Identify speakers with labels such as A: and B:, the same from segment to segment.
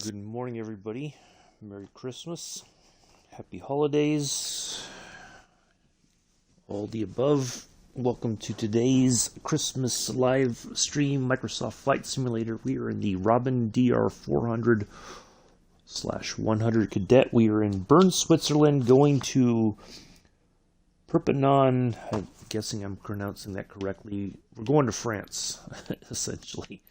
A: Good morning, everybody. Merry Christmas. Happy holidays. All the above. Welcome to today's Christmas live stream Microsoft Flight Simulator. We are in the Robin DR400 / 100 Cadet. We are in Bern, Switzerland, going to Perpignan. I'm guessing I'm pronouncing that correctly. We're going to France, essentially.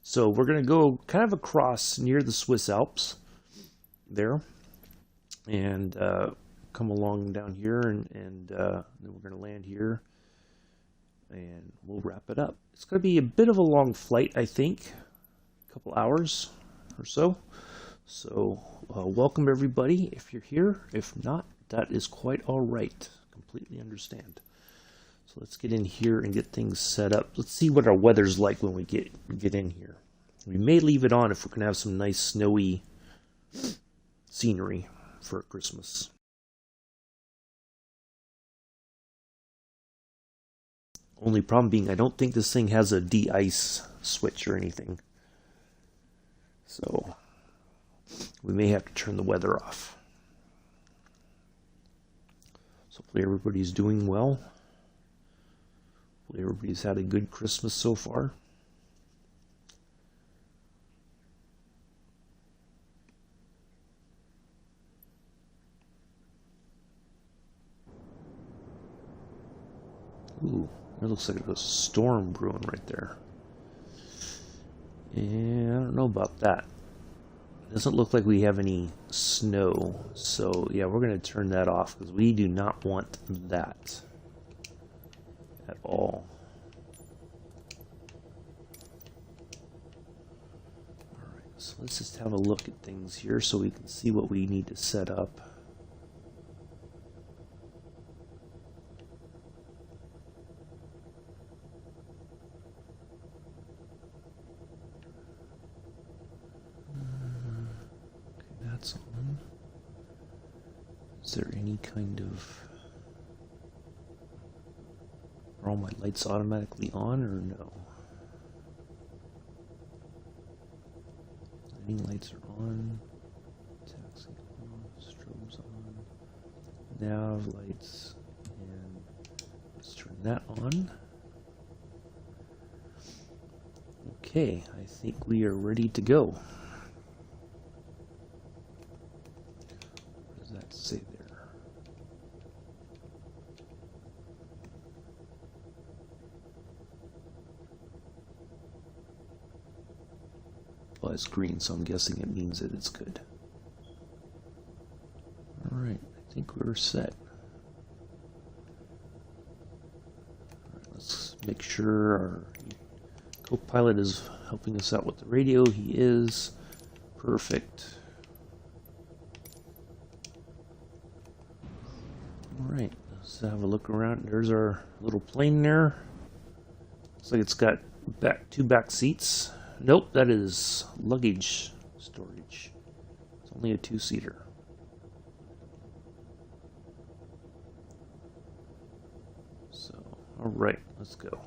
A: So we're going to go kind of across near the Swiss Alps there and come along down here and then we're going to land here and we'll wrap it up. It's going to be a bit of a long flight, I think, a couple hours or so. So welcome everybody if you're here. If not, that is quite all right. Completely understand. So let's get in here and get things set up. Let's see what our weather's like when we get in here. We may leave it on if we're going to have some nice snowy scenery for Christmas. Only problem being I don't think this thing has a de-ice switch or anything. So we may have to turn the weather off. So hopefully everybody's doing well. Hopefully everybody's had a good Christmas so far. Ooh, it looks like there's a storm brewing right there. And I don't know about that. It doesn't look like we have any snow. So yeah, we're going to turn that off because we do not want that at all. Alright, so let's just have a look at things here so we can see what we need to set up. That's on. Is there any kind of... Are all my lights automatically on or no? Lighting lights are on. Taxi on. Strobes on. Nav lights. And let's turn that on. Okay, I think we are ready to go. Say there. Well, it's green, so I'm guessing it means that it's good. Alright, I think we're set. Alright, let's make sure our co-pilot is helping us out with the radio. He is. Perfect. Alright, let's have a look around. There's our little plane there. Looks like it's got two back seats. Nope, that is luggage storage. It's only a two-seater. So, alright, let's go.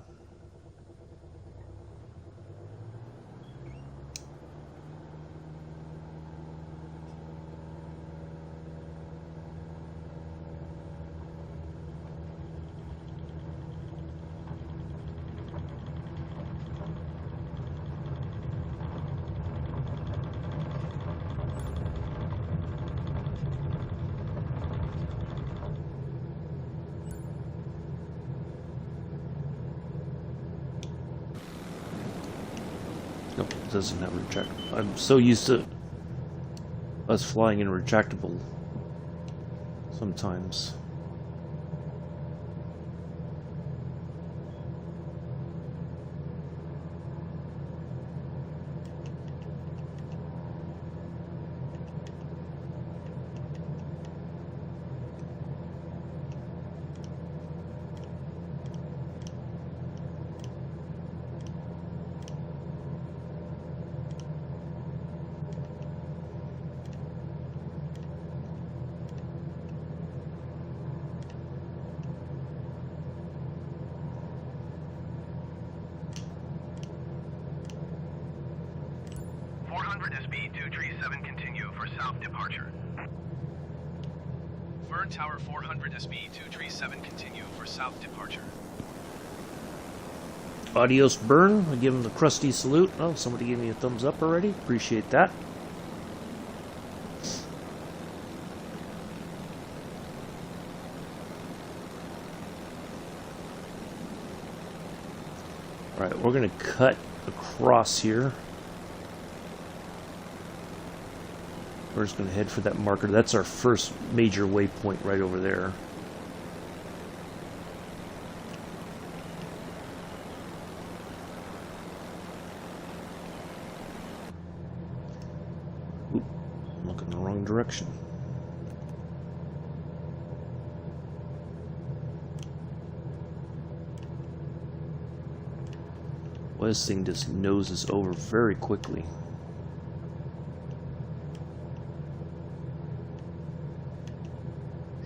A: Nope, it doesn't have retractable. I'm so used to us flying in retractable sometimes.
B: 400 SB 237 continue for south departure.
C: Bern Tower 400 SB 237 continue for south departure.
A: Adios, Bern. I give him the crusty salute. Oh, somebody gave me a thumbs up already. Appreciate that. Alright, we're going to cut across here. We're just going to head for that marker. That's our first major waypoint right over there. Oop, I'm looking in the wrong direction. Well, this thing just noses over very quickly.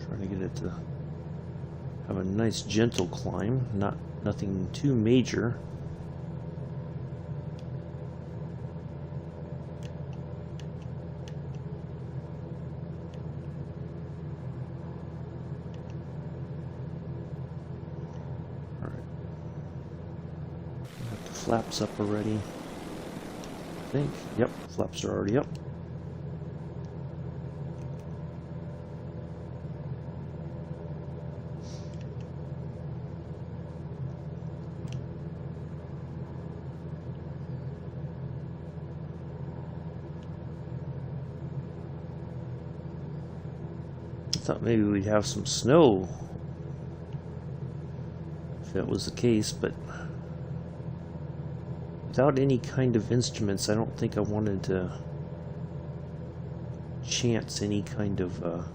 A: Trying to get it to have a nice gentle climb, nothing too major. Flaps up already, I think. Yep, flaps are already up. I thought maybe we'd have some snow if that was the case, but without any kind of instruments, I don't think I wanted to chance any kind of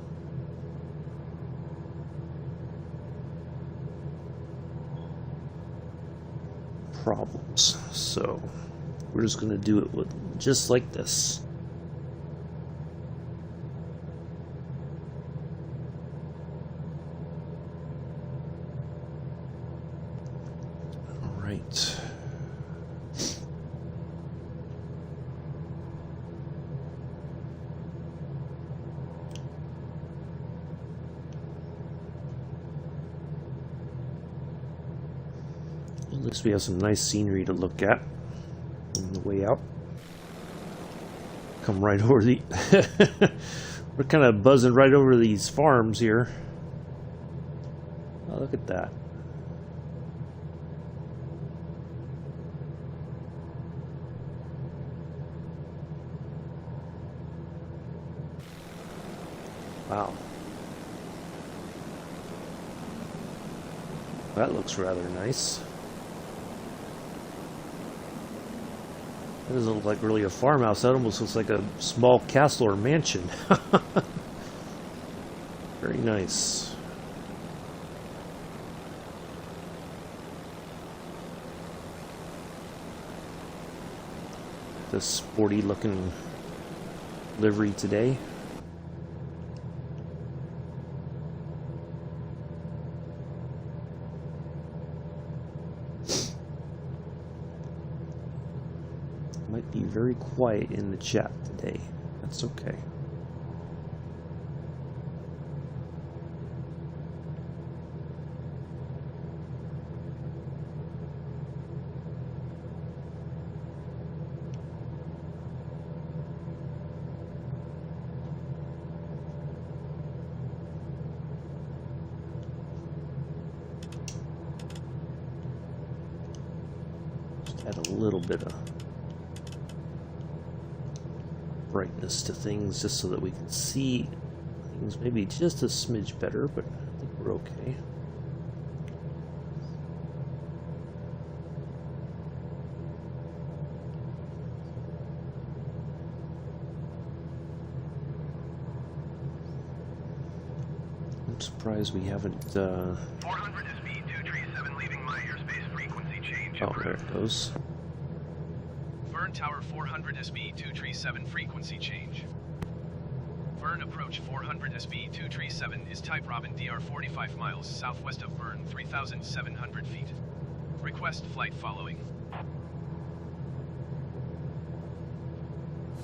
A: problems. So we're just going to do it with just like this. All right. At least we have some nice scenery to look at on the way out. Come right over the... We're kind of buzzing right over these farms here. Oh, look at that. Wow. That looks rather nice. That doesn't look like really a farmhouse. That almost looks like a small castle or mansion. Very nice. The sporty looking livery today. Might be very quiet in the chat today. That's okay. Just add a little bit of brightness to things just so that we can see things maybe just a smidge better, but I think we're okay. I'm surprised we haven't
B: 400 is speed 237 leaving my airspace frequency change.
A: Oh, there it goes.
C: Bern Tower 400 SB 237 frequency change. Bern approach 400 SB 237 is type Robin DR 45 miles southwest of Bern 3,700 feet. Request flight following.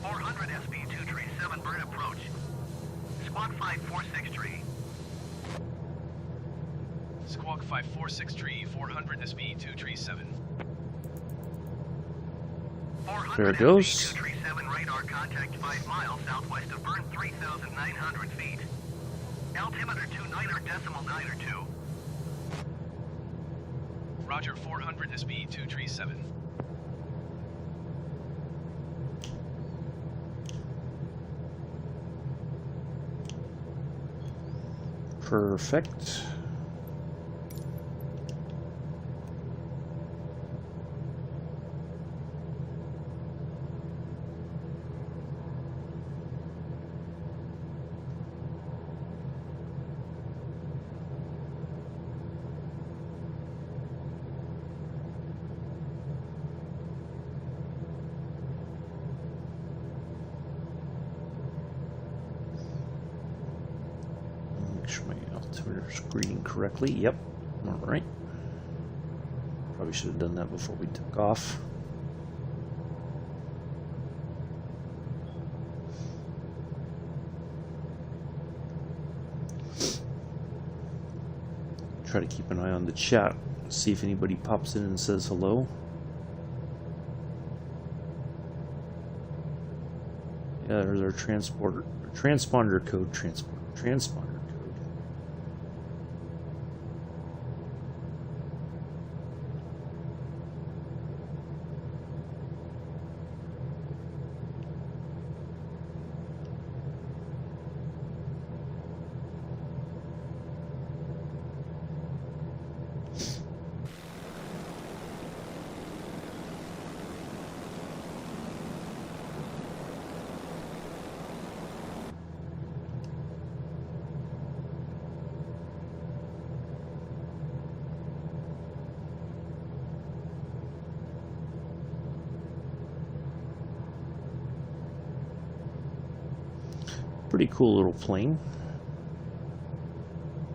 B: 400 SB 237 Bern approach. Squawk 546 tree.
C: Squawk 546 tree, 400 SB 237.
A: There it goes.
B: 237 radar contact 5 miles southwest of Bern, 3,900 feet. Altimeter 29.9
C: Roger, 400 SB 237.
A: Perfect. Make sure my altimeter is reading correctly. Yep, all right. Probably should have done that before we took off. Try to keep an eye on the chat, see if anybody pops in and says hello. Yeah, there's our transponder code. Transponder code. Pretty cool little plane.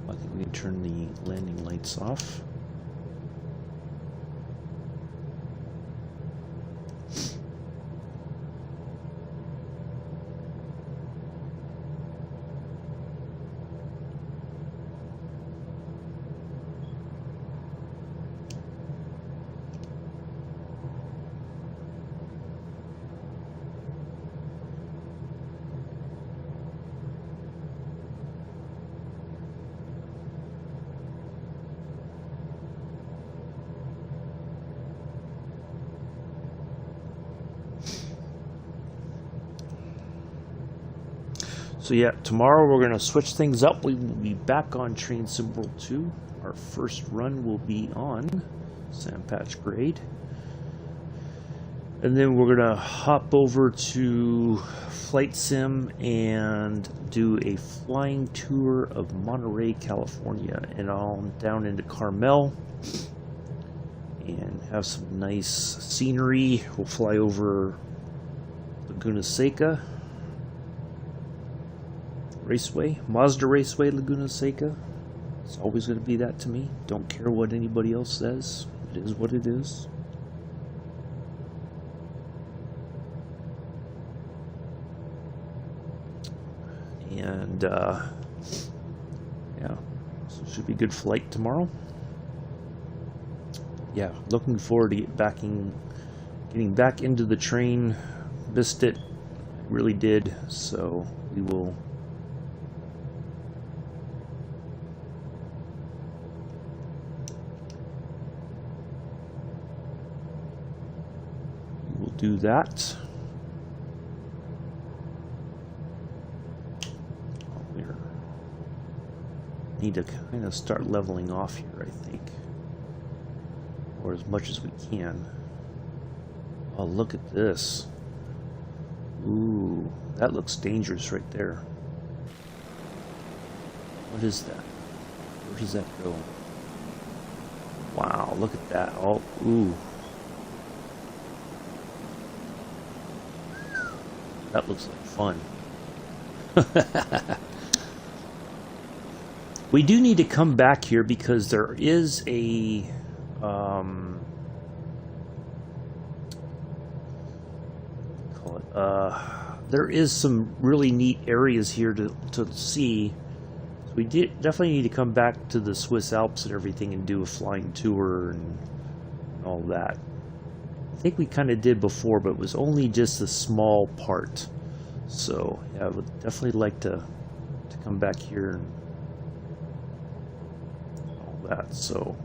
A: I think we can turn the landing lights off. So yeah, tomorrow we're going to switch things up. We will be back on train symbol 2. Our first run will be on Sandpatch Grade. And then we're going to hop over to Flight Sim and do a flying tour of Monterey, California, and on down into Carmel and have some nice scenery. We'll fly over Laguna Seca Raceway, Mazda Raceway, Laguna Seca. It's always going to be that to me. Don't care what anybody else says. It is what it is. And yeah, so it should be a good flight tomorrow. Yeah, looking forward to getting back into the train. Missed it, really did. So we will. Do that. We need to kind of start leveling off here, I think, or as much as we can. Oh, look at this. Ooh, that looks dangerous right there. What is that? Where does that go? Wow, look at that. Oh, ooh. That looks like fun. We do need to come back here because there is a call it? There is some really neat areas here to see. So we definitely need to come back to the Swiss Alps and everything and do a flying tour and all that. I think we kind of did before, but it was only just a small part. So yeah, I would definitely like to come back here and all that. So.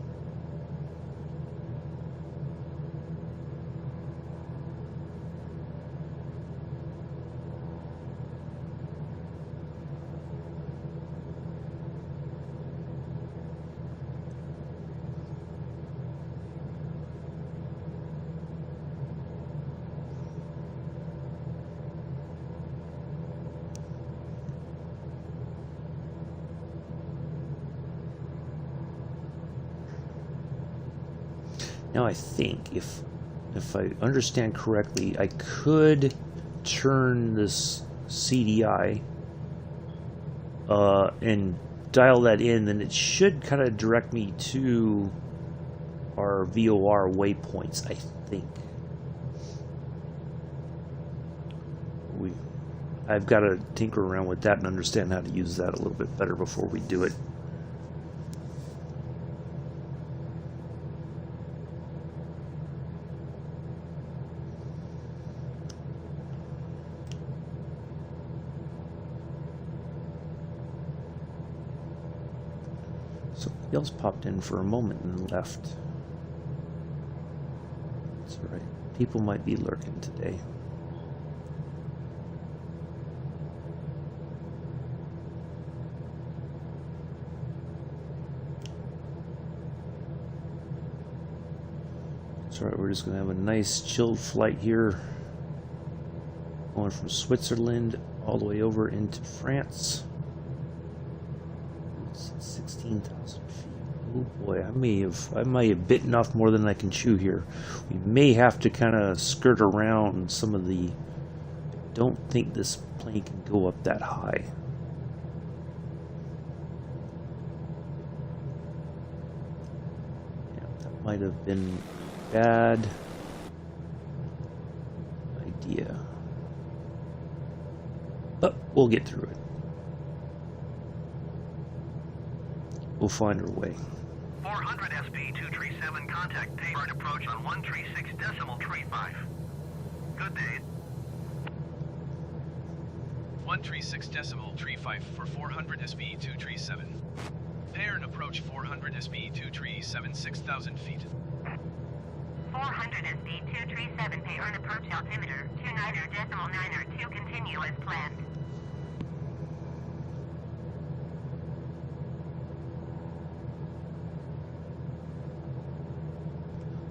A: Now I think if I understand correctly, I could turn this CDI and dial that in, then it should kind of direct me to our VOR waypoints, I think. I've got to tinker around with that and understand how to use that a little bit better before we do it. Somebody else popped in for a moment and left. That's all right. People might be lurking today. That's all right. We're just going to have a nice chilled flight here. Going from Switzerland all the way over into France. 16,000 feet. Oh boy, I might have bitten off more than I can chew here. We may have to kind of skirt around some of the. I don't think this plane can go up that high. Yeah, that might have been a bad idea. But we'll get through it. We'll find our way.
B: 400 SB 237, contact Bern approach on 136.35. Good day.
C: 136.35 for 400 SB 237. Bern approach 400 SB 237, 6,000 feet.
D: 400 SB 237, Bern approach altimeter 29.9 continue as planned.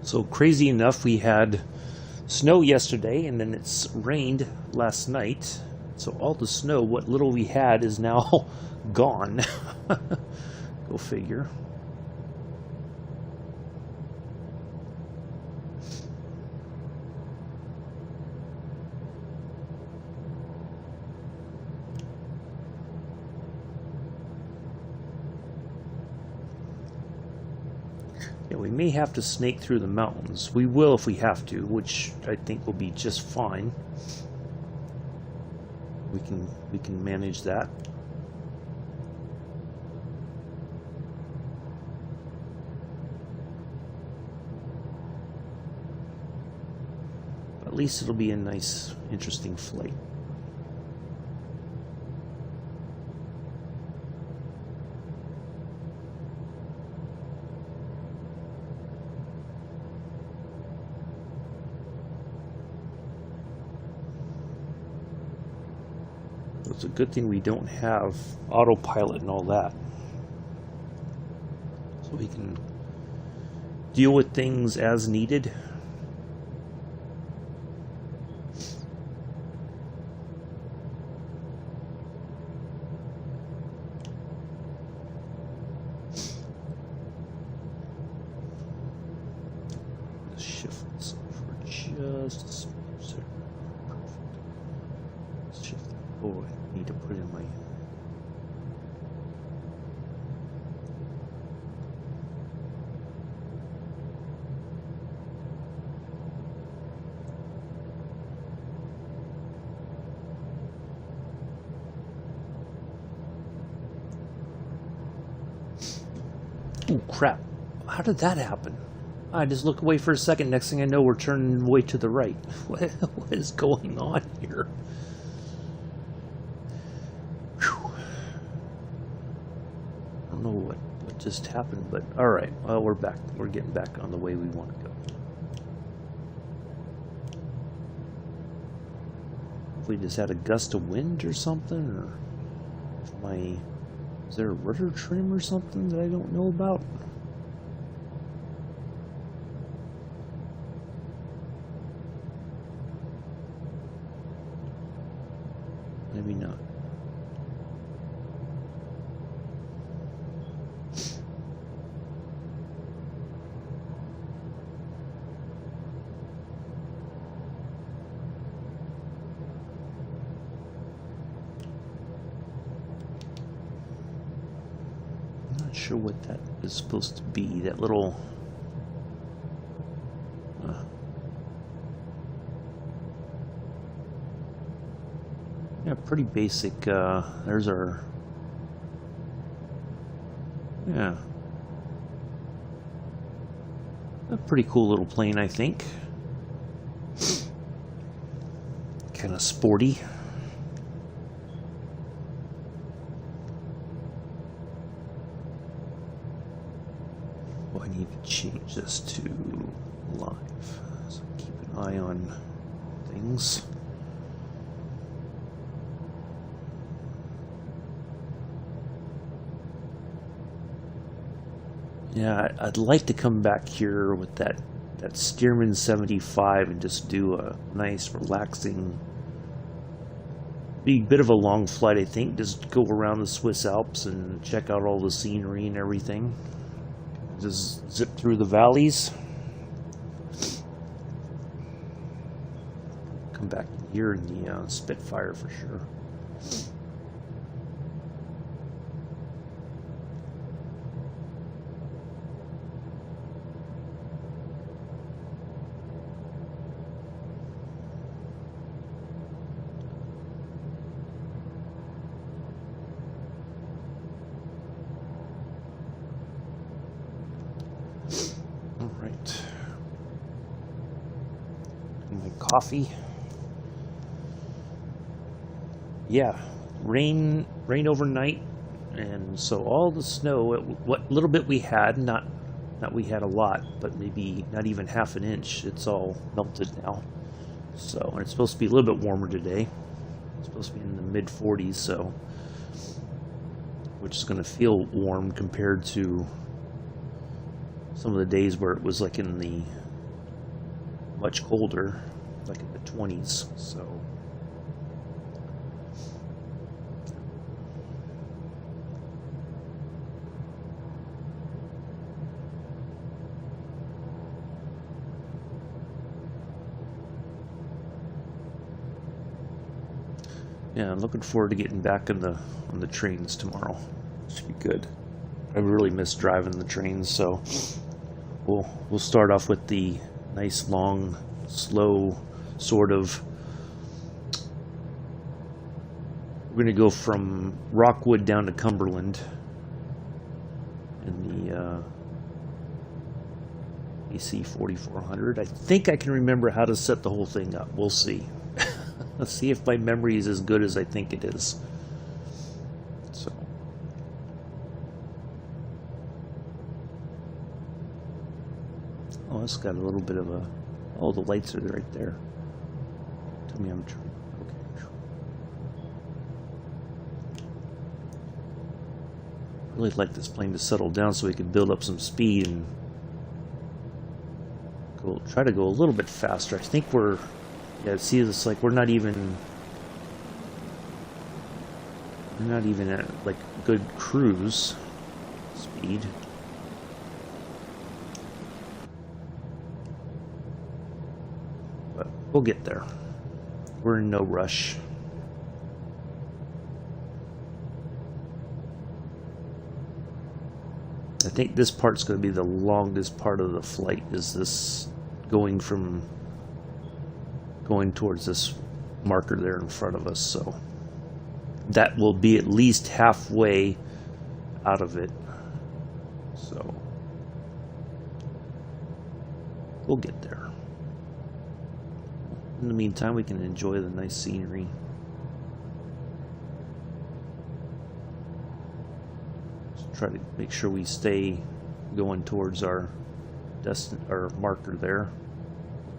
A: So crazy enough, we had snow yesterday and then it's rained last night. So all the snow, what little we had, is now gone. Go figure. Yeah, we may have to snake through the mountains. We will if we have to, which I think will be just fine. We can manage that. But at least it'll be a nice, interesting flight. It's a good thing we don't have autopilot and all that. So we can deal with things as needed. Let's shift this over just a smidge there. Perfect. Let's shift that. Oh, I need to put in my. Oh, crap. How did that happen? I just look away for a second. Next thing I know, we're turning way to the right. What is going on here? Whew. I don't know what just happened, but alright. Well, we're back. We're getting back on the way we want to go. If we just had a gust of wind or something, or if is there a rudder trim or something that I don't know about? Maybe not. Sure what that is supposed to be. That little yeah, pretty basic. There's our a pretty cool little plane, I think. Kind of sporty. I need to change this to live, so keep an eye on things. Yeah, I'd like to come back here with that Stearman 75 and just do a nice, relaxing, be a bit of a long flight, I think. Just go around the Swiss Alps and check out all the scenery and everything. Just zip through the valleys. Come back here in the Spitfire for sure. Coffee. Yeah, rain overnight, and so all the snow, what little bit we had, not we had a lot, but maybe not even half an inch, it's all melted now. So, and it's supposed to be a little bit warmer today. It's supposed to be in the mid 40s, so which is going to feel warm compared to some of the days where it was like in the much colder, like in the 20s. So yeah, I'm looking forward to getting back on the trains tomorrow. Should be good. I really miss driving the trains, so we'll start off with the nice long, slow sort of. We're going to go from Rockwood down to Cumberland in the AC 4400. I think I can remember how to set the whole thing up. We'll see. Let's see if my memory is as good as I think it is. So. Oh, it's got a little bit of a... Oh, the lights are right there. Tell me I'm true. Okay. I really like this plane to settle down so we can build up some speed and try to go a little bit faster. I think we're... Yeah, see, it's like we're not even at like good cruise speed. But we'll get there. We're in no rush. I think this part's going to be the longest part of the flight, is this going towards this marker there in front of us, so that will be at least halfway out of it. So We'll get there. In the meantime, we can enjoy the nice scenery. Just try to make sure we stay going towards our marker there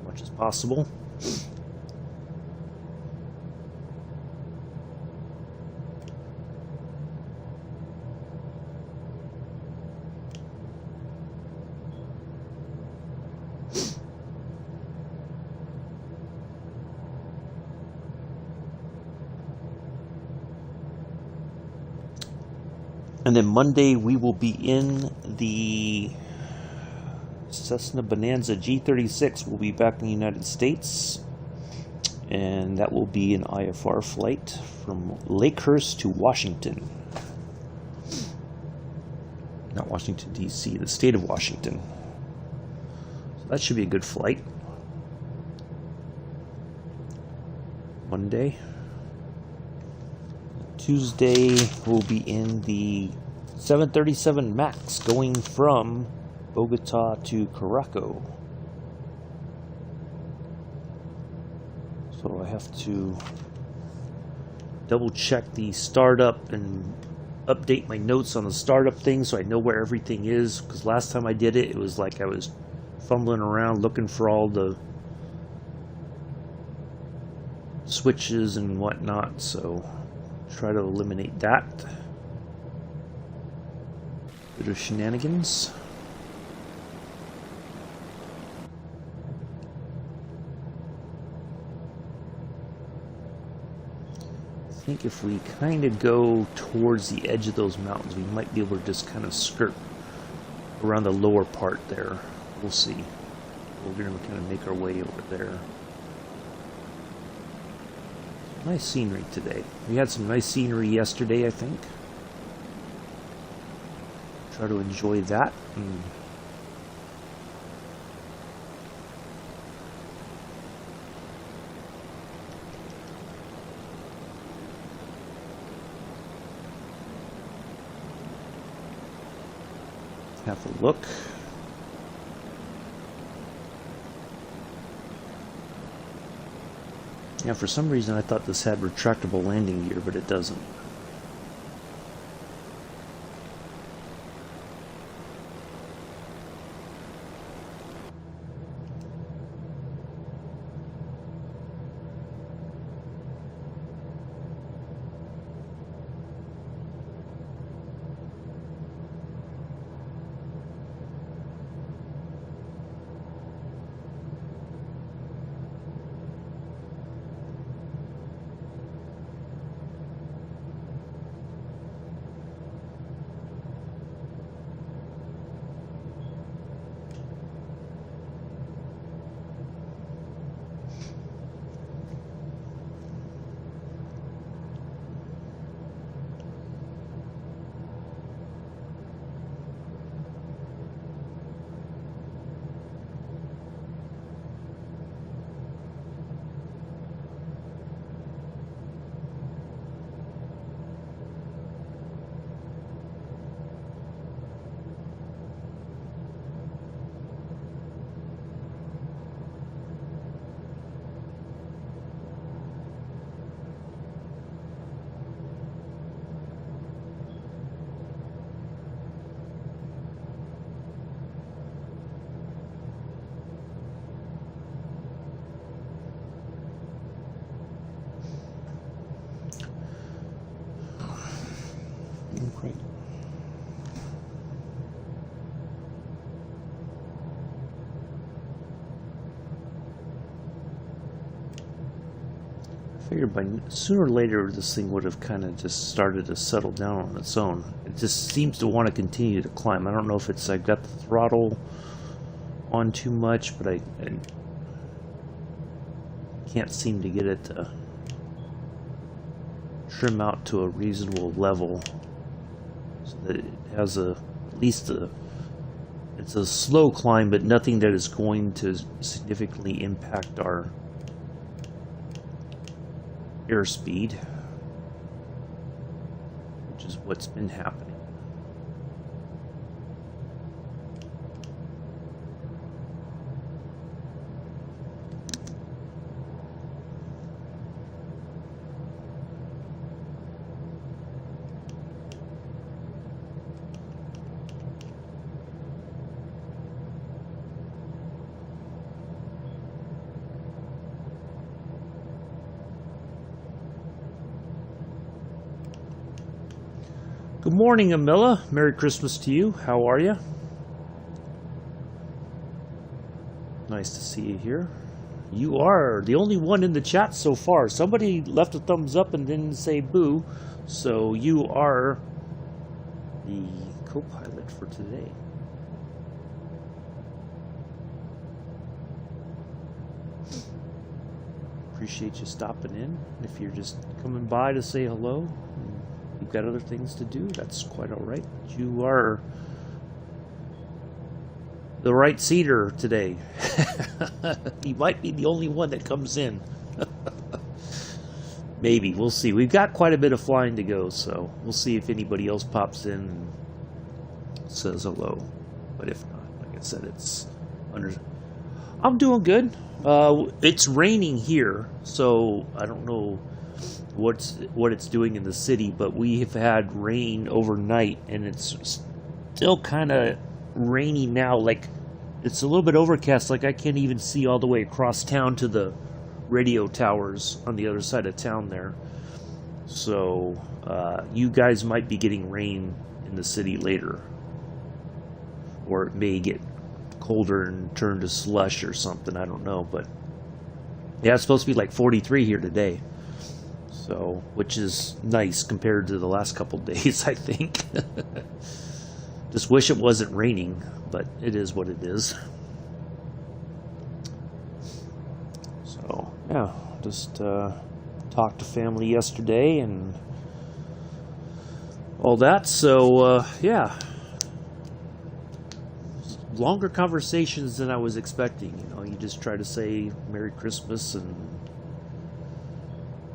A: as much as possible. And then Monday we will be in the Cessna Bonanza G36. We'll be back in the United States, and that will be an IFR flight from Lakehurst to Washington. Not Washington, D.C., the state of Washington. So that should be a good flight. Monday. Tuesday, we'll be in the 737 MAX going from Bogota to Caraco. So I have to double check the startup and update my notes on the startup thing so I know where everything is, because last time I did it, it was like I was fumbling around looking for all the switches and whatnot, so try to eliminate that. Bit of shenanigans. I think if we kind of go towards the edge of those mountains, we might be able to just kind of skirt around the lower part there. We'll see. We're going to kind of make our way over there. Nice scenery today. We had some nice scenery yesterday, I think. Try to enjoy that. Have a look. Yeah, for some reason I thought this had retractable landing gear, but it doesn't. Great. I figured by sooner or later this thing would have kind of just started to settle down on its own. It just seems to want to continue to climb. I don't know if it's I've got the throttle on too much, but I can't seem to get it to trim out to a reasonable level so that it has at least it's a slow climb, but nothing that is going to significantly impact our airspeed, which is what's been happening. Good morning, Amilla. Merry Christmas to you. How are you? Nice to see you here. You are the only one in the chat so far. Somebody left a thumbs up and didn't say boo, so you are the co-pilot for today. Appreciate you stopping in. If you're just coming by to say hello, you've got other things to do, that's quite all right. You are the right seater today. You might be the only one that comes in. Maybe, we'll see. We've got quite a bit of flying to go, so we'll see if anybody else pops in and says hello. But if not, like I said, it's under. I'm doing good. It's raining here, so I don't know what it's doing in the city, but we have had rain overnight, and it's still kind of rainy now. Like, it's a little bit overcast. Like, I can't even see all the way across town to the radio towers on the other side of town there. So you guys might be getting rain in the city later, or it may get colder and turn to slush or something. I don't know, but yeah, it's supposed to be like 43 here today, so which is nice compared to the last couple days, I think. Just wish it wasn't raining, but it is what it is. So yeah, just talked to family yesterday and all that. So yeah, longer conversations than I was expecting. You know, you just try to say Merry Christmas and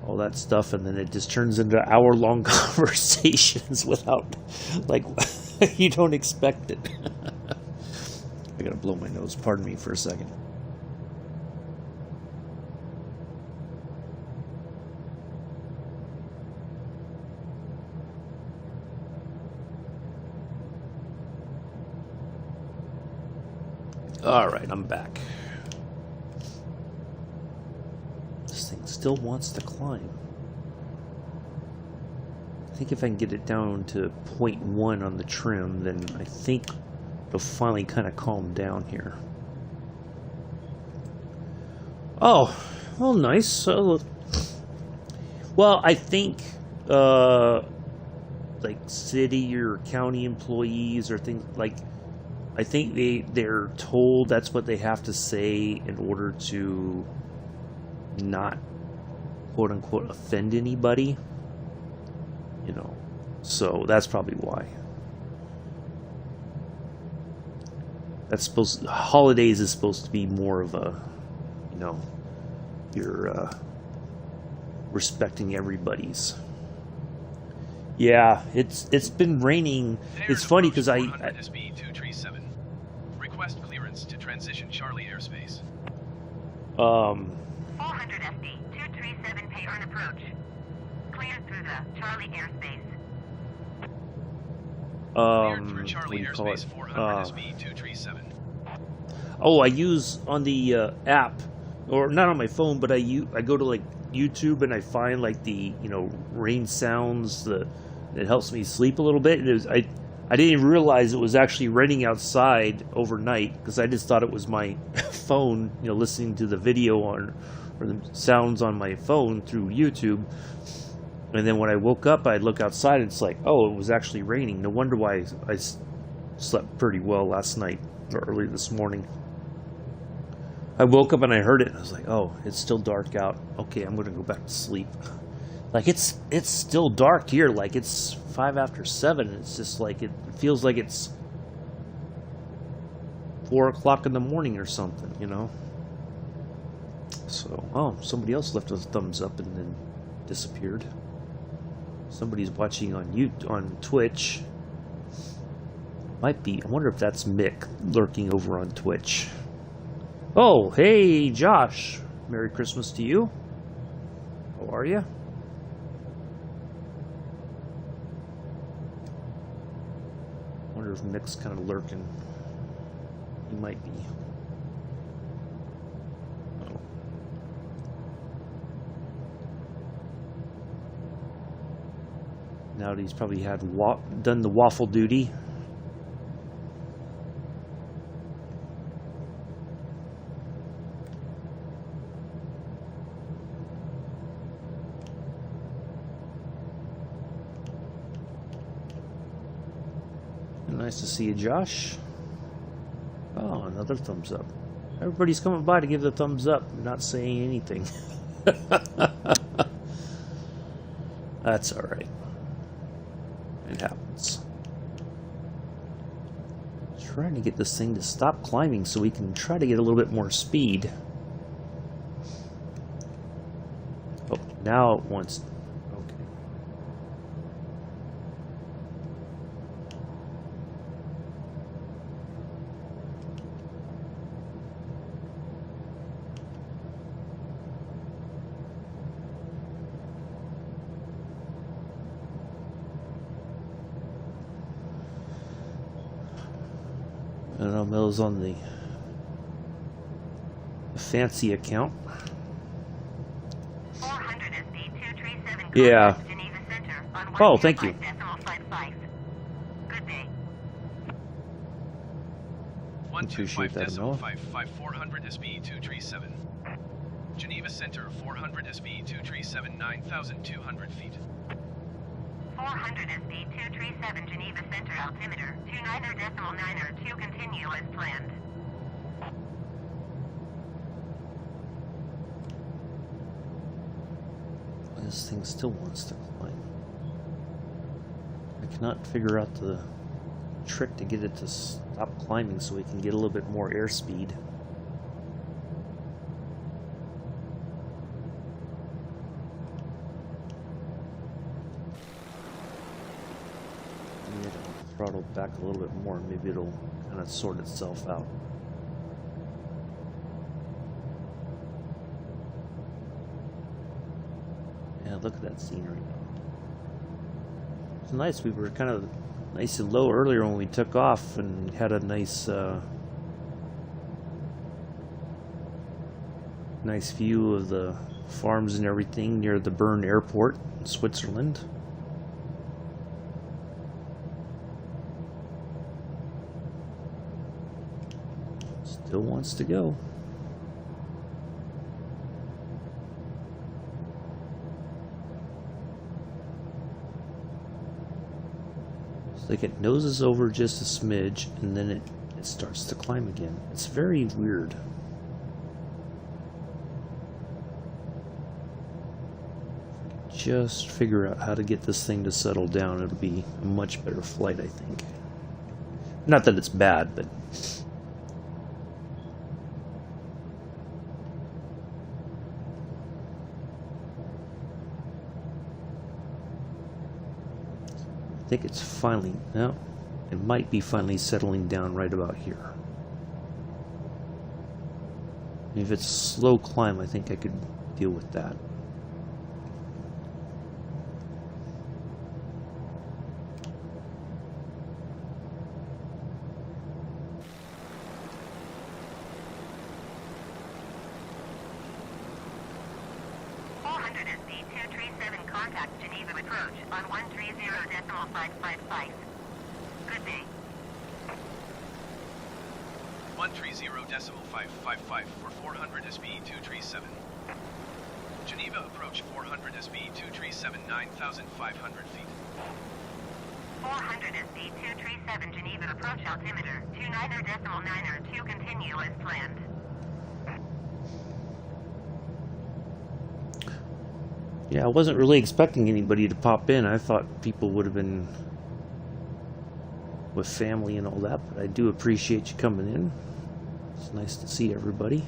A: all that stuff, and then it just turns into hour-long conversations without, like, you don't expect it. I gotta blow my nose. Pardon me for a second. Alright, I'm back. This thing still wants to climb. I think if I can get it down to 0.1 on the trim, then I think it'll finally kind of calm down here. Oh, well, nice. So, well, I think like city or county employees or things like, I think they're told that's what they have to say in order to not, quote unquote, offend anybody. You know, so that's probably why. That's supposed, holidays is supposed to be more of a, you know, you're respecting everybody's. Yeah, it's been raining. It's funny because I
C: request clearance to transition Charlie airspace.
D: 400 FD 237 pay earn approach. Cleared through the Charlie airspace.
C: Cleared through Charlie airspace 400 SB 237.
A: Oh, I use on the app, or not on my phone, but I go to like YouTube and I find like the, you know, rain sounds. It helps me sleep a little bit. I didn't even realize it was actually raining outside overnight because I just thought it was my phone, you know, listening to the video on, or the sounds on my phone through YouTube. And then when I woke up, I'd look outside and it's like, oh, it was actually raining. No wonder why I slept pretty well last night or early this morning. I woke up and I heard it and I was like, oh, it's still dark out. Okay, I'm going to go back to sleep. Like, it's still dark here. Like, it's 5 after 7. It's just like, it feels like it's 4 o'clock in the morning or something, you know? So, oh, somebody else left a thumbs up and then disappeared. Somebody's watching on Twitch. Might be. I wonder if that's Mick lurking over on Twitch. Oh, hey, Josh. Merry Christmas to you. How are you? Wonder if Mick's kind of lurking. He might be. Now that he's probably had done the waffle duty. Nice to see you, Josh. Oh, another thumbs up. Everybody's coming by to give the thumbs up, not saying anything. That's alright. It happens. Trying to get this thing to stop climbing so we can try to get a little bit more speed. Oh, now it wants... Okay. I don't know, Mel's on the fancy account.
D: 400 SB 237.
A: Yeah.
D: Geneva Center on
A: Oh, thank you.
D: 125.55. Good day.
A: Appreciate that, Mel.
C: 125.55 400 SB 237. Geneva Center 400 SB 237 9,200 feet.
D: 400 SB 237 Geneva Center altimeter 29.9 continue as planned.
A: This thing still wants to climb. I cannot figure out the trick to get it to stop climbing so we can get a little bit more airspeed. Throttle back a little bit more, maybe it'll kind of sort itself out. Yeah, look at that scenery. It's nice. We were kind of nice and low earlier when we took off and had a nice nice view of the farms and everything near the Bern airport in Switzerland. Still wants to go. It's like it noses over just a smidge and then it starts to climb again. It's very weird. Just figure out how to get this thing to settle down. It'll be a much better flight, I think. Not that it's bad, but I think it's finally, no, it might be finally settling down right about here. If it's a slow climb, I think I could deal with that.
D: Contact Geneva approach on 130.555. Good day.
C: 130.555 for 400 SB 237. Geneva approach 400 SB 237 9,500 feet.
D: 400 SB 237 Geneva approach altimeter 29.9 continue as planned.
A: Yeah, I wasn't really expecting anybody to pop in. I thought people would have been with family and all that, but I do appreciate you coming in. It's nice to see everybody.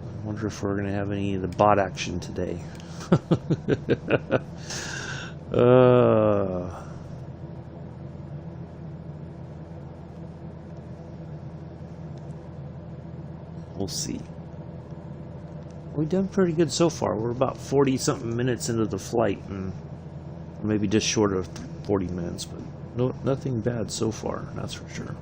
A: I wonder if we're going to have any of the bot action today. We'll see. We've done pretty good so far. We're about 40-something minutes into the flight, and Maybe just short of 40 minutes, but no, nothing bad so far, that's for sure.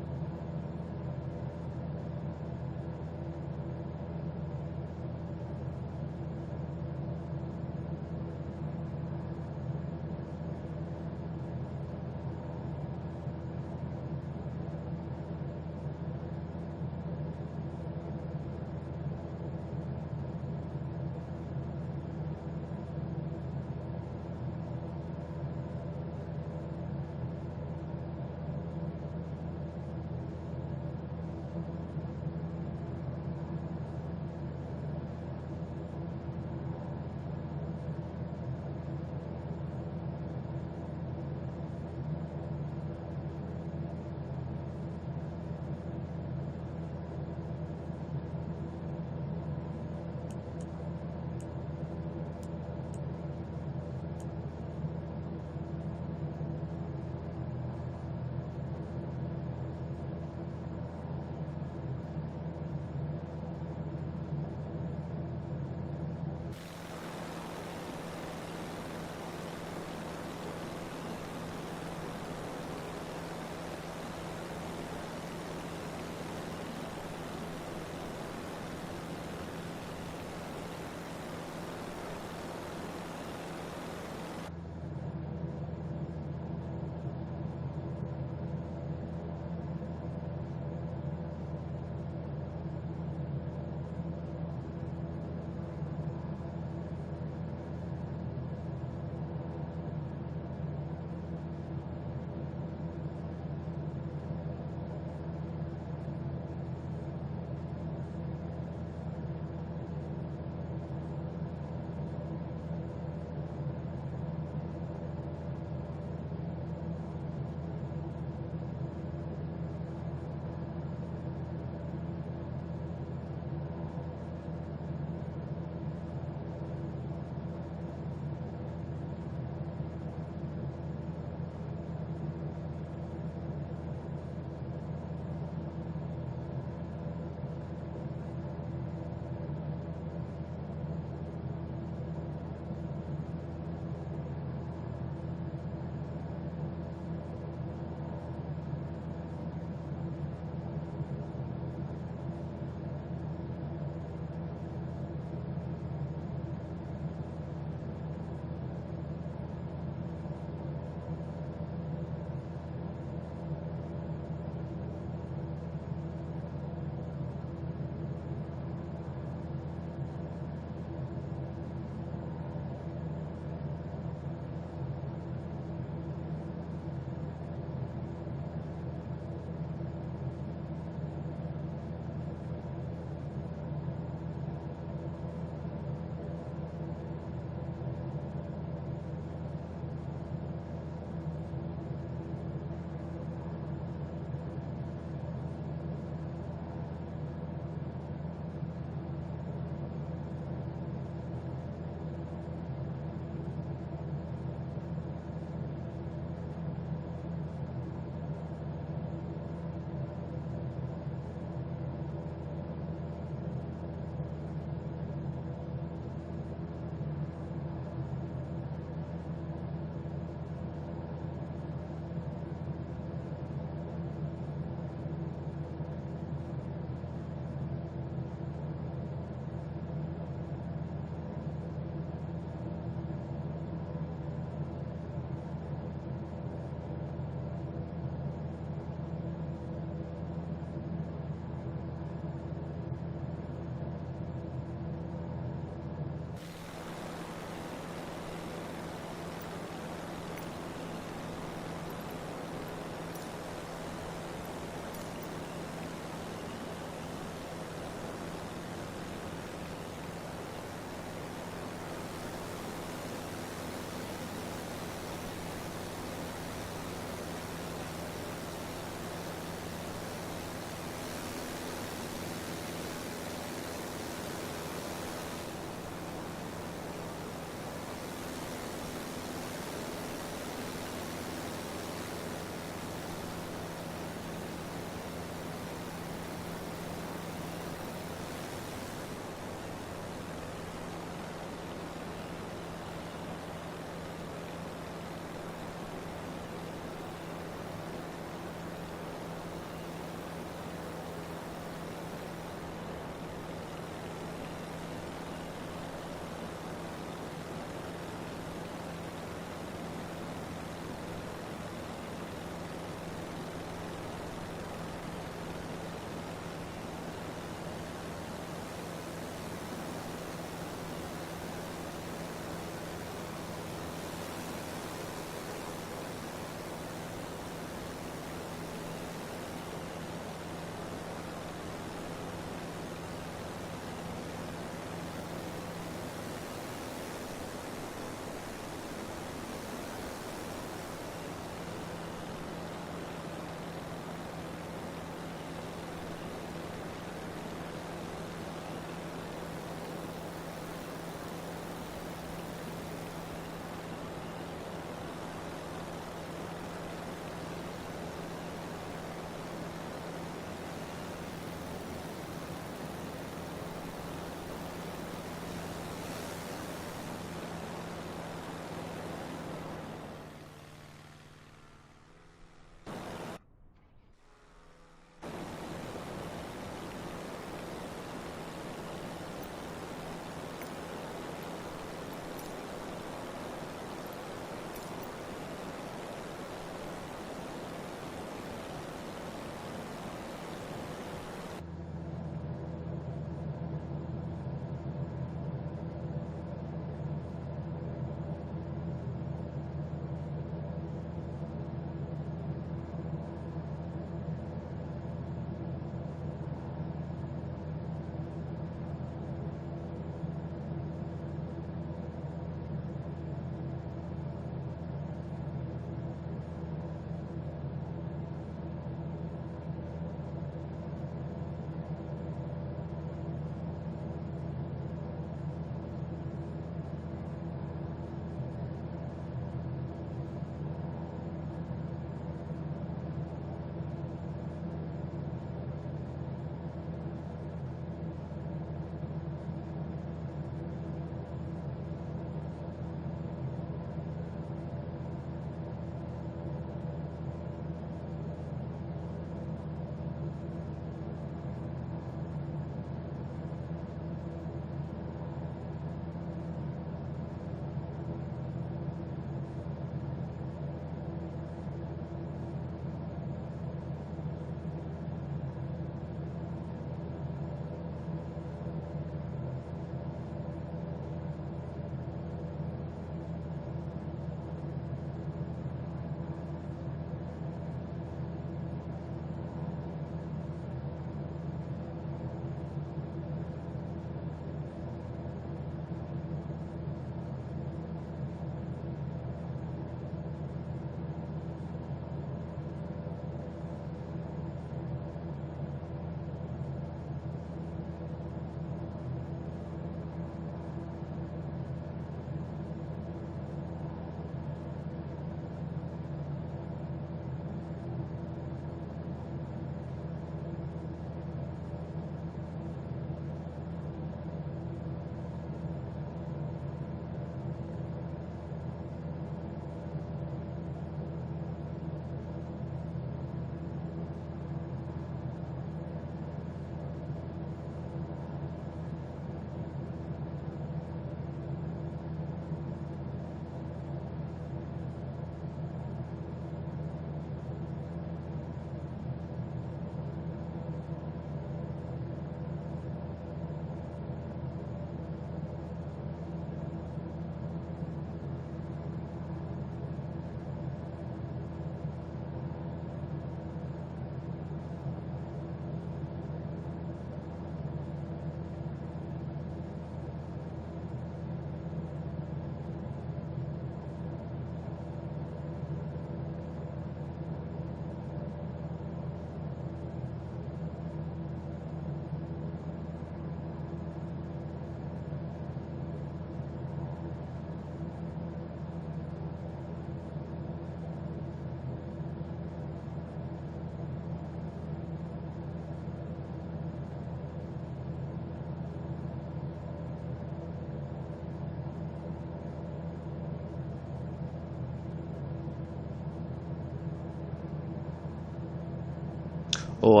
A: Oh,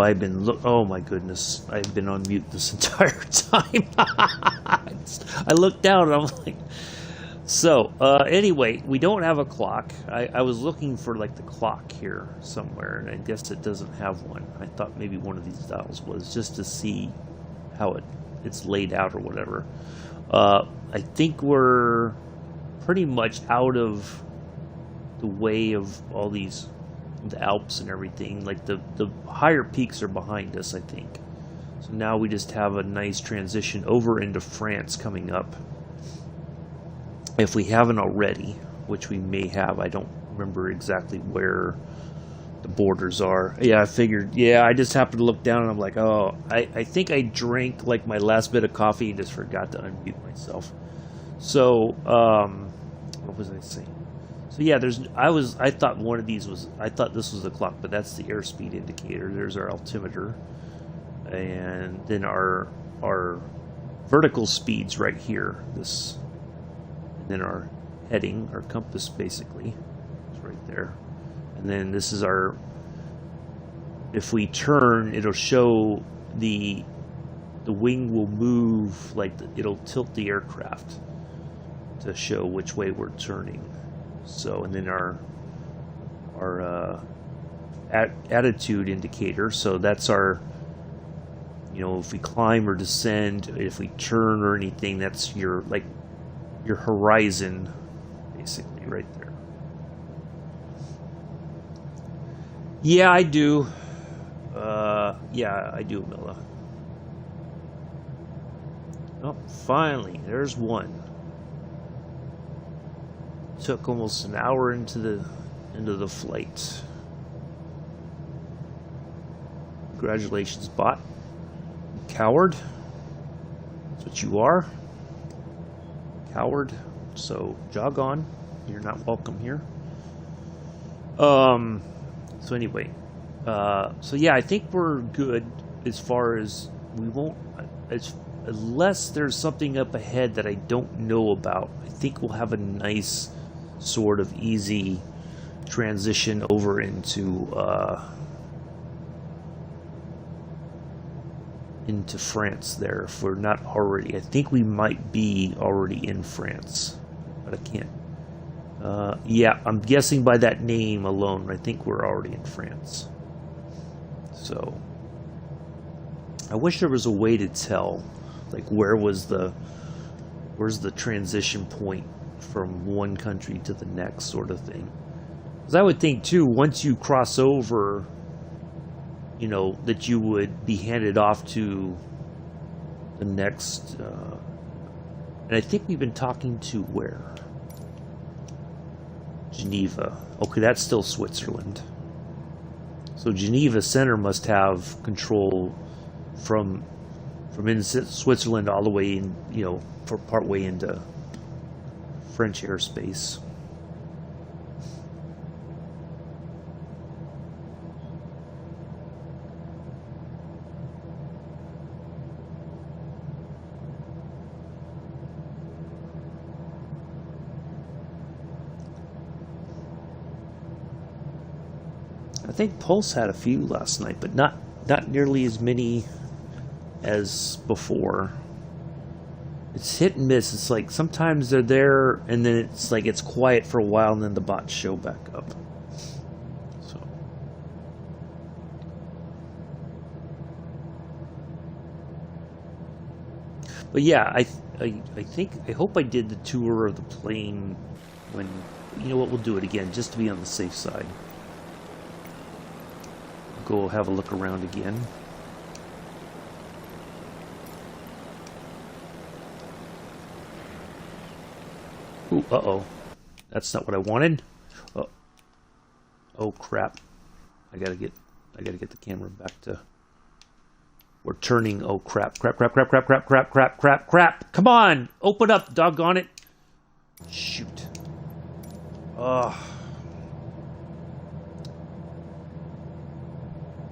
A: oh my goodness. I've been on mute this entire time. I looked down and I was like... So, anyway, we don't have a clock. I was looking for, like, the clock here somewhere, and I guess it doesn't have one. I thought maybe one of these dials was, just to see how it's laid out or whatever. I think we're pretty much out of the way of all these, the Alps and everything. Like, the higher peaks are behind us, I think. So now we just have a nice transition over into France coming up. If we haven't already, which we may have, I don't remember exactly where the borders are. Yeah, I figured, yeah, I just happened to look down and I'm like, oh, I think I drank like my last bit of coffee and just forgot to unmute myself. So, what was I saying? So yeah, I thought one of these was, I thought this was the clock, but that's the airspeed indicator. There's our altimeter. And then our vertical speeds right here. And then our heading, our compass basically, is right there. And then this is our, if we turn, it'll show the wing will move, like it'll tilt the aircraft to show which way we're turning. So, and then our attitude indicator, so that's our, you know, if we climb or descend, if we turn or anything, that's your, like, your horizon, basically, right there. Yeah, I do. Yeah, I do, Milla. Oh, finally, there's one. Took almost an hour into the flight. Congratulations, bot. Coward. That's what you are. Coward. So jog on. You're not welcome here. So anyway, so yeah, I think we're good as far as we won't, unless there's something up ahead that I don't know about. I think we'll have a nice sort of easy transition over into France there, if we're not already. I think we might be already in France, but I can't. Yeah, I'm guessing by that name alone, I think we're already in France. So, I wish there was a way to tell, like, where's the transition point from one country to the next, sort of thing. Because I would think, too, once you cross over, you know, that you would be handed off to the next, and I think we've been talking to where? Geneva. Okay, that's still Switzerland. So Geneva Center must have control from in Switzerland all the way in, you know, for part way into French airspace. I think Pulse had a few last night, but not nearly as many as before. It's hit and miss. It's like sometimes they're there and then it's like it's quiet for a while and then the bots show back up. So, but yeah, I think, I hope I did the tour of the plane when, you know what, we'll do it again just to be on the safe side. Go have a look around again. Ooh, uh-oh. That's not what I wanted. Oh crap. I gotta get the camera back to, we're turning. Oh crap. Crap. Come on! Open up, doggone it. Shoot. Ugh.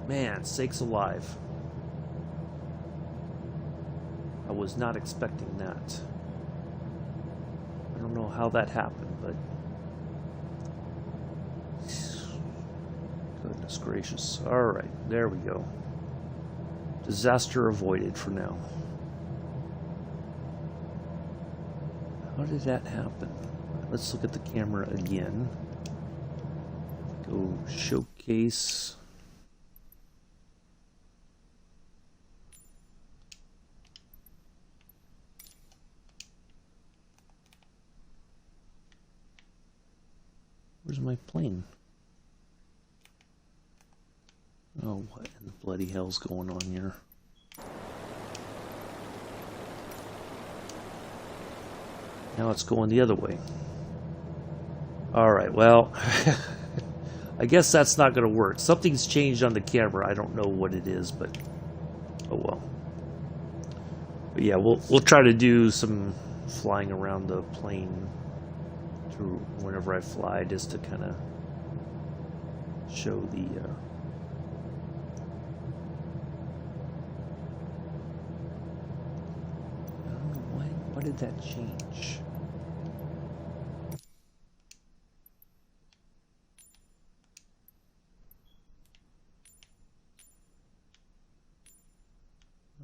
A: Man, sakes alive. I was not expecting that. I don't know how that happened, but... Goodness. Goodness gracious. Alright, there we go. Disaster avoided for now. How did that happen? Let's look at the camera again. Go showcase. Where's my plane? Oh, what in the bloody hell's going on here? Now it's going the other way. Alright, well, I guess that's not going to work. Something's changed on the camera. I don't know what it is, but oh well. But yeah, we'll try to do some flying around the plane through whenever I fly, just to kind of show the I don't know why did that change?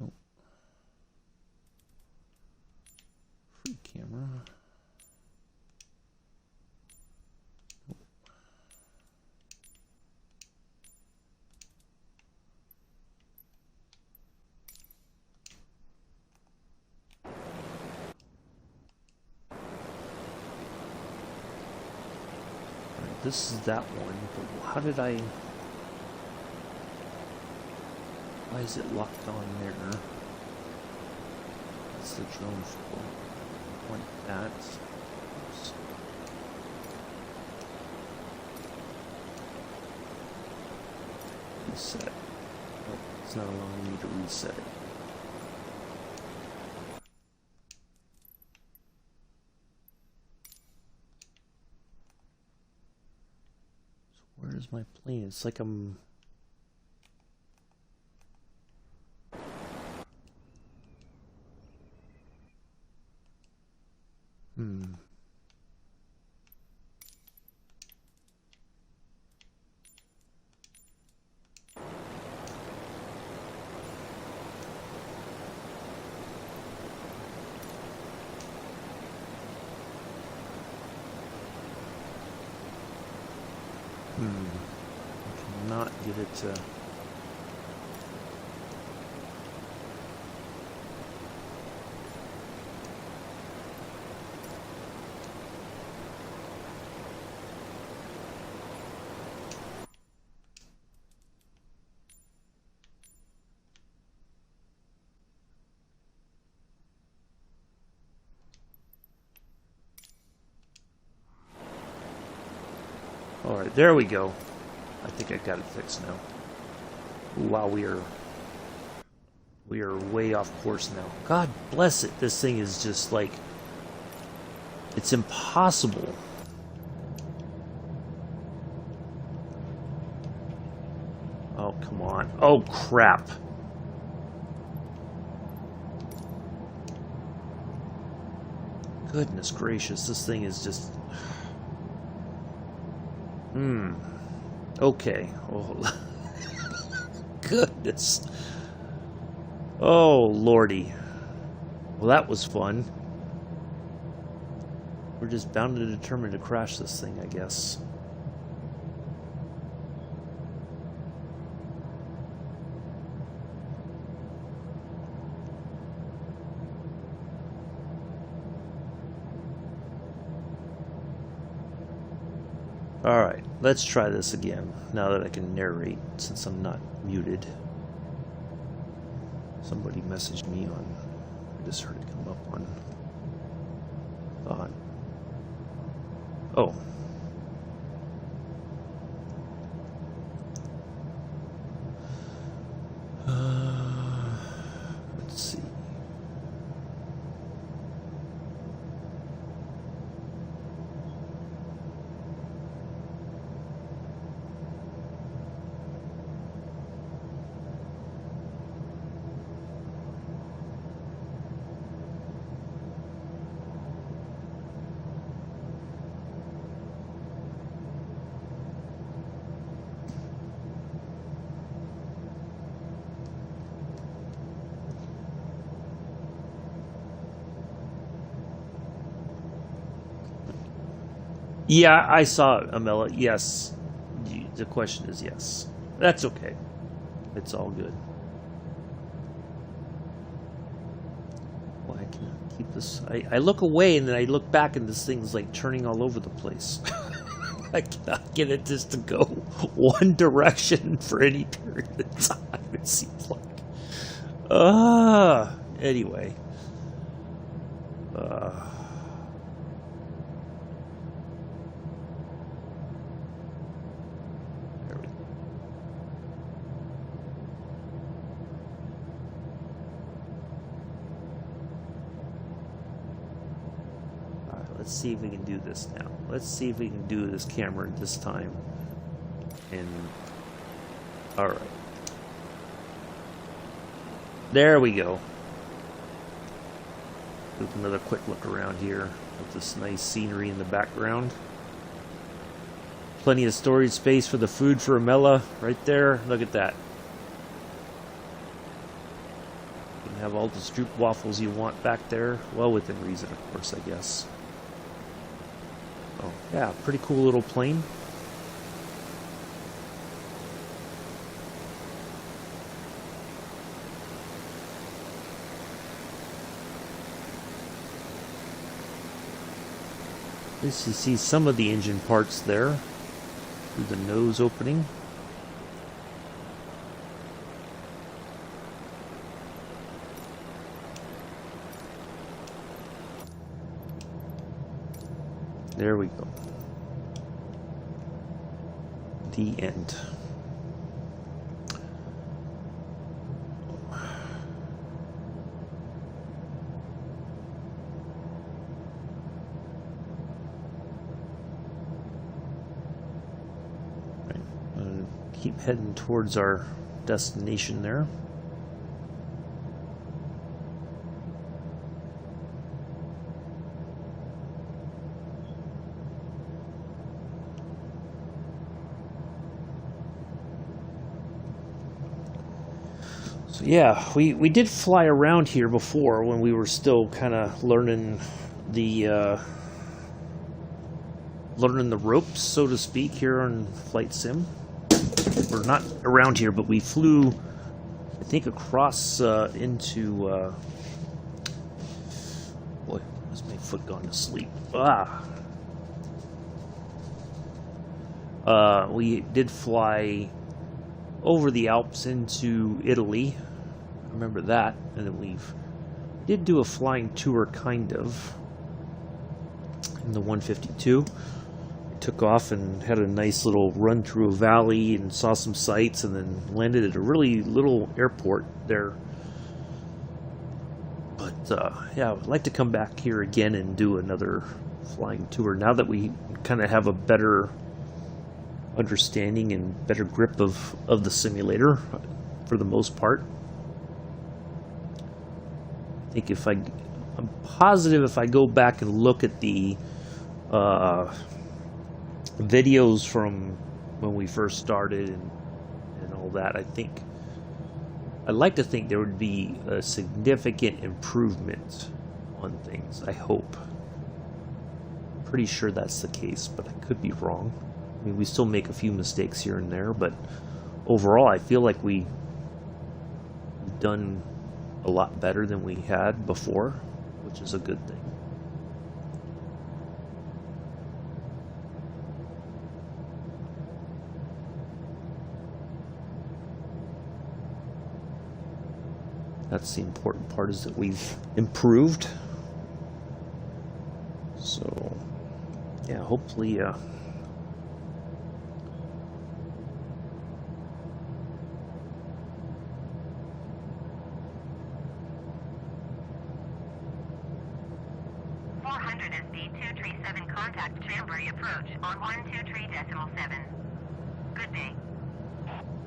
A: Oh. Free camera. This is that one, but how did I... Why is it locked on there? That's the drone for. Like that. Oops. Reset. Oh, it's not allowing me to reset it. Where's my plane? It's like I'm... I cannot get it to... Alright, there we go. I think I got it fixed now. Wow, we are way off course now. God bless it. This thing is just like... It's impossible. Oh, come on. Oh, crap. Goodness gracious, this thing is just... Okay. Oh. Goodness. Oh, lordy. Well, that was fun. We're just bound and determined to crash this thing, I guess. Alright, let's try this again, now that I can narrate, since I'm not muted. Somebody messaged me on... I just heard it come up on... Thought. Oh. Let's see. Yeah, I saw it, Amela. Yes. The question is yes. That's okay. It's all good. Well, I can keep this. I look away and then I look back and this thing's like turning all over the place. I cannot get it just to go one direction for any period of time, it seems like. Anyway. There we go. Let's see if we can do this now. Let's see if we can do this camera this time. And alright. There we go. Take another quick look around here with this nice scenery in the background. Plenty of storage space for the food for Amela right there. Look at that. You can have all the stroop waffles you want back there. Well, within reason, of course, I guess. Oh, yeah, pretty cool little plane. At least you see some of the engine parts there through the nose opening. There we go. The end. Keep heading towards our destination there. So yeah, we did fly around here before when we were still kind of learning the ropes, so to speak, here on Flight Sim. Or not around here, but we flew, I think, across into. Boy, has my foot gone to sleep? We did fly over the Alps into Italy. I remember that, and then we did do a flying tour, kind of, in the 152. Took off and had a nice little run through a valley and saw some sights, and then landed at a really little airport there. But yeah, I'd like to come back here again and do another flying tour now that we kind of have a better understanding and better grip of the simulator for the most part. I think I'm positive if I go back and look at the videos from when we first started and all that, I'd like to think there would be a significant improvement on things. I hope. Pretty sure that's the case, but I could be wrong. I mean, we still make a few mistakes here and there, but overall I feel like we've done a lot better than we had before, which is a good thing. That's the important part, is that we've improved. So, yeah, hopefully,
D: 400 SB 237, contact Chambray approach on 123.7. Good day.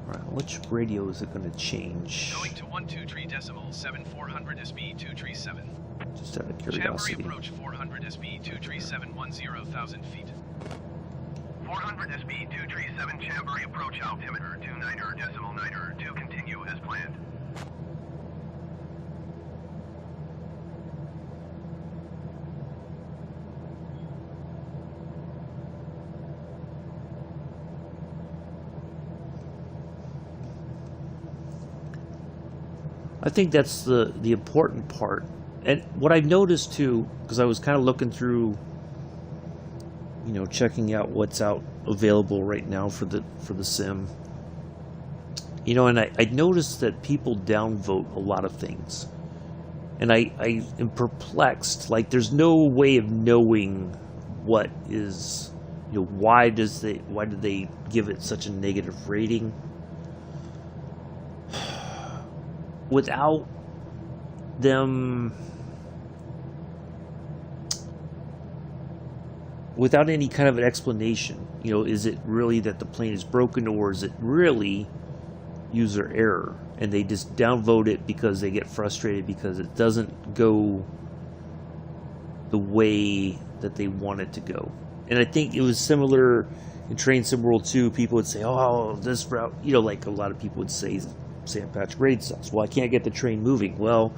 A: Alright, which radio is it going to change?
C: Going to 123.7 400 SB 237.
A: Just out of
C: Chambray
A: curiosity.
C: approach 400 SB 237 10,000 feet.
B: 400 SB 237 Chambray approach altimeter 29.9 to continue as planned.
A: I think that's the important part. And what I've noticed too, because I was kind of looking through, checking out what's out available right now for the sim. And I noticed that people downvote a lot of things. And I am perplexed. Like, there's no way of knowing what is, why do they give it such a negative rating without them, without any kind of an explanation. Is it really that the plane is broken, or is it really user error, and they just downvote it because they get frustrated because it doesn't go the way that they want it to go. And I think it was similar in Train Sim World 2. People would say, oh, this route, like a lot of people would say, sandpatch grade sucks. Well, I can't get the train moving. Well,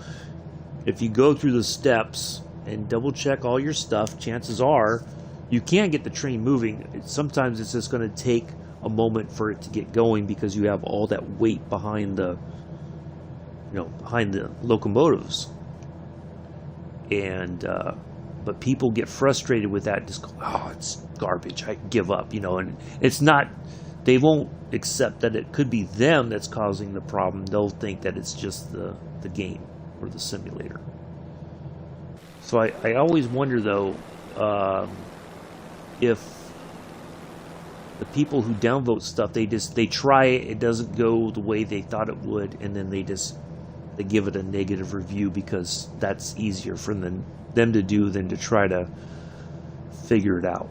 A: if you go through the steps and double check all your stuff, chances are you can get the train moving. Sometimes it's just going to take a moment for it to get going because you have all that weight behind the locomotives. And but people get frustrated with that, just go, oh, it's garbage, I give up, and it's not, they won't accept that it could be them that's causing the problem. They'll think that it's just the game or the simulator. So I always wonder though, if the people who downvote stuff, they try it, it doesn't go the way they thought it would, and then they give it a negative review because that's easier for them to do than to try to figure it out.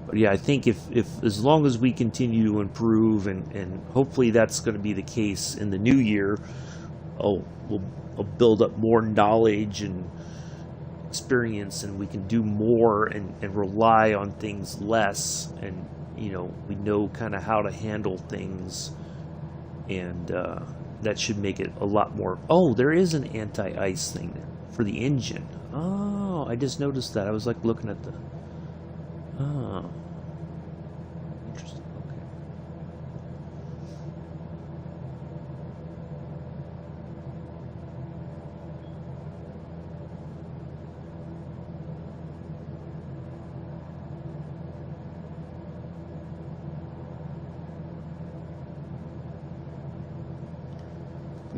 A: But yeah, I think if as long as we continue to improve, and hopefully that's going to be the case in the new year, we'll build up more knowledge and experience, and we can do more and rely on things less, and we know kind of how to handle things, and that should make it a lot more. Oh, there is an anti-ice thing there for the engine. Oh, I just noticed that. I was like looking at the interesting. Okay.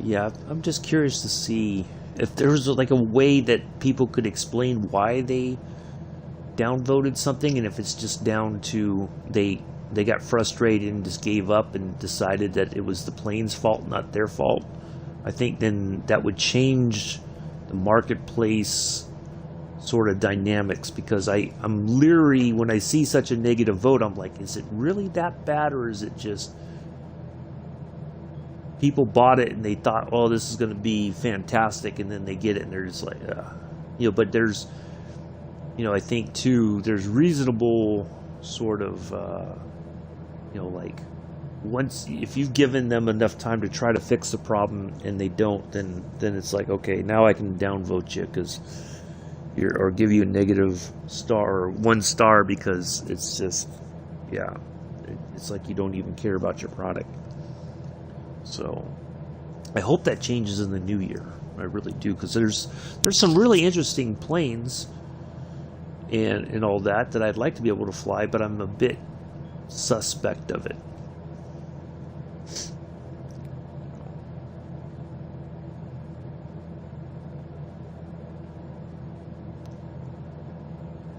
A: Yeah, I'm just curious to see if there was like a way that people could explain why they downvoted something, and if it's just down to they got frustrated and just gave up and decided that it was the plane's fault, not their fault. I think then that would change the marketplace sort of dynamics, because I'm leery when I see such a negative vote. I'm like, is it really that bad, or is it just people bought it and they thought, oh, this is going to be fantastic, and then they get it and they're just like, but there's, I think too, there's reasonable sort of, like, once, if you've given them enough time to try to fix the problem and they don't, then it's like, okay, now I can downvote you because or give you a negative star or 1 star, because it's just, it's like you don't even care about your product. So I hope that changes in the new year. I really do, because there's some really interesting planes and all that I'd like to be able to fly, but I'm a bit suspect of it.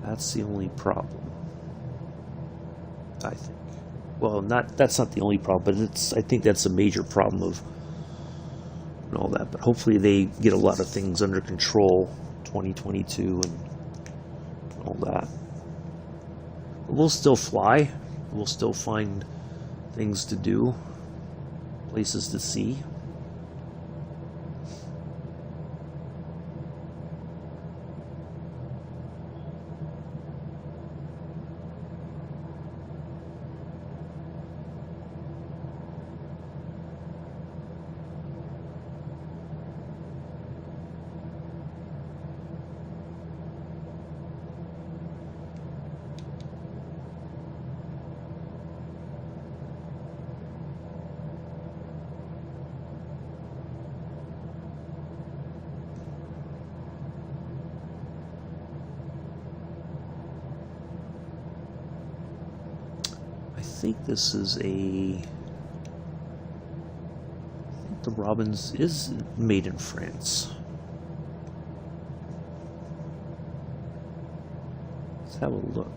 A: That's the only problem, I think. Well, that's not the only problem, but I think that's a major problem of and all that. But hopefully they get a lot of things under control 2022 and all that. But we'll still fly. We'll still find things to do, places to see. think this is a... I think the Robins is made in France. Let's have a look.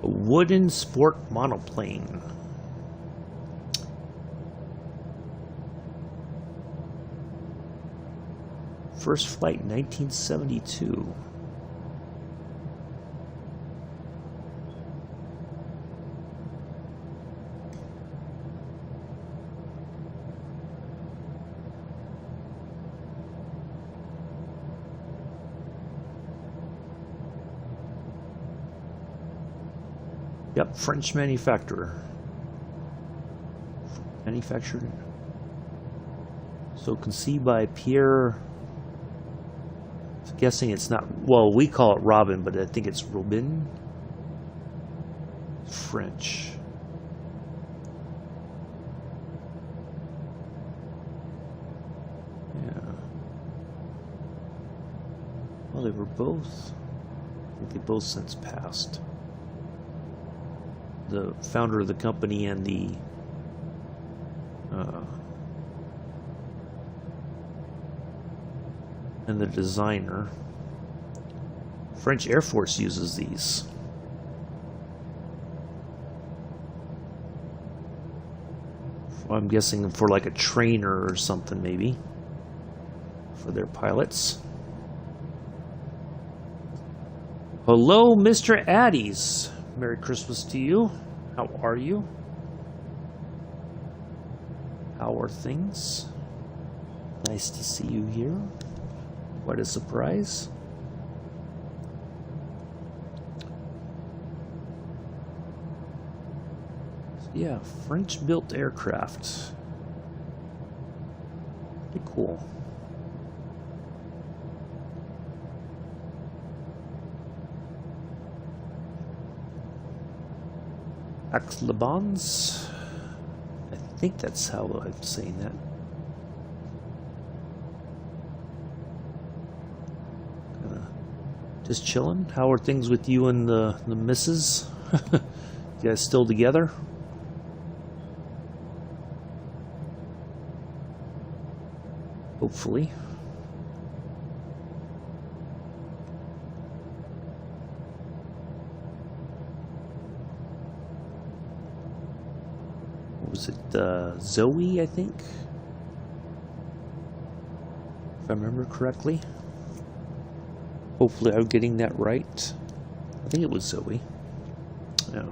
A: A wooden sport monoplane. First flight 1972. Yep, French manufacturer. Manufactured. So conceived by Pierre. I'm guessing it's not. Well, we call it Robin, but I think it's Robin. French. Yeah. Well, they were both. I think they both since passed. The founder of the company and the designer. French Air Force uses these. I'm guessing for like a trainer or something, maybe, for their pilots. Hello, Mr. Addies. Merry Christmas to you. How are you? How are things? Nice to see you here. What a surprise. So yeah, French-built aircraft. Pretty cool. Aix-les-Bains. I think that's how I'm saying that. Just chilling. How are things with you and the missus? You guys still together? Hopefully. Was it Zoe, I think? If I remember correctly. Hopefully I'm getting that right. I think it was Zoe. Yeah.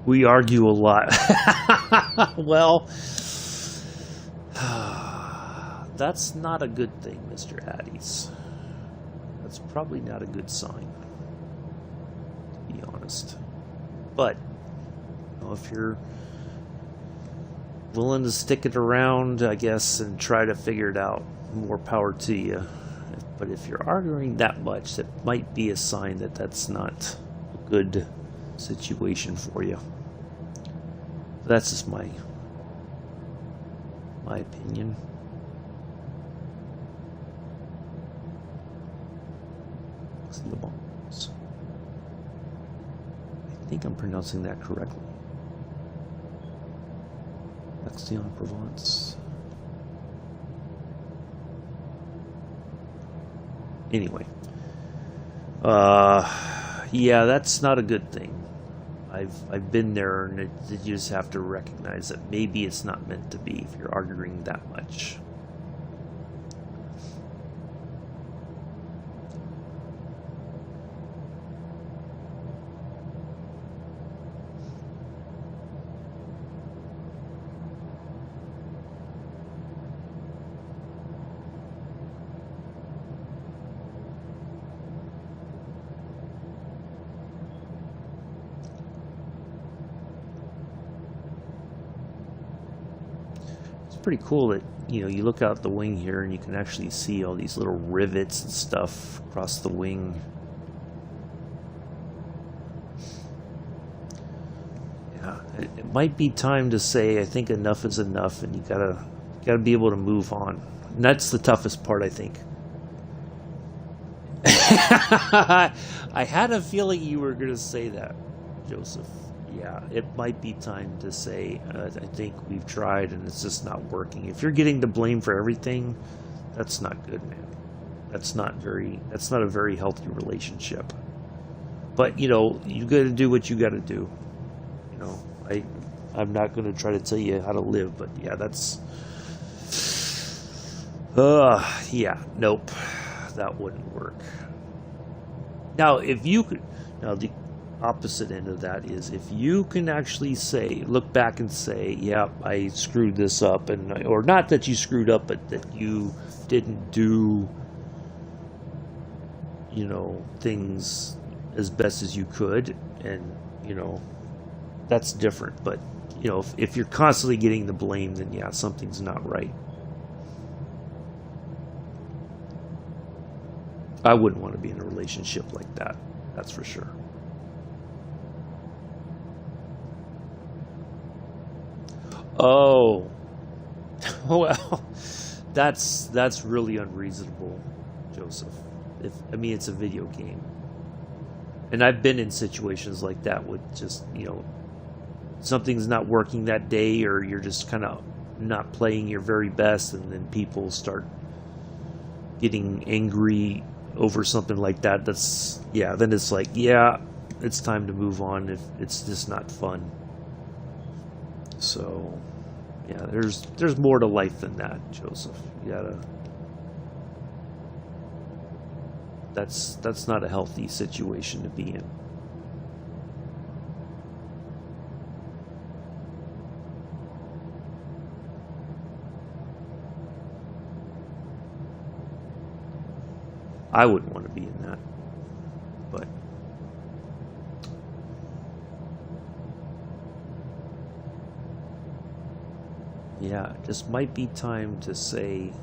A: We argue a lot. Well, that's not a good thing, Mr. Addies. That's probably not a good sign, to be honest. But, you know, if you're willing to stick it around, I guess, and try to figure it out, more power to you. But if you're arguing that much, that might be a sign that that's not a good situation for you. That's just my opinion. I think I'm pronouncing that correctly. Aix-en-Provence. Anyway, yeah, that's not a good thing. I've been there, and you just have to recognize that maybe it's not meant to be if you're arguing that much. pretty cool that, you know, you look out the wing here and you can actually see all these little rivets and stuff across the wing. Yeah, it might be time to say, I think enough is enough, and you gotta be able to move on. And that's the toughest part, I think. I had a feeling you were going to say that, Joseph. Yeah, it might be time to say, I think we've tried and it's just not working. If you're getting the blame for everything, that's not good, man. That's not a very healthy relationship. But, you know, you got to do what you got to do. You know, I'm not going to try to tell you how to live, but yeah, that's... yeah, nope. That wouldn't work. Now, if you could... Now, the opposite end of that is if you can actually say, look back and say, yeah, I screwed this up, and or not that you screwed up, but that you didn't do, you know, things as best as you could, and, you know, that's different. But, you know, if you're constantly getting the blame, then yeah, something's not right. I wouldn't want to be in a relationship like that. That's for sure. Oh, well, that's really unreasonable, Joseph. I mean, it's a video game, and I've been in situations like that with just, you know, something's not working that day, or you're just kind of not playing your very best, and then people start getting angry over something like that. That's, yeah, then it's like, yeah, it's time to move on if it's just not fun. So, yeah, there's more to life than that, Joseph. You gotta... That's not a healthy situation to be in. I wouldn't want to be in that, but yeah, it just might be time to say,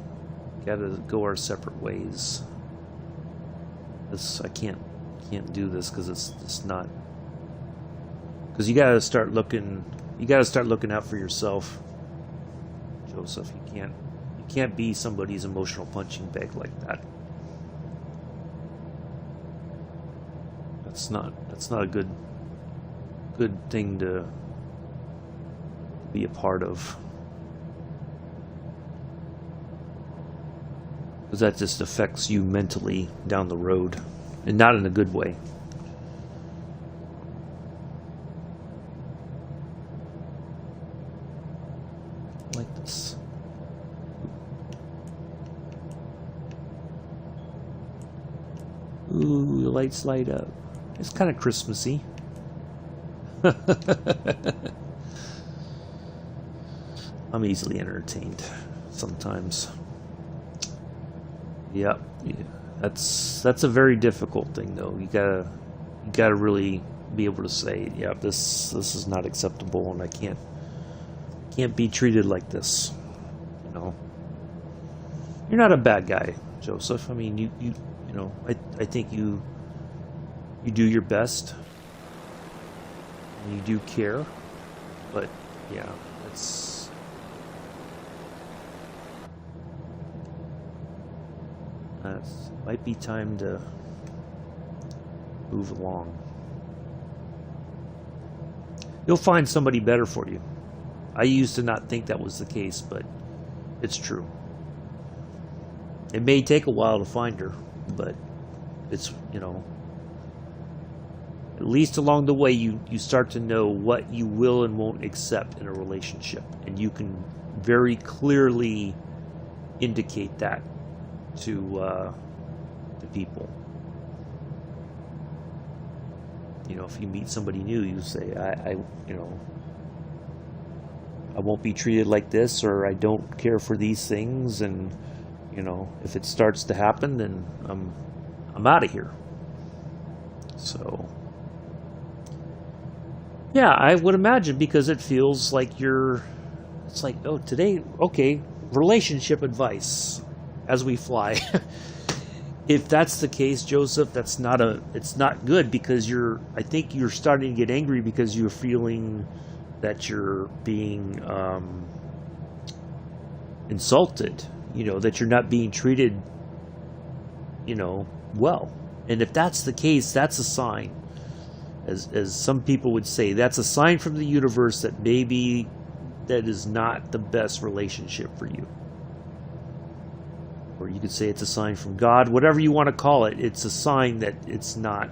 A: gotta go our separate ways. I can't do this because it's not. Because you gotta start looking out for yourself, Joseph. You can't be somebody's emotional punching bag like that. That's not a good thing to be a part of, because that just affects you mentally down the road, and not in a good way. Like this. Ooh, the lights light up. It's kind of Christmassy. I'm easily entertained sometimes. Yep. Yeah. That's a very difficult thing, though. You gotta really be able to say, yeah, this is not acceptable, and I can't be treated like this. You know, you're not a bad guy, Joseph. I mean, you know, I think you do your best, and you do care, but yeah, might be time to move along. You'll find somebody better for you. I used to not think that was the case, but it's true. It may take a while to find her, but it's, you know, at least along the way, you start to know what you will and won't accept in a relationship. And you can very clearly indicate that to people. You know, if you meet somebody new, you say, you know, I won't be treated like this, or I don't care for these things. And, you know, if it starts to happen, then I'm out of here. So... yeah, I would imagine, because it feels like It's like, oh, today, okay, relationship advice as we fly. If that's the case, Joseph, it's not good, because I think you're starting to get angry because you're feeling that you're being insulted, that you're not being treated, well. And if that's the case, that's a sign. As some people would say, that's a sign from the universe that maybe that is not the best relationship for you. Or you could say it's a sign from God, whatever you want to call it. It's a sign that it's not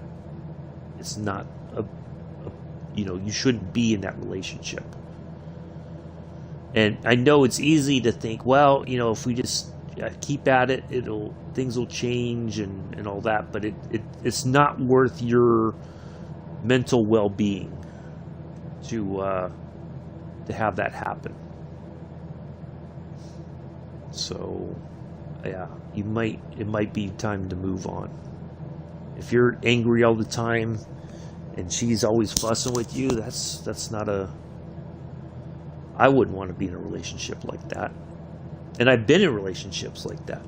A: you shouldn't be in that relationship. And I know it's easy to think, well, if we just keep at it, things will change and all that, but it's not worth your mental well-being to have that happen. So yeah, it might be time to move on. If you're angry all the time and she's always fussing with you, that's not I wouldn't want to be in a relationship like that. And I've been in relationships like that.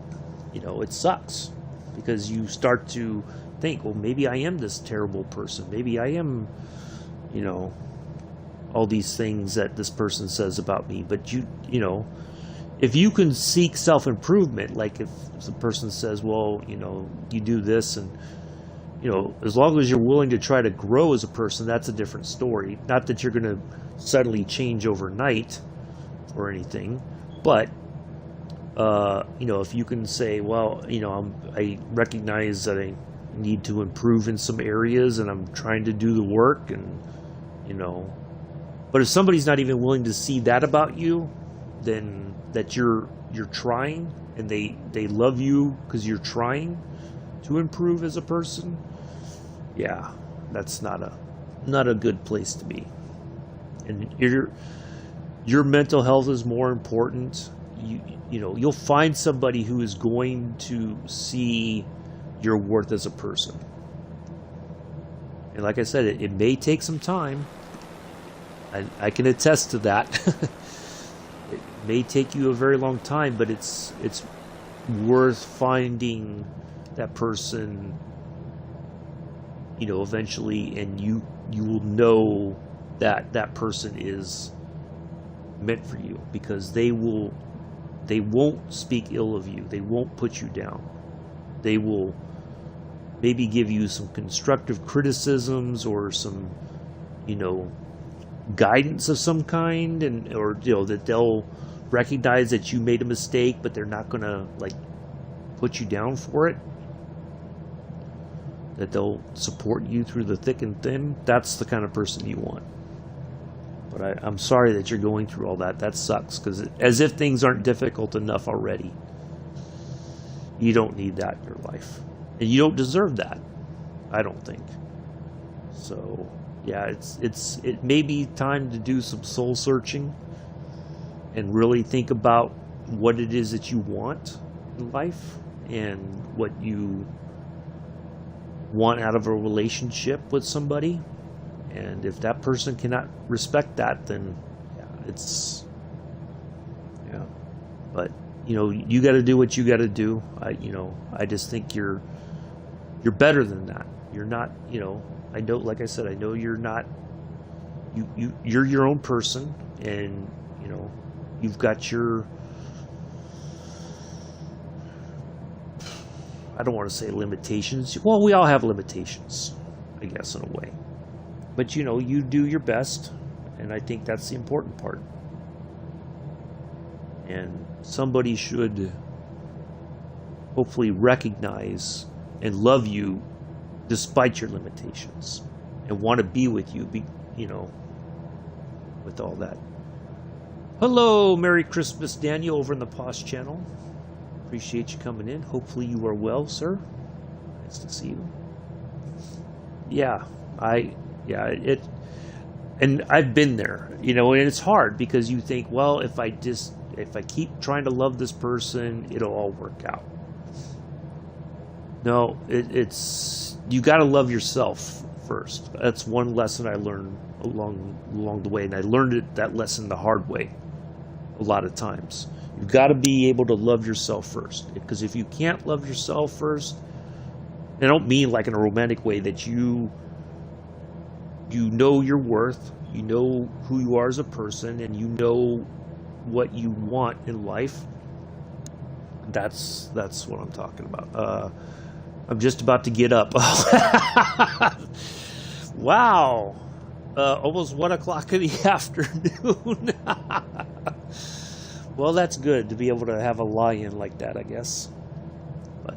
A: It sucks, because you start to think, well, maybe I am this terrible person. Maybe I am, all these things that this person says about me. But if you can seek self-improvement, like if the person says, well, you do this, and, as long as you're willing to try to grow as a person, that's a different story. Not that you're going to suddenly change overnight or anything, but, if you can say, well, I recognize that I need to improve in some areas and I'm trying to do the work, and, but if somebody's not even willing to see that about you, then that you're trying, and they love you because you're trying to improve as a person, yeah, that's not a good place to be. And your mental health is more important. You'll find somebody who is going to see your worth as a person. And like I said, it may take some time. I can attest to that. It may take you a very long time, but it's worth finding that person, eventually, and you will know that that person is meant for you, because they won't speak ill of you. They won't put you down. They will maybe give you some constructive criticisms or some, guidance of some kind, or that they'll recognize that you made a mistake, but they're not going to put you down for it. That they'll support you through the thick and thin. That's the kind of person you want. But I'm sorry that you're going through all that. That sucks, because as if things aren't difficult enough already. You don't need that in your life. And you don't deserve that, I don't think. So, yeah, it may be time to do some soul searching and really think about what it is that you want in life and what you want out of a relationship with somebody. And if that person cannot respect that, then but you got to do what you got to do. I just think you're better than that. You're not, I know, like I said, I know you're not, you're your own person, and you've got your, I don't want to say limitations. Well, we all have limitations, I guess, in a way. But you do your best, and I think that's the important part. And somebody should hopefully recognize and love you despite your limitations, and want to be with you, with all that. Hello, Merry Christmas, Daniel, over in the Posh channel. Appreciate you coming in. Hopefully you are well, sir. Nice to see you. And I've been there, and it's hard, because you think, well, if I keep trying to love this person, it'll all work out. No, it's you got to love yourself first. That's one lesson I learned along the way, and I learned that lesson the hard way. a lot of times. You've got to be able to love yourself first. Because if you can't love yourself first, and I don't mean like in a romantic way, that you know your worth, you know who you are as a person, and you know what you want in life. That's what I'm talking about. I'm just about to get up. Wow. Almost 1 o'clock in the afternoon. Well, that's good to be able to have a lie-in like that, I guess. But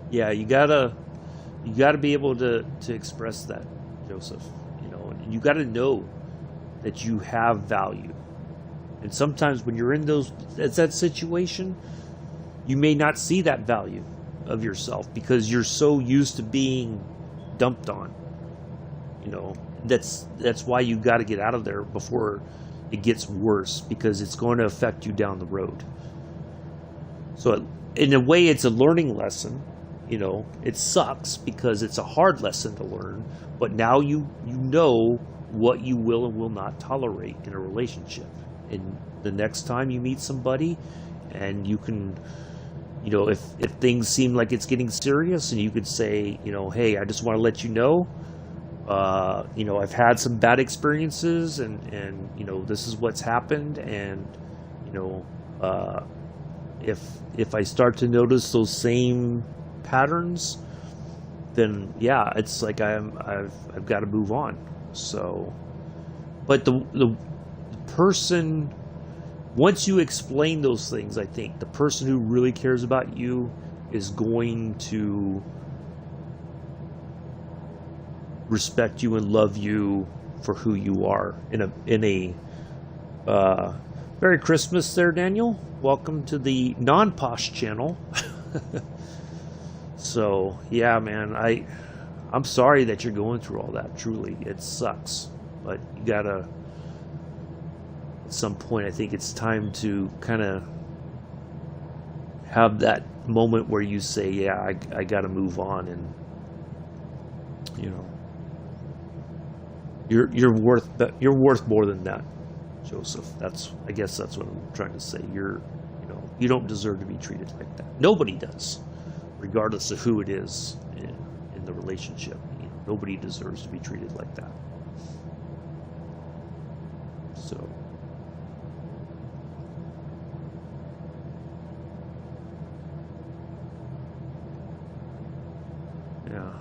A: yeah, you gotta be able to express that, Joseph. You know, and you gotta know that you have value. And sometimes when you're in that situation, you may not see that value of yourself because you're so used to being dumped on. You know, that's why you got to get out of there before it gets worse, because it's going to affect you down the road. So in a way, it's a learning lesson. You know, it sucks because it's a hard lesson to learn, but now you know what you will and will not tolerate in a relationship. And the next time you meet somebody, and you can, you know, if things seem like it's getting serious, and you could say, you know, hey, I just want to let you know, you know, I've had some bad experiences, and you know, this is what's happened, and you know, if I start to notice those same patterns, then yeah, it's like I've got to move on. So, but the person, once you explain those things, I think the person who really cares about you is going to respect you and love you for who you are. In a Merry Christmas there, Daniel. Welcome to the non-posh channel. So yeah, man, I'm sorry that you're going through all that. Truly, it sucks, but you gotta, at some point, I think it's time to kind of have that moment where you say, yeah, I gotta move on. And you know, you're worth more than that, Joseph. I guess that's what I'm trying to say. You know, you don't deserve to be treated like that. Nobody does, regardless of who it is in the relationship. You know, nobody deserves to be treated like that. So yeah.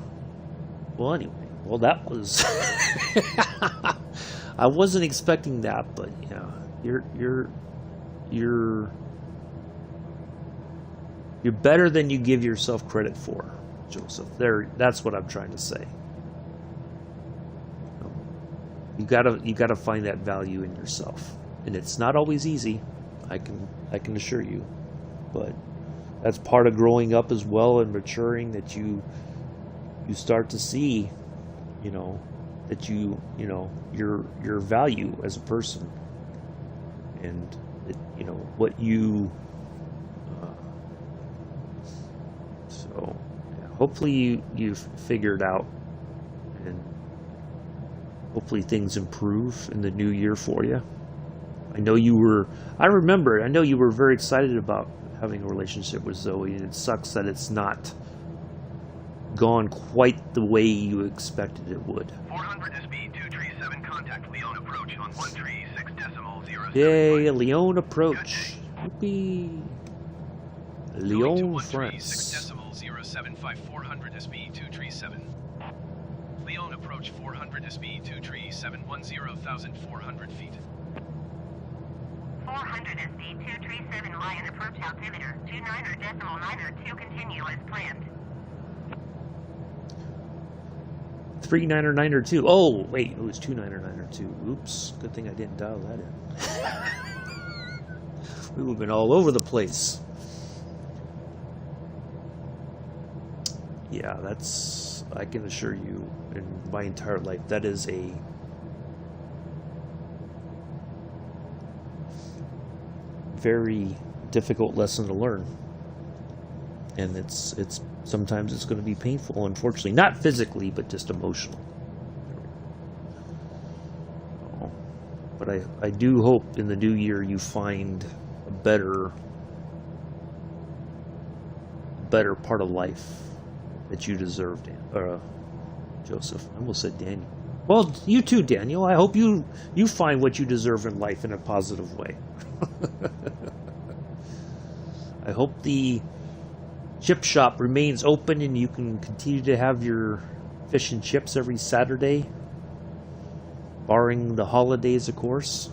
A: Well, anyway. Well, that was I wasn't expecting that, but yeah, you're better than you give yourself credit for, Joseph. That's what I'm trying to say. You gotta find that value in yourself, and it's not always easy. I can assure you, but that's part of growing up as well and maturing, that you start to see, you know, that you know your value as a person, and you know what you so yeah, hopefully you've figured out, and hopefully things improve in the new year for you. I know you were very excited about having a relationship with Zoe, and it sucks that it's not gone quite the way you expected it would.
B: 400 to speed 237, contact Leon approach on 136.07.
A: Yay, Leon approach. Yippee. Leon, France.
C: 6.075 400 to speed 237. Leon approach 400 to speed 237 10,400 feet.
D: 400 to speed 237 Lion approach altimeter 29.902 continue as planned.
A: 3992. Oh, wait, it was 2992. Oops, good thing I didn't dial that in. We would have been all over the place. Yeah, I can assure you, in my entire life, that is a very difficult lesson to learn. And it's sometimes it's going to be painful, unfortunately. Not physically, but just emotionally. But But I do hope in the new year you find a better part of life that you deserve, Joseph. I almost said Daniel. Well, you too, Daniel. I hope you find what you deserve in life in a positive way. I hope the chip shop remains open and you can continue to have your fish and chips every Saturday, barring the holidays, of course.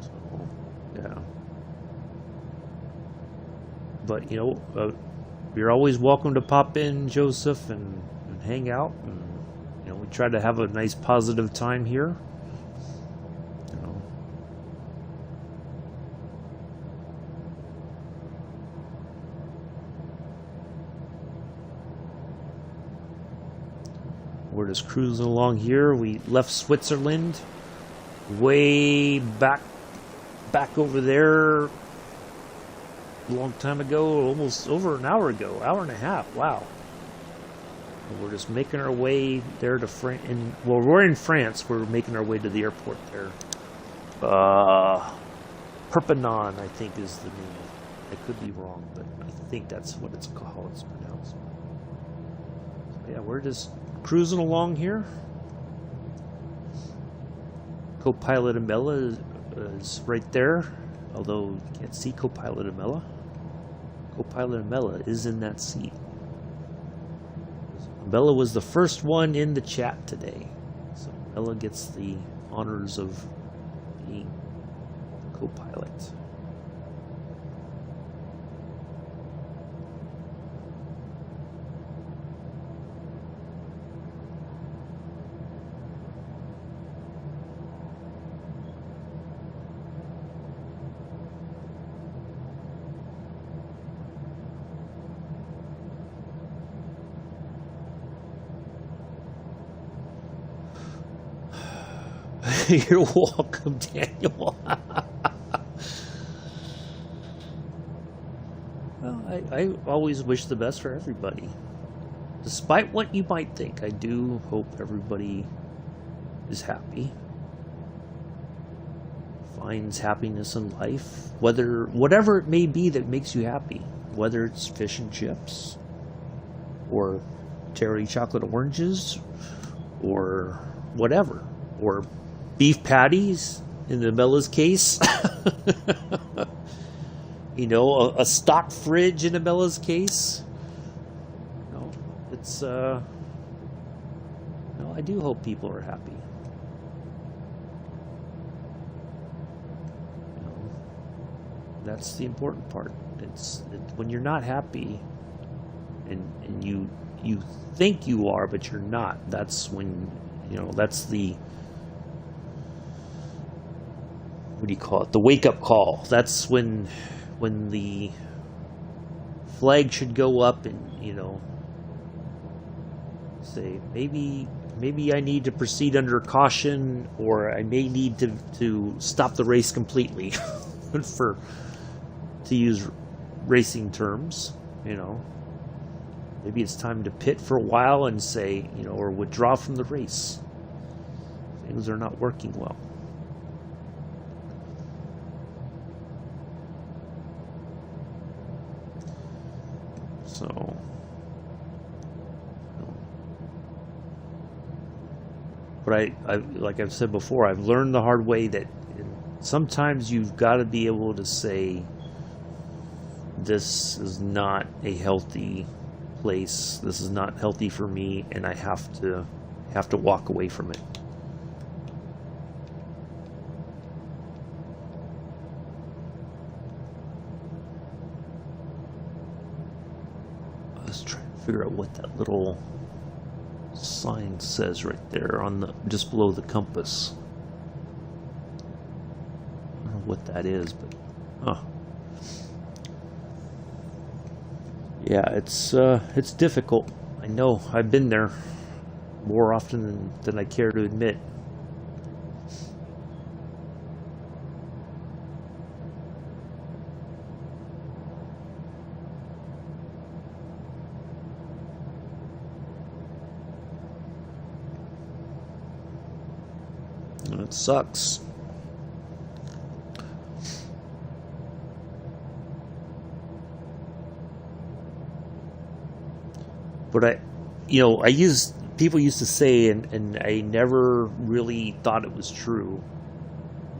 A: So, yeah. But, you're always welcome to pop in, Joseph, and hang out. And, we try to have a nice positive time here. We're just cruising along here. We left Switzerland way back over there a long time ago, almost over an hour ago, hour and a half. Wow. And we're just making our way there to France. Well, we're in France. We're making our way to the airport there. Perpignan, I think, is the name. I could be wrong, but I think that's what it's called. It's pronounced. So, yeah, we're just cruising along here. Co-pilot Amela is right there, although you can't see co-pilot Amela. Co-pilot Amela is in that seat. Amela was the first one in the chat today, so Amela gets the honors of being the co-pilot. You're welcome, Daniel. Well, I always wish the best for everybody. Despite what you might think, I do hope everybody is happy. Finds happiness in life. Whatever it may be that makes you happy. Whether it's fish and chips, or cherry chocolate oranges, or whatever. Or beef patties, in Amela's case. A stock fridge in Amela's case. It's, I do hope people are happy. That's the important part. When you're not happy, and you think you are, but you're not, that's when, that's the, what do you call it? The wake-up call. That's when the flag should go up, and say maybe I need to proceed under caution, or I may need to stop the race completely, to use racing terms. Maybe it's time to pit for a while and say, or withdraw from the race. Things are not working well. So, but I like I've said before, I've learned the hard way that sometimes you've got to be able to say, this is not a healthy place, this is not healthy for me, and I have to walk away from it. Let's try to figure out what that little sign says right there on just below the compass. I don't know what that is, but yeah, it's difficult. I know. I've been there more often than I care to admit. It sucks. But people used to say, and I never really thought it was true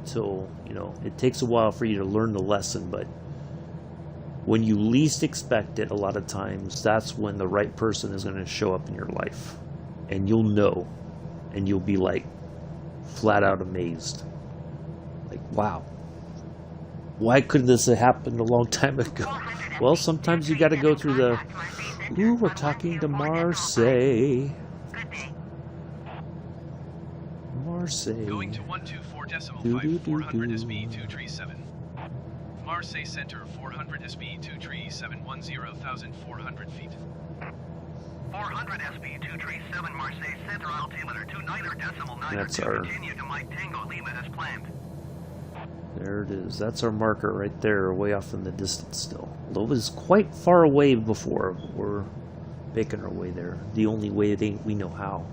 A: until, it takes a while for you to learn the lesson, but when you least expect it, a lot of times, that's when the right person is going to show up in your life. And you'll know, and you'll be like, flat out amazed. Like, wow. Why couldn't this have happened a long time ago? Well, sometimes you got to go through the, ooh, we're talking to Marseille. Marseille.
C: Going to 124.5, 400 is B237. Marseille Center, 400 SB 237, 10,400 feet.
B: 400 SB 237 Marseille Center, altimeter 29.9.
A: That's our...
B: Continue to Mike Tango Lima as planned.
A: There it is. That's our marker right there, way off in the distance still. Although it was quite far away before, but we're making our way there. The only way we know how.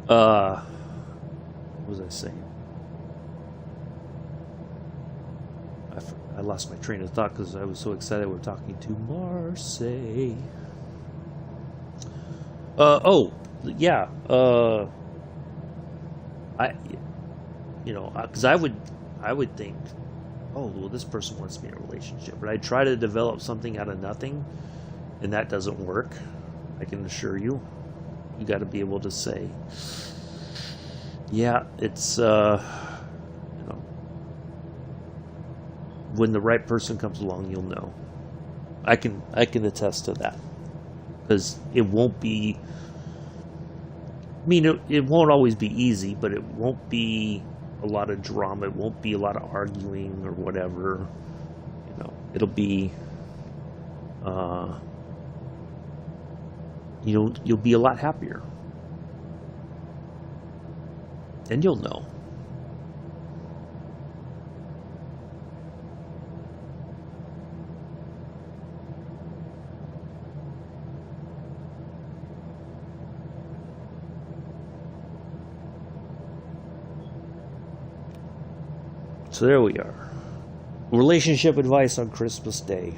A: What was I saying? I lost my train of thought because I was so excited we're talking to Marseille. Because I would think, oh, well, this person wants me in a relationship, but I try to develop something out of nothing, and that doesn't work. I can assure you. You got to be able to say, yeah, it's when the right person comes along, you'll know. I can attest to that, because it won't be. I mean, it won't always be easy, but it won't be a lot of drama. It won't be a lot of arguing or whatever. It'll be. You'll be a lot happier, and you'll know. So there we are. Relationship advice on Christmas Day.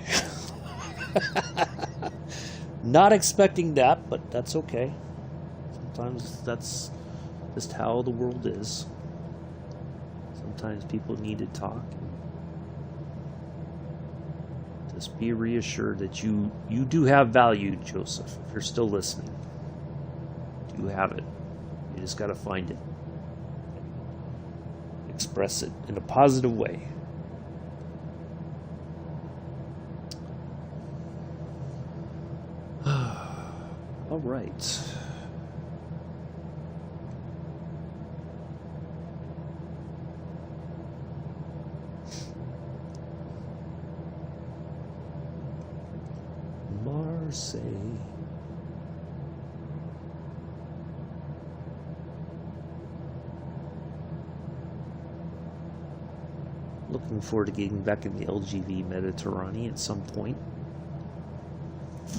A: Not expecting that, but that's okay. Sometimes that's just how the world is. Sometimes people need to talk. Just be reassured that you do have value, Joseph, if you're still listening. You have it. You just got to find it. Express it in a positive way. All right. Marseille. Looking forward to getting back in the LGV Mediterranean at some point.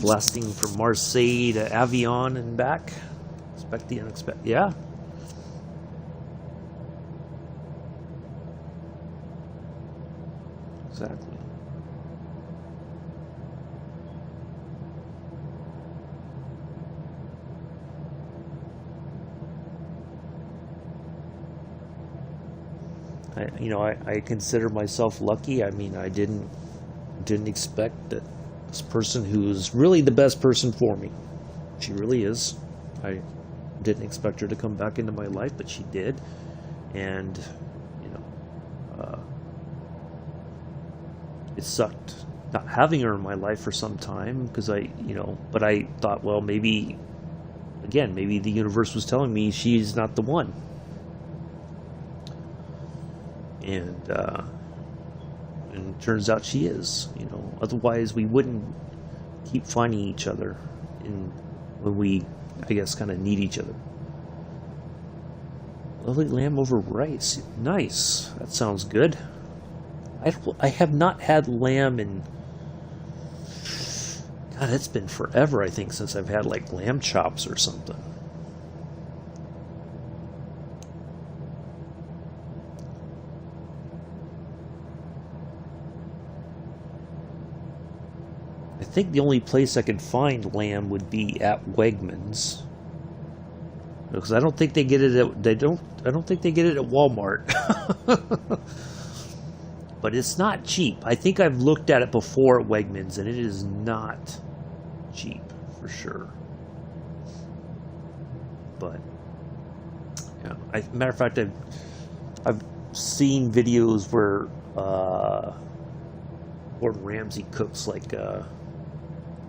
A: Blasting from Marseille to Avion and back. Expect the unexpected. Yeah. Exactly. I consider myself lucky. I mean, I didn't expect that this person who's really the best person for me. She really is. I didn't expect her to come back into my life, but she did. And, it sucked not having her in my life for some time because but I thought, well, maybe the universe was telling me she's not the one. And it turns out she is, Otherwise, we wouldn't keep finding each other when we, I guess, kind of need each other. Lovely lamb over rice. Nice. That sounds good. I have not had lamb in... God, it's been forever, I think, since I've had, lamb chops or something. I think the only place I could find lamb would be at Wegmans, because I don't think they get it at I don't think they get it at Walmart. But it's not cheap. I think I've looked at it before at Wegmans, and it is not cheap for sure. But yeah, matter of fact, I've seen videos where Gordon Ramsay cooks like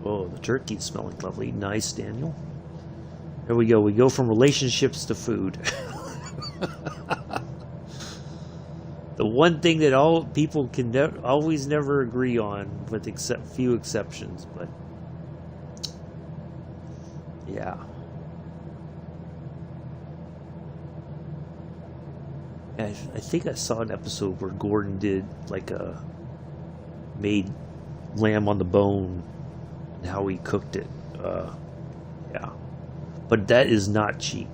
A: oh, the turkey's smelling lovely. Nice, Daniel. There we go. We go from relationships to food. The one thing that all people can always never agree on, with few exceptions. But yeah. I think I saw an episode where Gordon did like made lamb on the bone and how he cooked it. Yeah, but that is not cheap.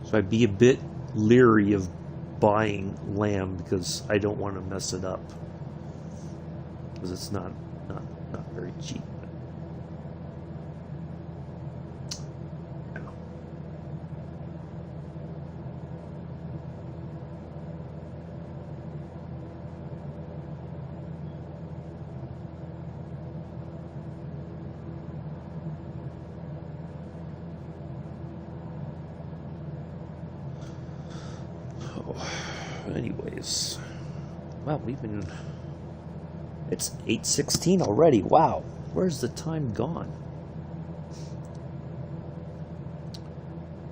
A: So I'd be a bit leery of buying lamb because I don't want to mess it up, because it's not very cheap. Anyways, wow, it's 8:16 already. Wow, where's the time gone?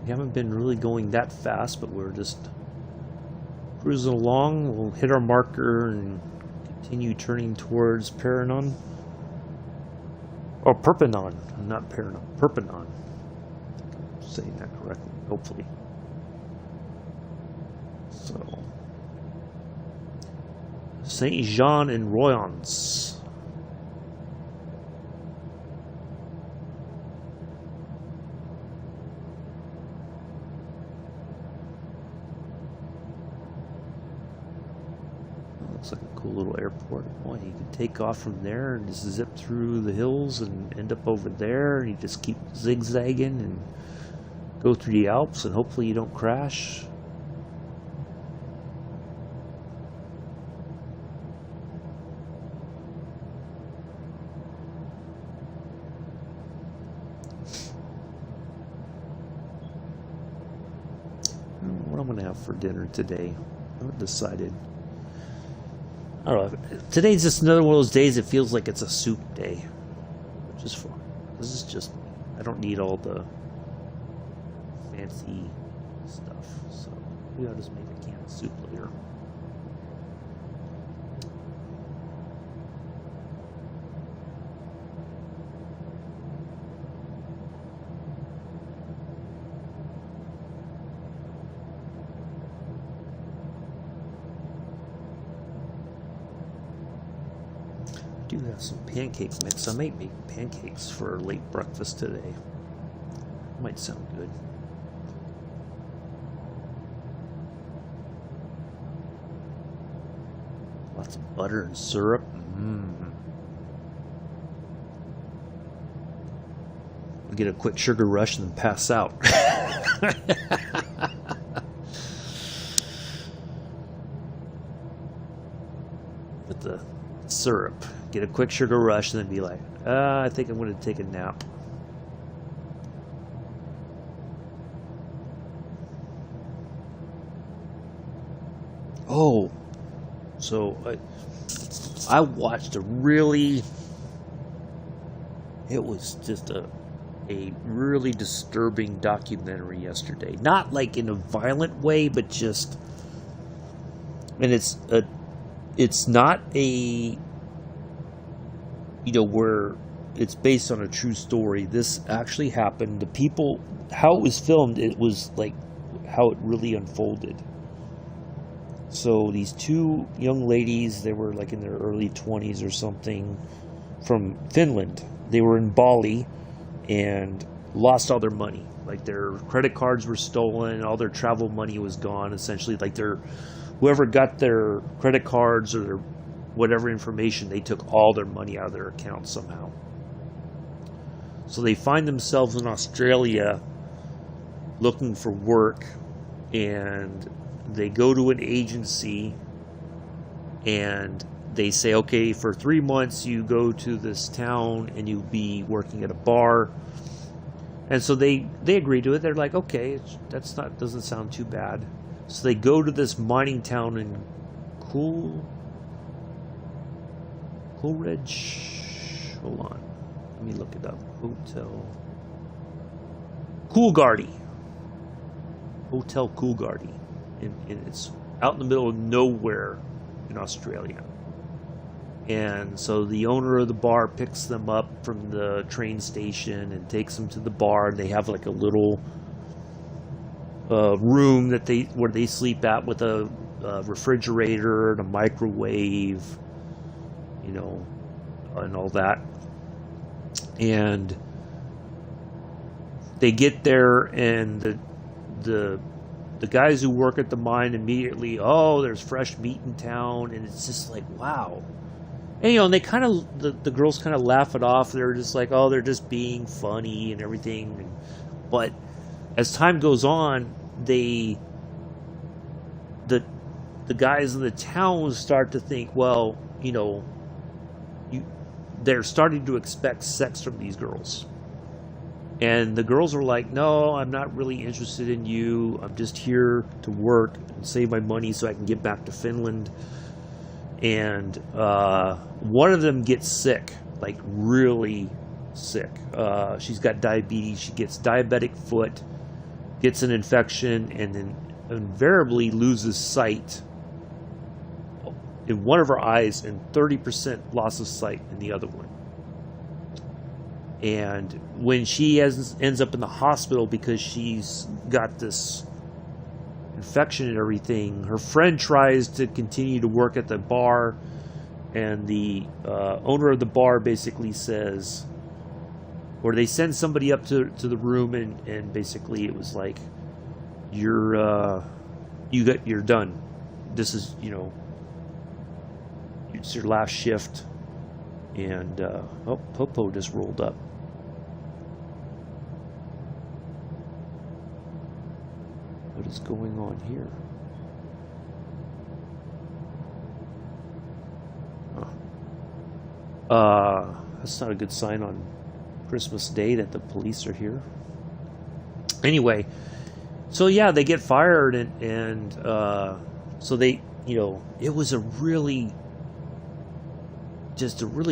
A: We haven't been really going that fast, but we're just cruising along. We'll hit our marker and continue turning towards Perpignan. Or Perpignan, not Perpignan, Perpignan. I'm saying that correctly, hopefully. So, Saint Jean and Royans. Looks like a cool little airport. Boy, you can take off from there and just zip through the hills and end up over there. And you just keep zigzagging and go through the Alps, and hopefully you don't crash. What I'm going to have for dinner today, I haven't decided. I don't know. Today's just another one of those days it feels like it's a soup day, which is fun. This is just me. I don't need all the fancy stuff, so maybe I'll just make a can of soup later. I do have some pancake mix. I might make pancakes for late breakfast today. Might sound good. Lots of butter and syrup. I'll get a quick sugar rush and then pass out. With the syrup. Get a quick sugar rush and then be like, I think I'm going to take a nap. Oh, so I watched it was just a really disturbing documentary yesterday. Not like in a violent way, but just, and it's not a, where it's based on a true story. This actually happened. The people, how it was filmed, it was like how it really unfolded. So these two young ladies, they were like in their early 20s or something, from Finland. They were in Bali and lost all their money. Like their credit cards were stolen, all their travel money was gone, essentially. Like whoever got their credit cards or their whatever information, they took all their money out of their account somehow. So they find themselves in Australia looking for work, and they go to an agency and they say, okay, for 3 months you go to this town and you'll be working at a bar. And so they agree to it. They're like, okay, doesn't sound too bad. So they go to this mining town in Coolridge. Hold on, let me look it up. Hotel Coolgardie, and it's out in the middle of nowhere in Australia. And so the owner of the bar picks them up from the train station and takes them to the bar. And they have like a little room where they sleep at, with a refrigerator and a microwave, you know, and all that. And they get there, and the guys who work at the mine immediately, oh, there's fresh meat in town, and it's just like, wow. And, you know, and they kind of, the girls kind of laugh it off. They're just like, oh, they're just being funny and everything. But as time goes on, the guys in the town start to think, well, you know, they're starting to expect sex from these girls. And the girls are like, no, I'm not really interested in you. I'm just here to work and save my money so I can get back to Finland. And one of them gets sick, like really sick. She's got diabetes. She gets diabetic foot, gets an infection, and then invariably loses sight in one of her eyes and 30% loss of sight in the other one. And when she ends up in the hospital because she's got this infection and everything, her friend tries to continue to work at the bar, and the owner of the bar basically says, or they send somebody up to the room, and basically it was like, you're done. This is, you know, it's your last shift. And Popo just rolled up. What is going on here? That's not a good sign on Christmas Day that the police are here. Anyway, so yeah, they get fired, and so they, you know, it was a really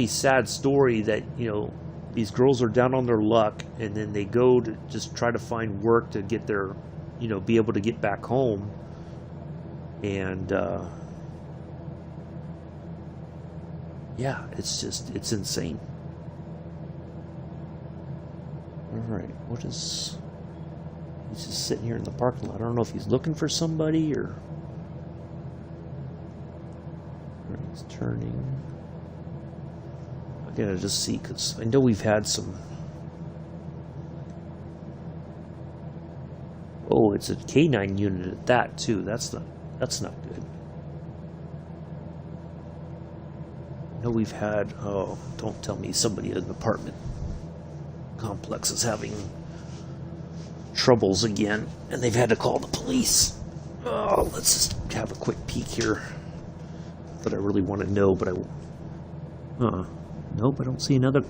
A: sad story that, you know, these girls are down on their luck, and then they go to just try to find work to get their, you know, be able to get back home. And yeah, it's insane. Alright, he's just sitting here in the parking lot. I don't know if he's looking for somebody or he's turning. I gotta just see, because I know we've had some. Oh, it's a K9 unit at that too. That's not good. I know we've had, oh, don't tell me somebody in the apartment complex is having troubles again, and they've had to call the police. Oh, let's just have a quick peek here. That I really want to know, but nope, I don't see another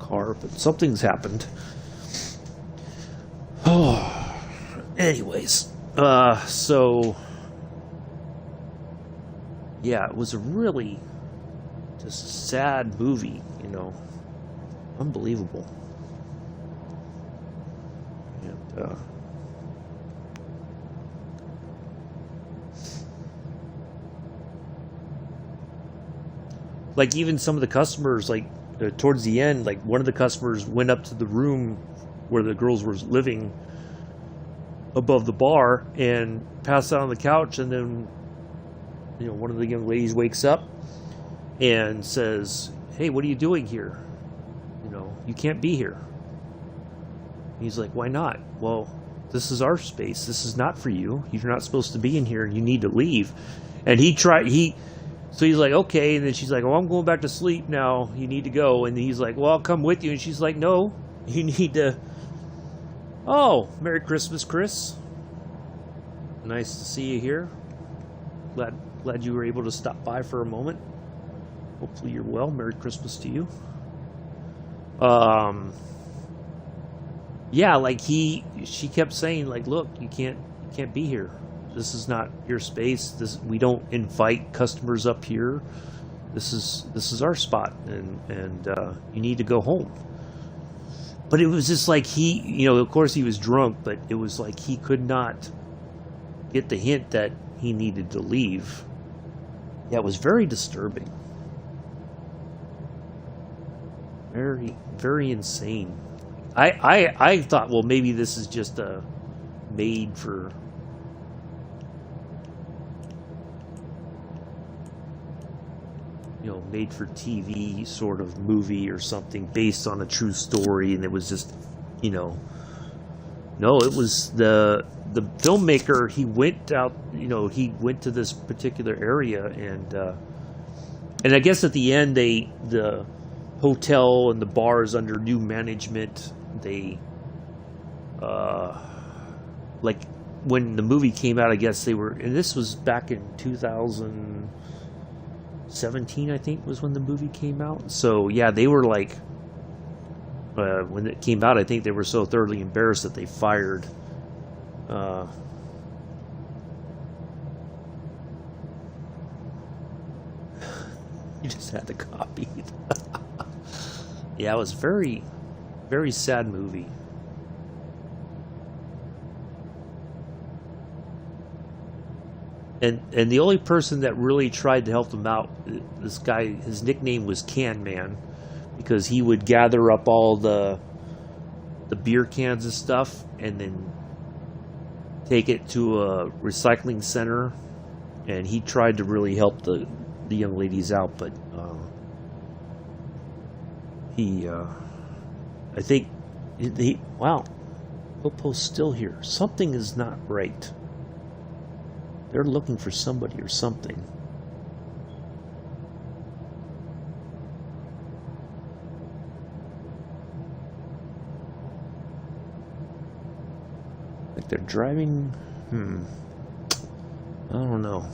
A: car, but something's happened. Oh, anyways, so yeah, it was a really just sad movie, you know, unbelievable. And like even some of the customers, like towards the end, like one of the customers went up to the room where the girls were living above the bar and passed out on the couch, and then, you know, one of the young ladies wakes up and says, hey, what are you doing here? You know, you can't be here. And he's like, why not? Well, this is our space. This is not for you. You're not supposed to be in here, and you need to leave. And So he's like, okay. And then she's like, oh, I'm going back to sleep now. You need to go. And he's like, well, I'll come with you. And she's like, no, you need to. Oh, Merry Christmas, Chris. Nice to see you here. Glad you were able to stop by for a moment. Hopefully you're well. Merry Christmas to you. Yeah, like she kept saying, like, look, you can't be here. This is not your space. We don't invite customers up here. This is our spot, and you need to go home. But it was just like of course he was drunk, but it was like he could not get the hint that he needed to leave. Yeah, it was very disturbing. Very, very insane. I thought, well, maybe this is just a made for TV sort of movie or something based on a true story, and it was just, no, it was the filmmaker. He went out, he went to this particular area, and I guess at the end the hotel and the bars under new management, they like when the movie came out, I guess they were, and this was back in 2017, I think was when the movie came out. So yeah, they were like, when it came out, I think they were so thoroughly embarrassed that they fired you just had to copy. Yeah, it was very, very sad movie. And the only person that really tried to help him out, this guy, his nickname was Can Man, because he would gather up all the beer cans and stuff and then take it to a recycling center, and he tried to really help the young ladies out, but I think wow, Popo's still here. Something is not right. They're looking for somebody or something. Like they're driving. I don't know.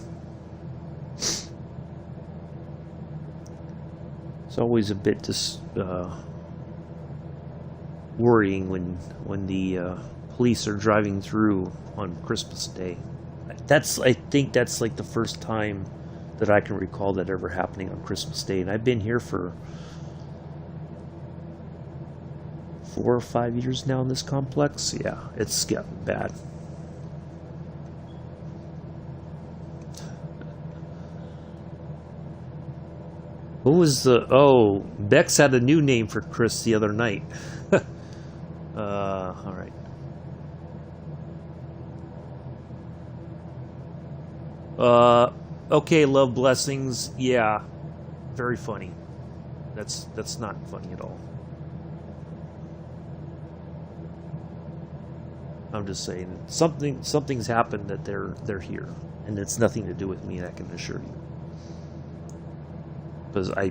A: It's always a bit worrying when the police are driving through on Christmas Day. I think that's like the first time that I can recall that ever happening on Christmas Day, and I've been here for 4 or 5 years now in this complex. Yeah, it's getting bad. What was Bex had a new name for Chris the other night. All right. Okay, love blessings. Yeah, very funny. That's not funny at all. I'm just saying something's happened that they're here, and it's nothing to do with me. I can assure you. Because I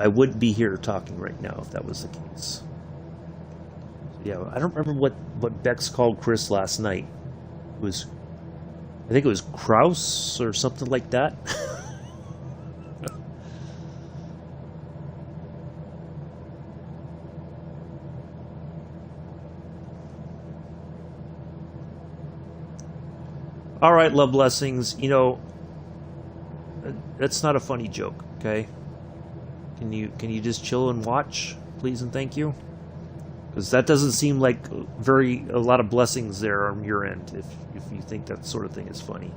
A: wouldn't be here talking right now if that was the case. So yeah, I don't remember what Bex called Chris last night. I think it was Kraus or something like that. All right, love blessings. That's not a funny joke, okay? Can you just chill and watch, please and thank you? Because that doesn't seem like a lot of blessings there on your end, if you think that sort of thing is funny.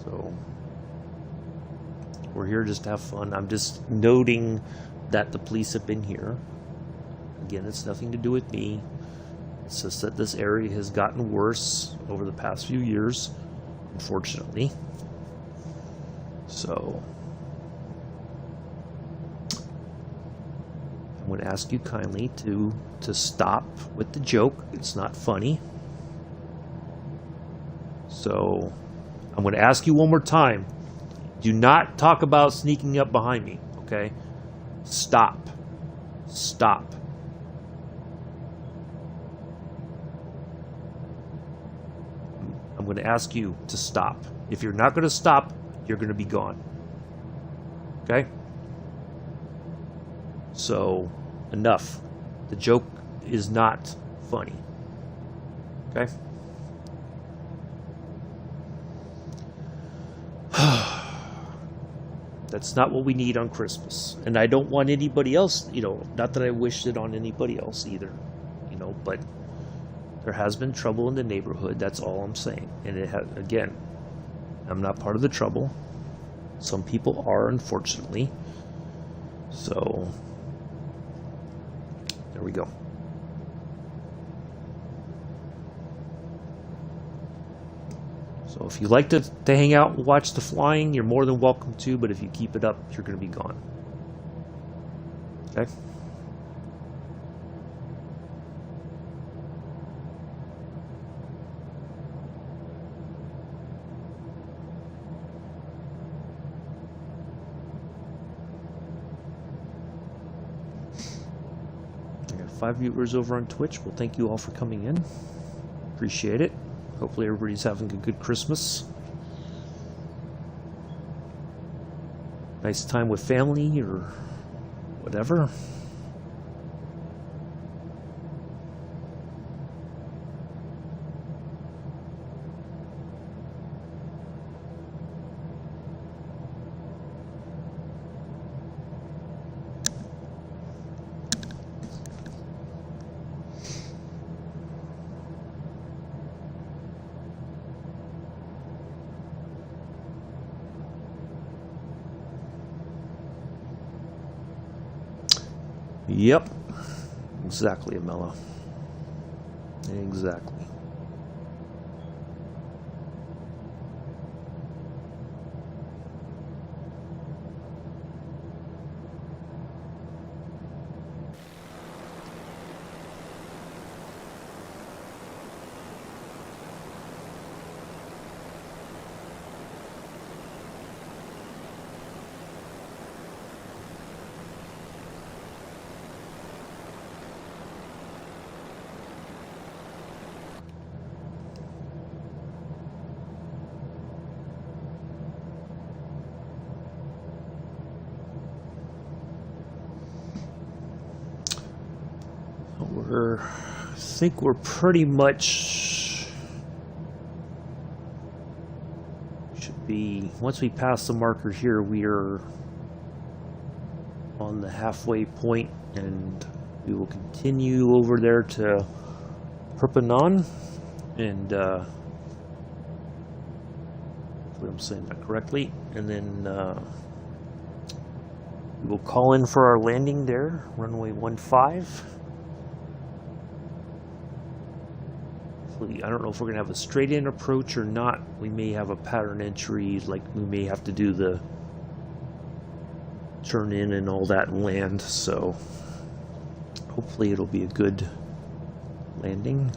A: So we're here just to have fun. I'm just noting that the police have been here. Again, it's nothing to do with me. It's just that this area has gotten worse over the past few years, unfortunately. So going to ask you kindly to stop with the joke. It's not funny. So I'm going to ask you one more time. Do not talk about sneaking up behind me, okay? Stop. Stop. I'm going to ask you to stop. If you're not going to stop, you're going to be gone. Okay? So, enough. The joke is not funny. Okay? That's not what we need on Christmas. And I don't want anybody else, not that I wish it on anybody else either, but there has been trouble in the neighborhood. That's all I'm saying. And again, I'm not part of the trouble. Some people are, unfortunately. So, there we go. So if you like to hang out and watch the flying, you're more than welcome to, but if you keep it up, you're going to be gone. Okay? I got 5 viewers over on Twitch. Well, thank you all for coming in. Appreciate it. Hopefully everybody's having a good Christmas. Nice time with family or whatever. Yep. Exactly, Amela. Exactly. I think we're pretty much should be, once we pass the marker here, we are on the halfway point, and we will continue over there to Perpignan, and hopefully I'm saying that correctly, and then we will call in for our landing there, runway 15. I don't know if we're going to have a straight-in approach or not. We may have a pattern entry, like we may have to do the turn in and all that and land, so hopefully it'll be a good landing.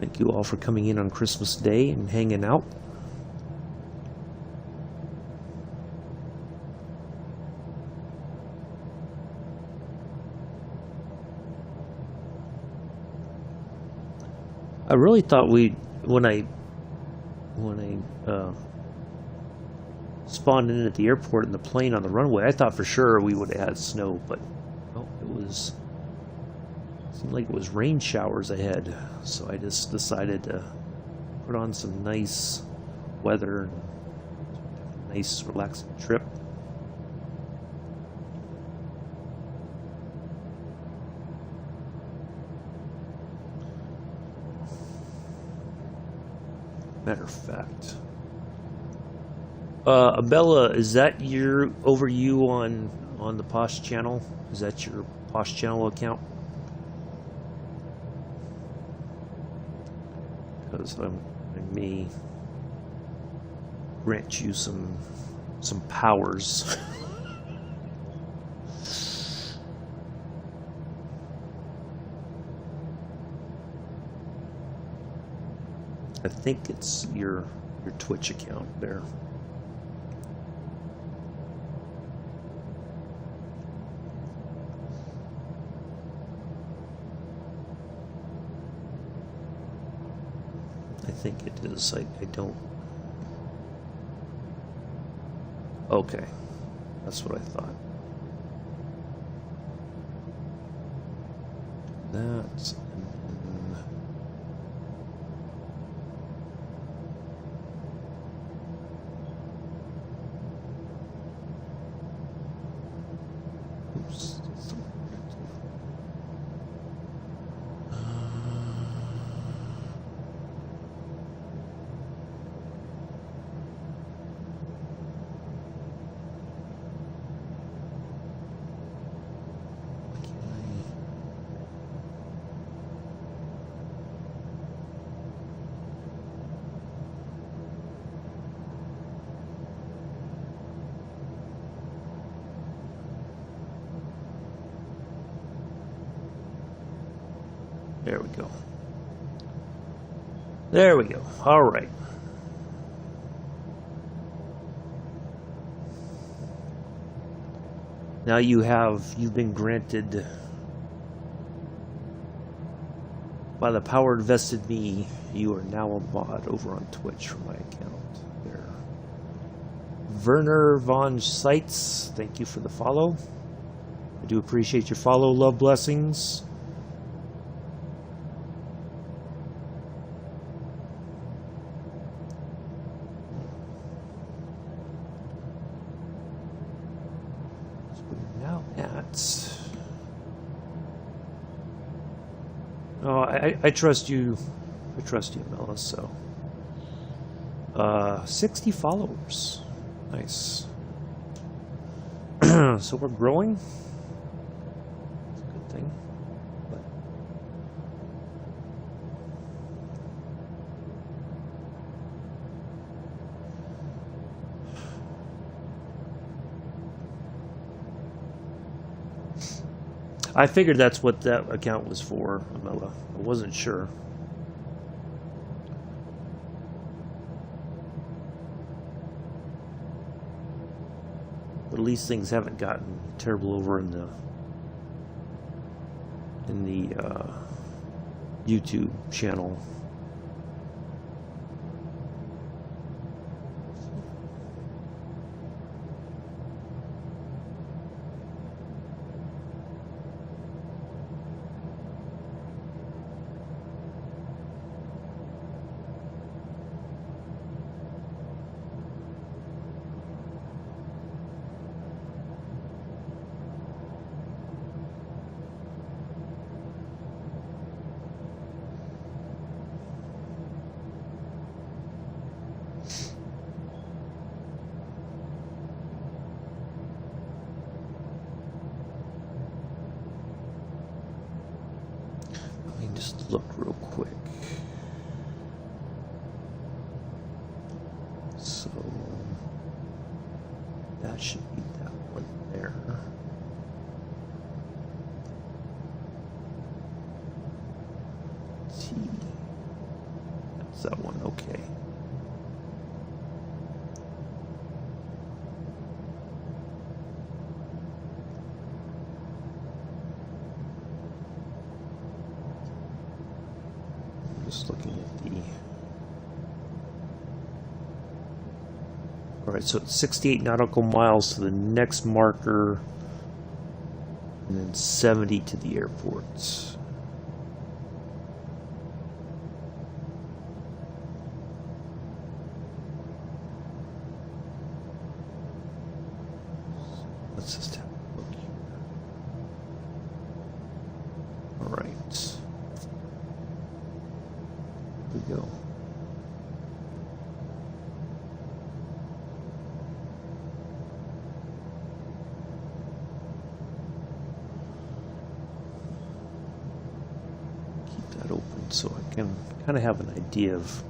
A: Thank you all for coming in on Christmas Day and hanging out. I really thought when I spawned in at the airport in the plane on the runway, I thought for sure we would have had snow, but no, it seemed like it was rain showers ahead. So I just decided to put on some nice weather and have a nice relaxing trip. Matter of fact, Abella, is that you on the Posh channel? Is that your Posh channel account? Because I may grant you some powers. I think it's your Twitch account there. I think it is. I don't. Okay, that's what I thought. That's. Oops. There we go. There we go. All right. Now you've been granted by the power invested in me. You are now a mod over on Twitch for my account. There. Werner von Seitz, thank you for the follow. I do appreciate your follow. Love, blessings. Oh, I trust you. I trust you, Mela. So, 60 followers. Nice. So we're growing. It's a good thing. But I figured that's what that account was for, Mela. I wasn't sure. But at least things haven't gotten terrible over in the YouTube channel. Just look real quick. So that should be that one there. T. That's that one. Okay. Just looking at the... Alright, so it's 68 nautical miles to the next marker, and then 70 to the airport. Let's just have a look here. Alright. We go. Keep that open so I can kind of have an idea of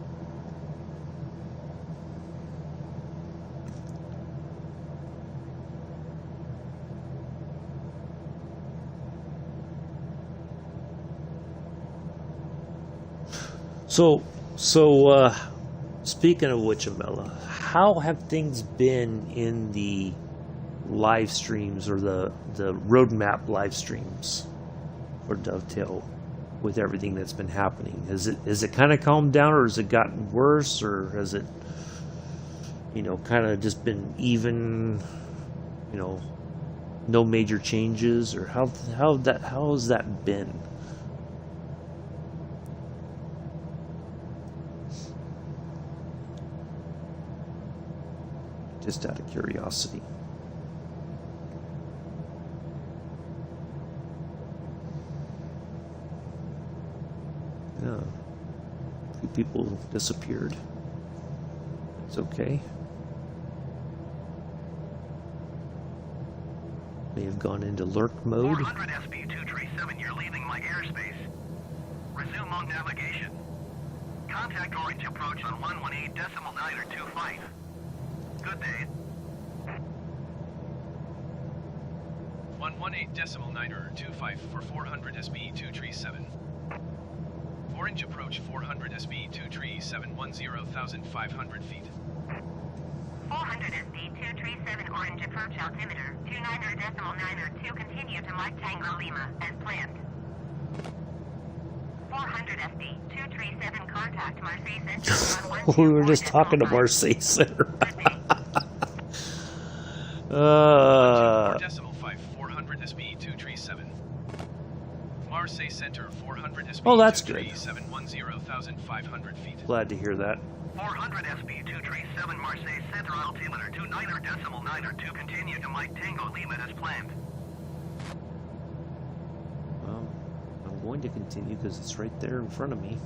A: So, speaking of which, Amela, how have things been in the live streams or the roadmap live streams for Dovetail with everything that's been happening? Has it kind of calmed down, or has it gotten worse, or has it, kind of just been even, no major changes, or how has that been? Just out of curiosity. Yeah. A few people disappeared. It's okay. May have gone into lurk mode.
B: 400 SP237, you're leaving my airspace. Resume on navigation. Contact orange approach on 118.925. Good day.
C: 118.925 for 400 SB237. Orange approach 400 SB237 10,500 feet.
D: 400 SB237 orange approach altimeter 29.902. Continue to Mike Tango Lima as planned. 400 SB237 contact Marseille Center on
A: We were just talking to Marseille Center.
C: 4.5 400 SB237. Marseille Center 400 SB237
A: Oh, that's good.
C: 10,500 feet.
A: Glad to hear that.
B: 400 SP237 Marseille Center altimeter 29.902. Continue to Mike Tango Lima as planned.
A: Well, I'm going to continue because it's right there in front of me.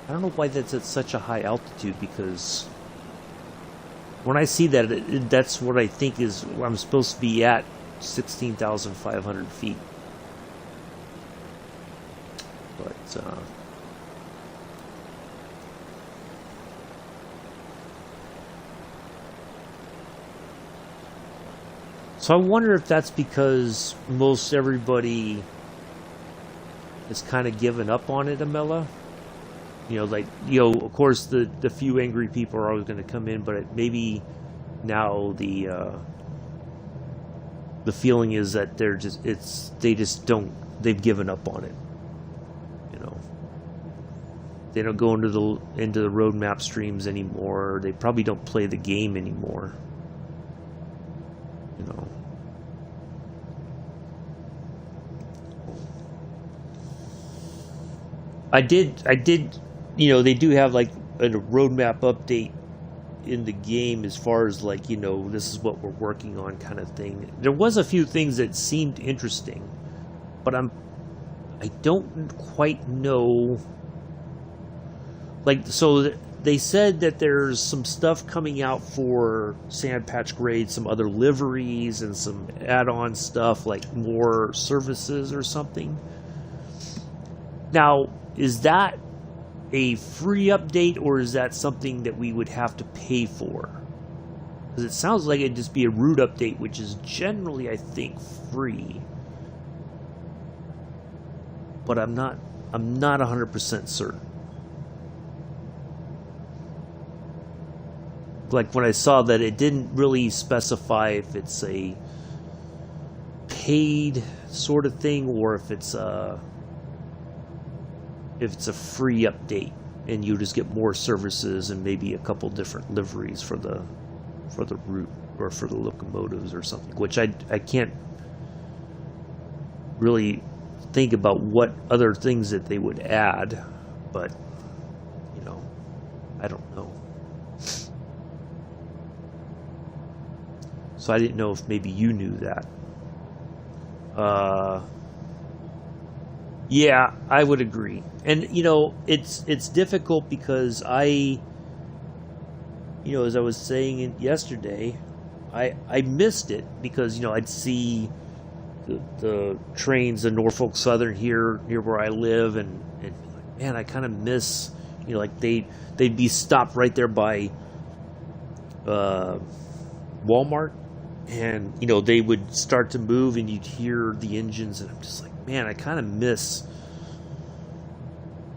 A: I don't know why that's at such a high altitude, because when I see that, that's what I think is where I'm supposed to be at, 16,500 feet. But, so I wonder if that's because most everybody has kind of given up on it, Amela. Of course the few angry people are always going to come in, but maybe now the feeling is that they've given up on it. They don't go into the roadmap streams anymore. They probably don't play the game anymore. I did, they do have like a roadmap update in the game as far as like, this is what we're working on kind of thing. There was a few things that seemed interesting, but I don't quite know. Like, so they said that there's some stuff coming out for Sandpatch Grade, some other liveries and some add-on stuff, like more services or something. Now, is that a free update, or is that something that we would have to pay for? Because it sounds like it'd just be a root update, which is generally, I think, free. But I'm not 100% certain. Like when I saw that it didn't really specify if it's a paid sort of thing or if it's a free update and you just get more services and maybe a couple different liveries for the route or for the locomotives or something, which I can't really think about what other things that they would add, but I don't know. So I didn't know if maybe you knew that. Yeah, I would agree. And, it's difficult because as I was saying yesterday, I missed it because, I'd see the trains, the Norfolk Southern here near where I live, and man, I kind of miss, like they'd be stopped right there by Walmart. And, they would start to move and you'd hear the engines, and I'm just like, man, I kind of miss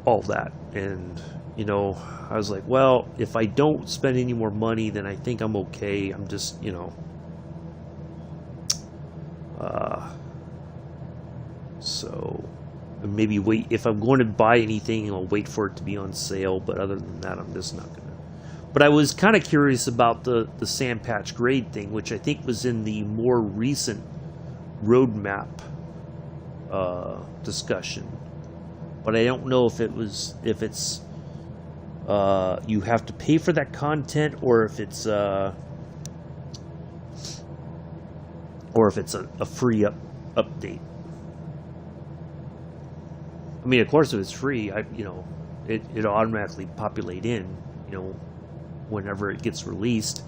A: all that. And, you know, I was like, well, if I don't spend any more money, then I think I'm okay. I'm just, you know, so maybe wait. If I'm going to buy anything, I'll wait for it to be on sale. But other than that, I'm just not gonna. But I was kind of curious about the sand patch grade thing, which I think was in the more recent roadmap discussion. But I don't know if it's you have to pay for that content, or if it's a free update. I mean, of course, if it's free, it'll automatically populate in, whenever it gets released.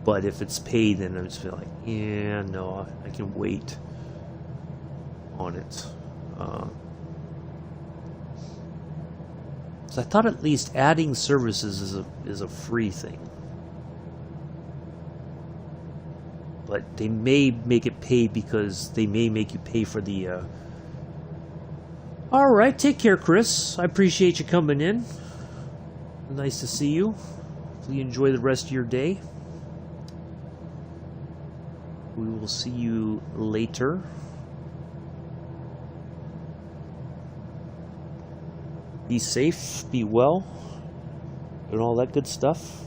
A: But if it's paid, then I just feel like, yeah, no, I can wait on it. So I thought at least adding services is a free thing. But they may make it pay because they may make you pay for the... Alright, take care, Chris. I appreciate you coming in. Nice to see you. Hopefully you enjoy the rest of your day. We will see you later. Be safe, be well, and all that good stuff.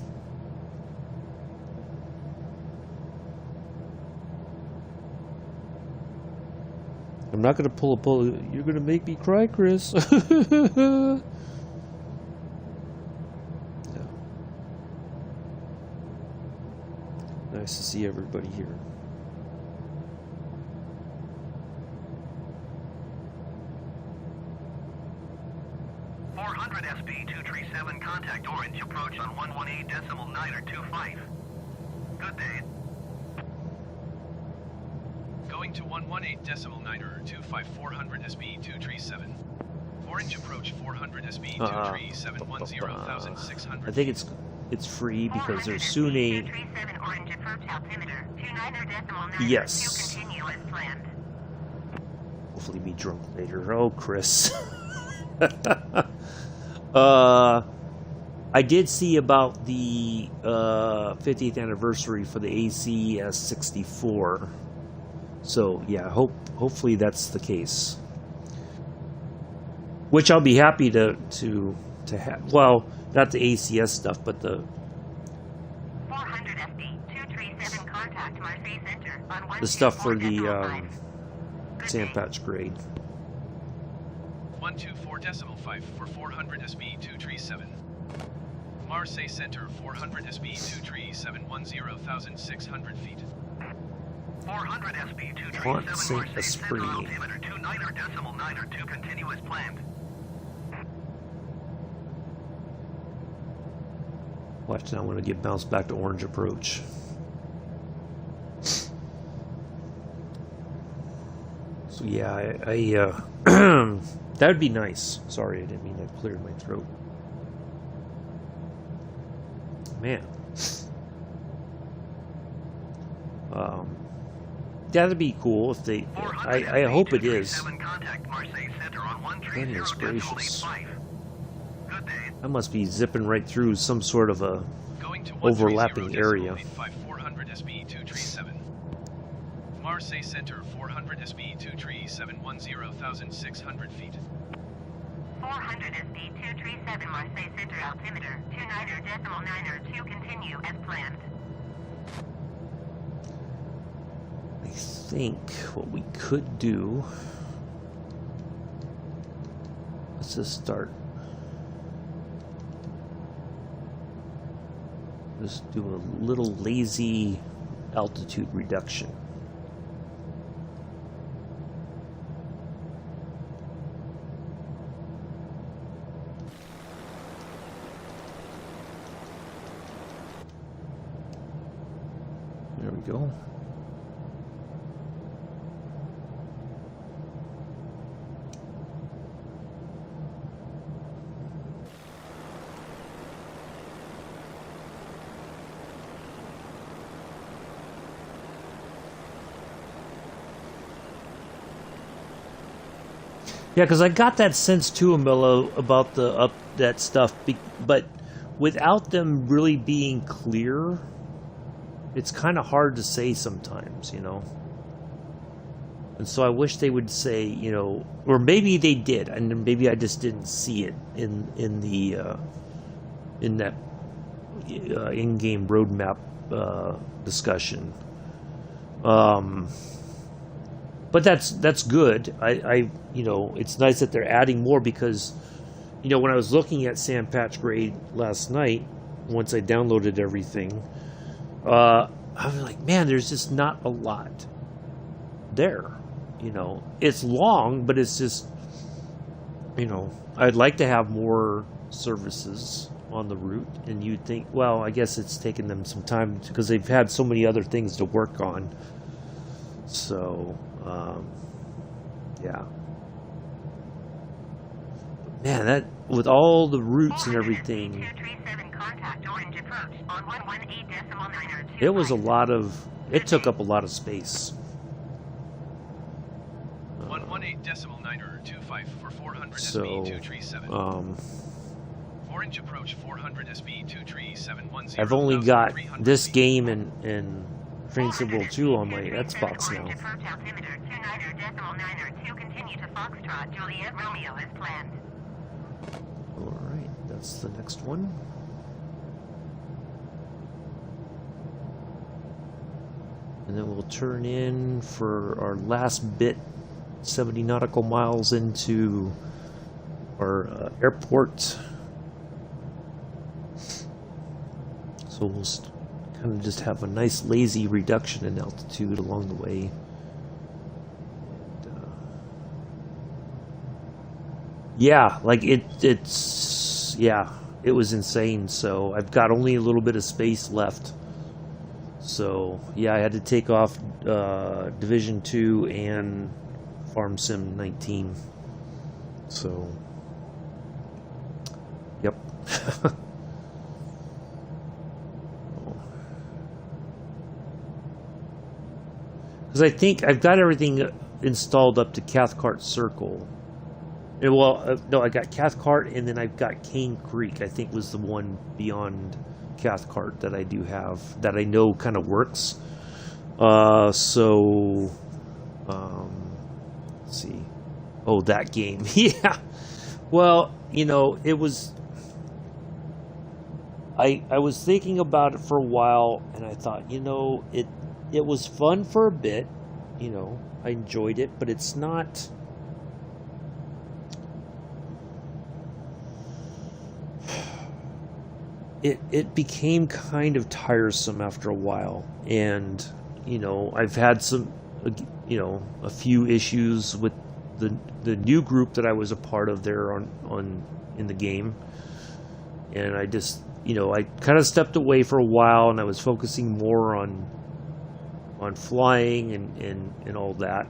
A: I'm not going to pull a pull. You're going to make me cry, Chris. Yeah. Nice to see everybody here.
B: SB237, contact Orange, approach on 118.925. Good day.
C: Going to 118.925, 400 SB237. Orange approach 400 SB237, 10,600.
A: I think it's free because there's soon a...
D: Orange approach altimeter, 29.9.
A: Yes.
D: Continue as planned.
A: Hopefully be drunk later. Oh, Chris. I did see about the 50th anniversary for the ACS 64. So yeah, hopefully that's the case. Which I'll be happy to have. Well, not the ACS stuff, but the
D: 400 SD 237 contact Marseille Center on
A: the stuff for the sand patch grade.
C: 124.5 for 400 SB237. Marseille Center 400 SB237, 10,600 feet.
B: 400 SB237,
A: Saint
B: Marseille Center
A: Esprit.
B: altimeter 29.9 continue as planned.
A: Watch now, I'm going to get bounced back to Orange Approach. So yeah, I that would be nice. Sorry, I didn't mean to clear my throat. Man. That'd be cool if they... I hope it is. Goodness gracious. I must be zipping right through some sort of a overlapping area.
C: 400 SB237. Marseille Center 400 SB237, 10,600 feet.
D: 400 SD 237 Marseille Center altimeter 29.9 continue as planned.
A: I think what we could do... Let's just start. Just do a little lazy altitude reduction. There we go. Yeah, because I got that sense too, Amilo, about that stuff, but without them really being clear, it's kind of hard to say sometimes, you know. And so I wish they would say, you know, or maybe they did, and maybe I just didn't see it in that in-game roadmap discussion. But that's good. I you know, it's nice that they're adding more because, you know, when I was looking at Sam Patch Grade last night, once I downloaded everything, I was like, man, there's just not a lot there. You know, it's long, but it's just, you know, I'd like to have more services on the route, and you'd think, well, I guess it's taken them some time because they've had so many other things to work on. So, yeah. Man, that, with all the routes and everything, it was a lot of, it took up a lot of space.
C: 118.925 for 400
A: So,
C: SB 237. Orange approach 400 SB 23710.
A: I've only got this game and Train Sim World 2 on my Xbox now. Alright, that's the next one. And then we'll turn in for our last bit, 70 nautical miles into our airport. So we'll kind of just have a nice lazy reduction in altitude along the way. And, yeah, like it's yeah, it was insane. So I've got only a little bit of space left. So yeah, I had to take off Division 2 and Farm Sim 19. So yep. Because I think I've got everything installed up to Cathcart Circle. And, well, no, I got Cathcart, and then I've got Cane Creek, I think was the one beyond Cathcart that I do have, that I know kind of works. So, let's see. Oh, that game. Yeah. Well, you know, it was... I was thinking about it for a while, and I thought, you know, it was fun for a bit, you know, I enjoyed it, but it's not... It became kind of tiresome after a while, and, you know, I've had some, you know, a few issues with the new group that I was a part of there in the game, and I just, you know, I kind of stepped away for a while, and I was focusing more on flying and all that.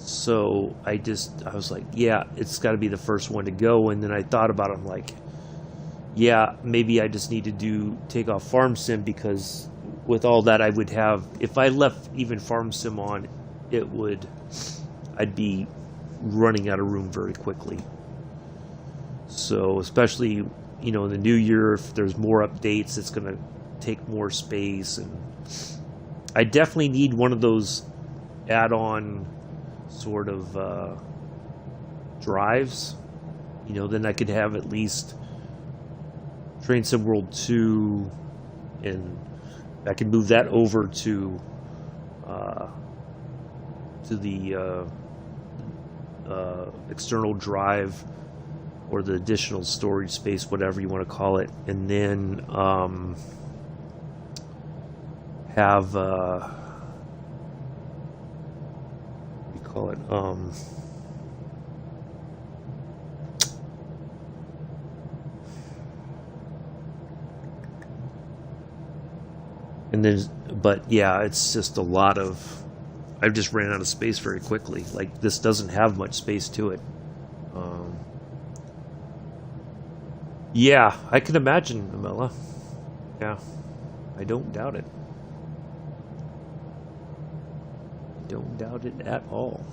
A: So I was like, yeah, it's got to be the first one to go. And then I thought about it, I'm like, yeah, maybe I just need to take off Farm Sim, because with all that I would have, if I left even Farm Sim on, I'd be running out of room very quickly. So especially, you know, in the new year, if there's more updates, it's going to take more space. And I definitely need one of those add-on sort of drives, you know, then I could have at least Train Sim World 2, and I can move that over to the external drive, or the additional storage space, whatever you want to call it, and then have call it and there's, but yeah, it's just a lot of, I've just ran out of space very quickly. Like, this doesn't have much space to it. Yeah, I can imagine, Amela. Yeah, I don't doubt it. Don't doubt it at all.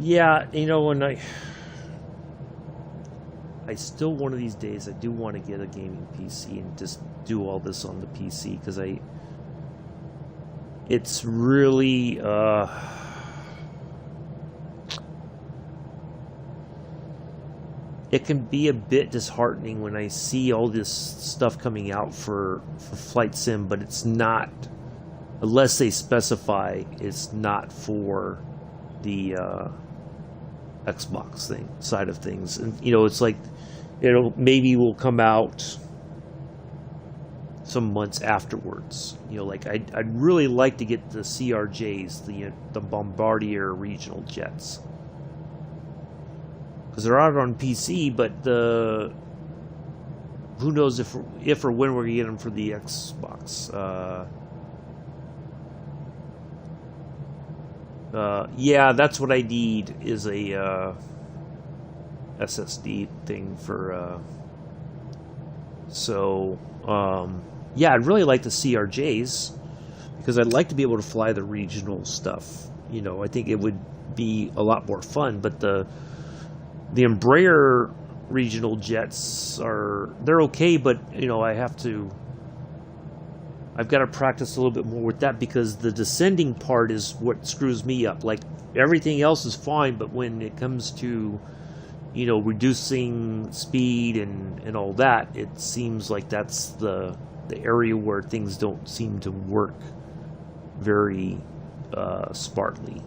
A: Yeah, you know, when I still one of these days I do want to get a gaming PC and just do all this on the PC, because it's really it can be a bit disheartening when I see all this stuff coming out for Flight Sim, but it's not, unless they specify, it's not for the Xbox side of things. And you know, it's like maybe will come out some months afterwards. You know, like I'd really like to get the CRJs, the Bombardier regional jets, because they're out on PC, but who knows if or when we're gonna get them for the Xbox. Yeah, that's what I need, is a SSD thing for yeah, I'd really like the CRJs, because I'd like to be able to fly the regional stuff. You know, I think it would be a lot more fun. But the Embraer regional jets they're okay, but you know, I've got to practice a little bit more with that, because the descending part is what screws me up. Like, everything else is fine, but when it comes to, you know, reducing speed and all that, it seems like that's the area where things don't seem to work very smartly.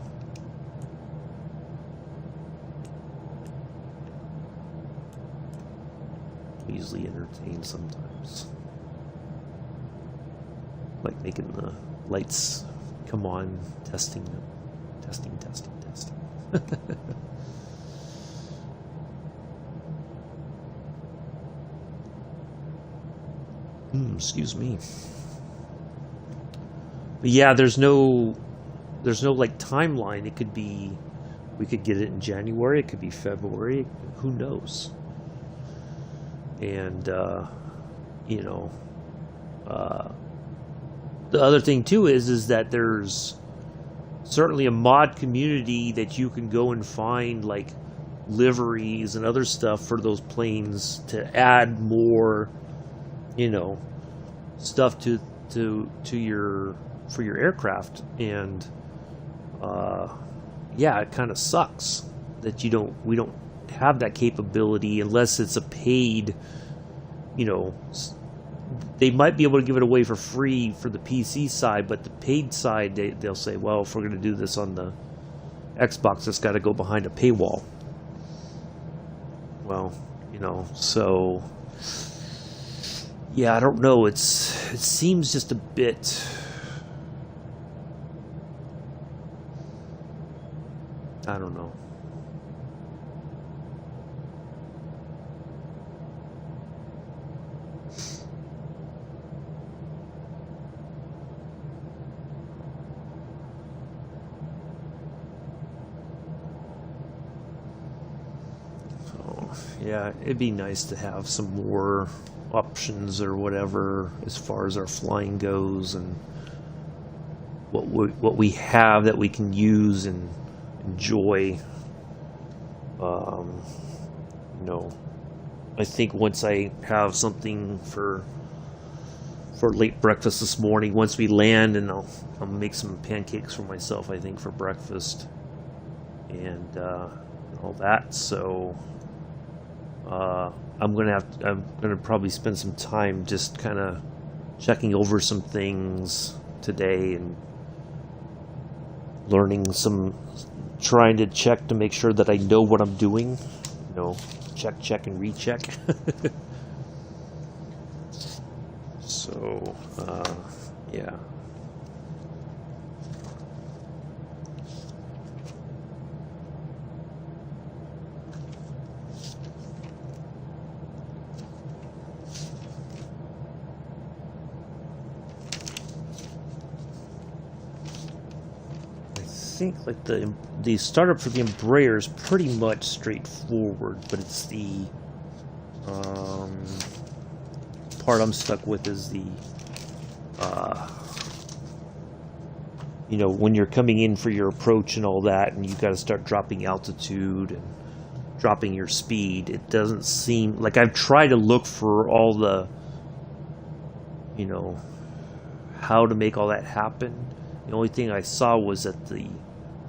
A: Easily entertained sometimes. Like making the lights come on, testing them. Testing. Excuse me. But yeah, there's no like timeline. It could be, we could get it in January, it could be February, who knows? And you know, the other thing too is that there's certainly a mod community that you can go and find, like, liveries and other stuff for those planes to add more, you know, stuff to your aircraft. And yeah, it kind of sucks that we don't have that capability unless it's a paid, you know. They might be able to give it away for free for the PC side, but the paid side, they'll say, well, if we're going to do this on the Xbox, it's got to go behind a paywall. Well, you know, so yeah, I don't know. It seems just a bit, I don't know. Yeah, it'd be nice to have some more options or whatever as far as our flying goes, and what we have that we can use and enjoy. You know, I think once I have something for late breakfast this morning, once we land, and I'll make some pancakes for myself, I think, for breakfast, and all that. So I'm gonna probably spend some time just kind of checking over some things today and trying to check to make sure that I know what I'm doing. You know, check, check, and recheck. So, yeah. I think like the startup for the Embraer is pretty much straightforward, but it's the part I'm stuck with is the you know, when you're coming in for your approach and all that, and you've got to start dropping altitude and dropping your speed. It doesn't seem like I've tried to look for all the, you know, how to make all that happen. The only thing I saw was that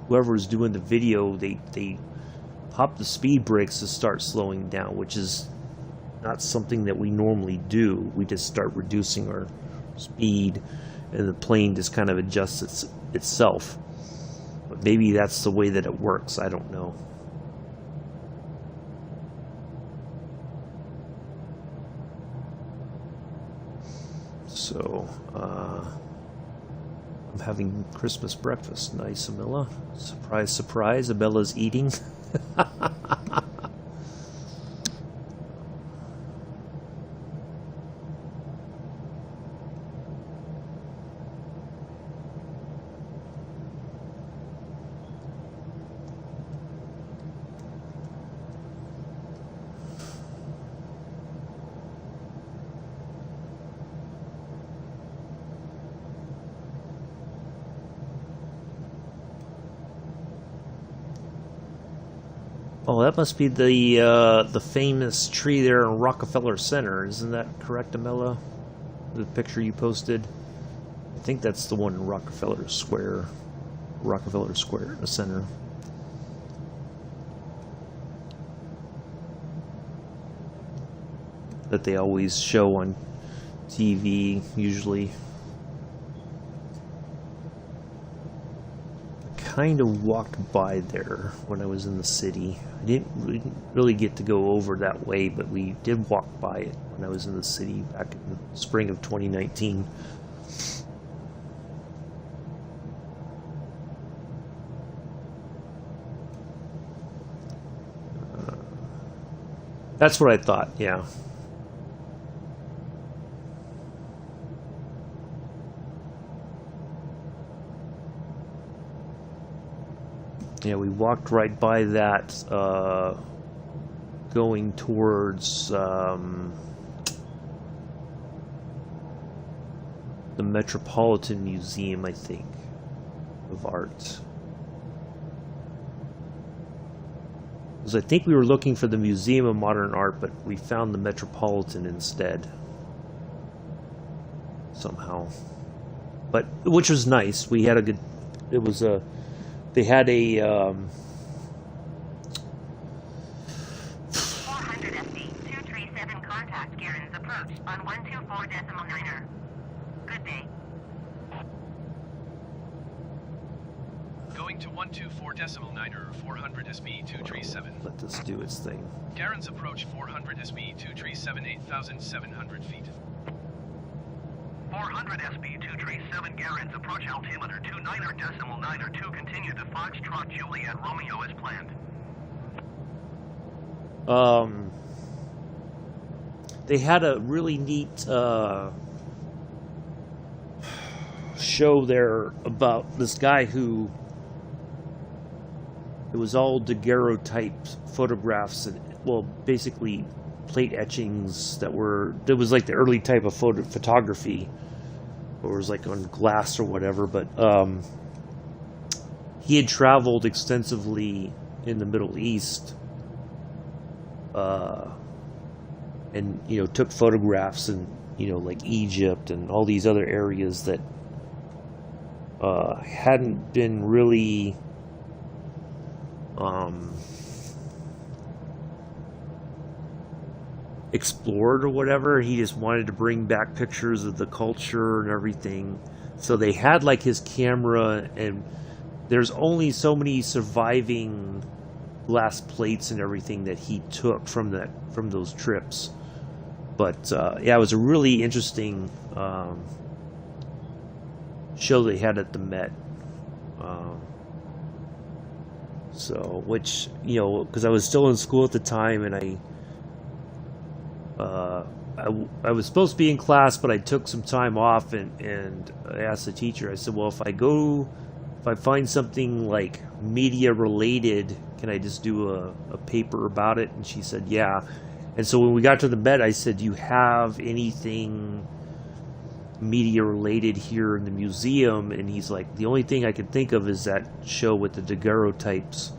A: whoever was doing the video, they pop the speed brakes to start slowing down, which is not something that we normally do. We just start reducing our speed, and the plane just kind of adjusts itself. But maybe that's the way that it works. I don't know. So, I'm having Christmas breakfast. Nice, Amilla. Surprise, surprise. Abella's eating. Oh, that must be the famous tree there in Rockefeller Center. Isn't that correct, Amella? The picture you posted? I think that's the one in Rockefeller Square Center. That they always show on TV, usually. Kind of walked by there when I was in the city. I didn't really get to go over that way, but we did walk by it when I was in the city back in the spring of 2019. That's what I thought, yeah. Yeah, we walked right by that, going towards the Metropolitan Museum, I think, of Art. Because I think we were looking for the Museum of Modern Art, but we found the Metropolitan instead. Somehow. But, which was nice. We had a good, it was a, they had a
D: 400 FD 237 contact Garen's approach on 124.9er. Good day.
C: Going to 124.9er 400 SB 237.
A: let this do its thing.
C: Garen's approach 400 SB 237 8,700 feet.
B: 400 SB 237 Garen's approach altimeter 29.9er2 continue to Foxtrot Juliet Romeo as planned.
A: They had a really neat show there about this guy who, it was all daguerreotype photographs and, well, basically plate etchings that was like the early type of photography, or it was like on glass or whatever. But he had traveled extensively in the Middle East, and took photographs in like Egypt and all these other areas that hadn't been really explored or whatever. He just wanted to bring back pictures of the culture and everything. So they had like his camera, and there's only so many surviving glass plates and everything that he took from those trips. But yeah, it was a really interesting show they had at the Met. So, which, you know, because I was still in school at the time, and I was supposed to be in class, but I took some time off, and I asked the teacher, I said, well, if I find something like media related, can I just do a paper about it? And she said, yeah. And so when we got to the Met, I said, do you have anything media related here in the museum? And he's like, the only thing I can think of is that show with the daguerreotypes.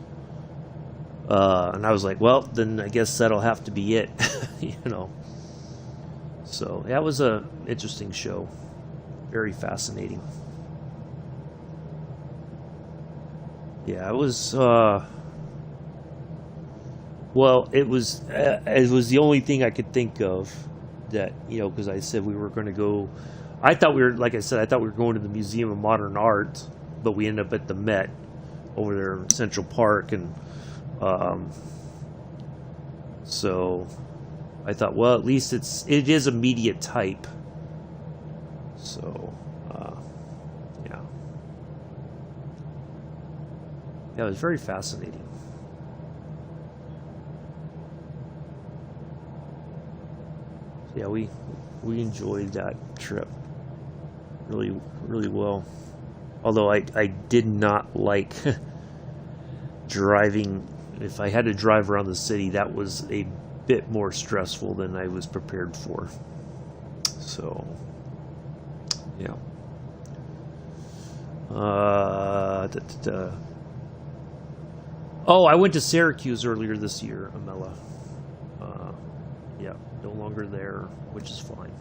A: And I was like, well, then I guess that'll have to be it. You know. So that was a interesting show, very fascinating. Yeah, it was. Well, it was the only thing I could think of that, you know, because I said we were going to go. I thought we were, like I said, I thought we were going to the Museum of Modern Art, but we ended up at the Met over there in Central Park, and so I thought, well, at least it is a media type. So yeah, it was very fascinating. So yeah, we enjoyed that trip really, really well. Although I did not like driving. If I had to drive around the city, that was a bit more stressful than I was prepared for. So, yeah. Oh, I went to Syracuse earlier this year, Amela. Yeah, no longer there, which is fine.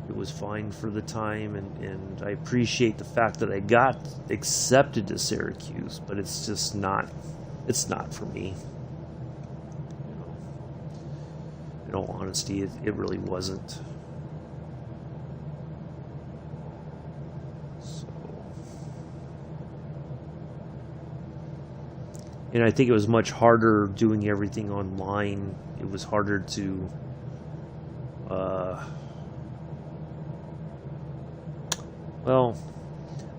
A: It was fine for the time, and I appreciate the fact that I got accepted to Syracuse, but it's just not, it's not for me. You know, in all honesty, it really wasn't. So, and I think it was much harder doing everything online. It was harder to well,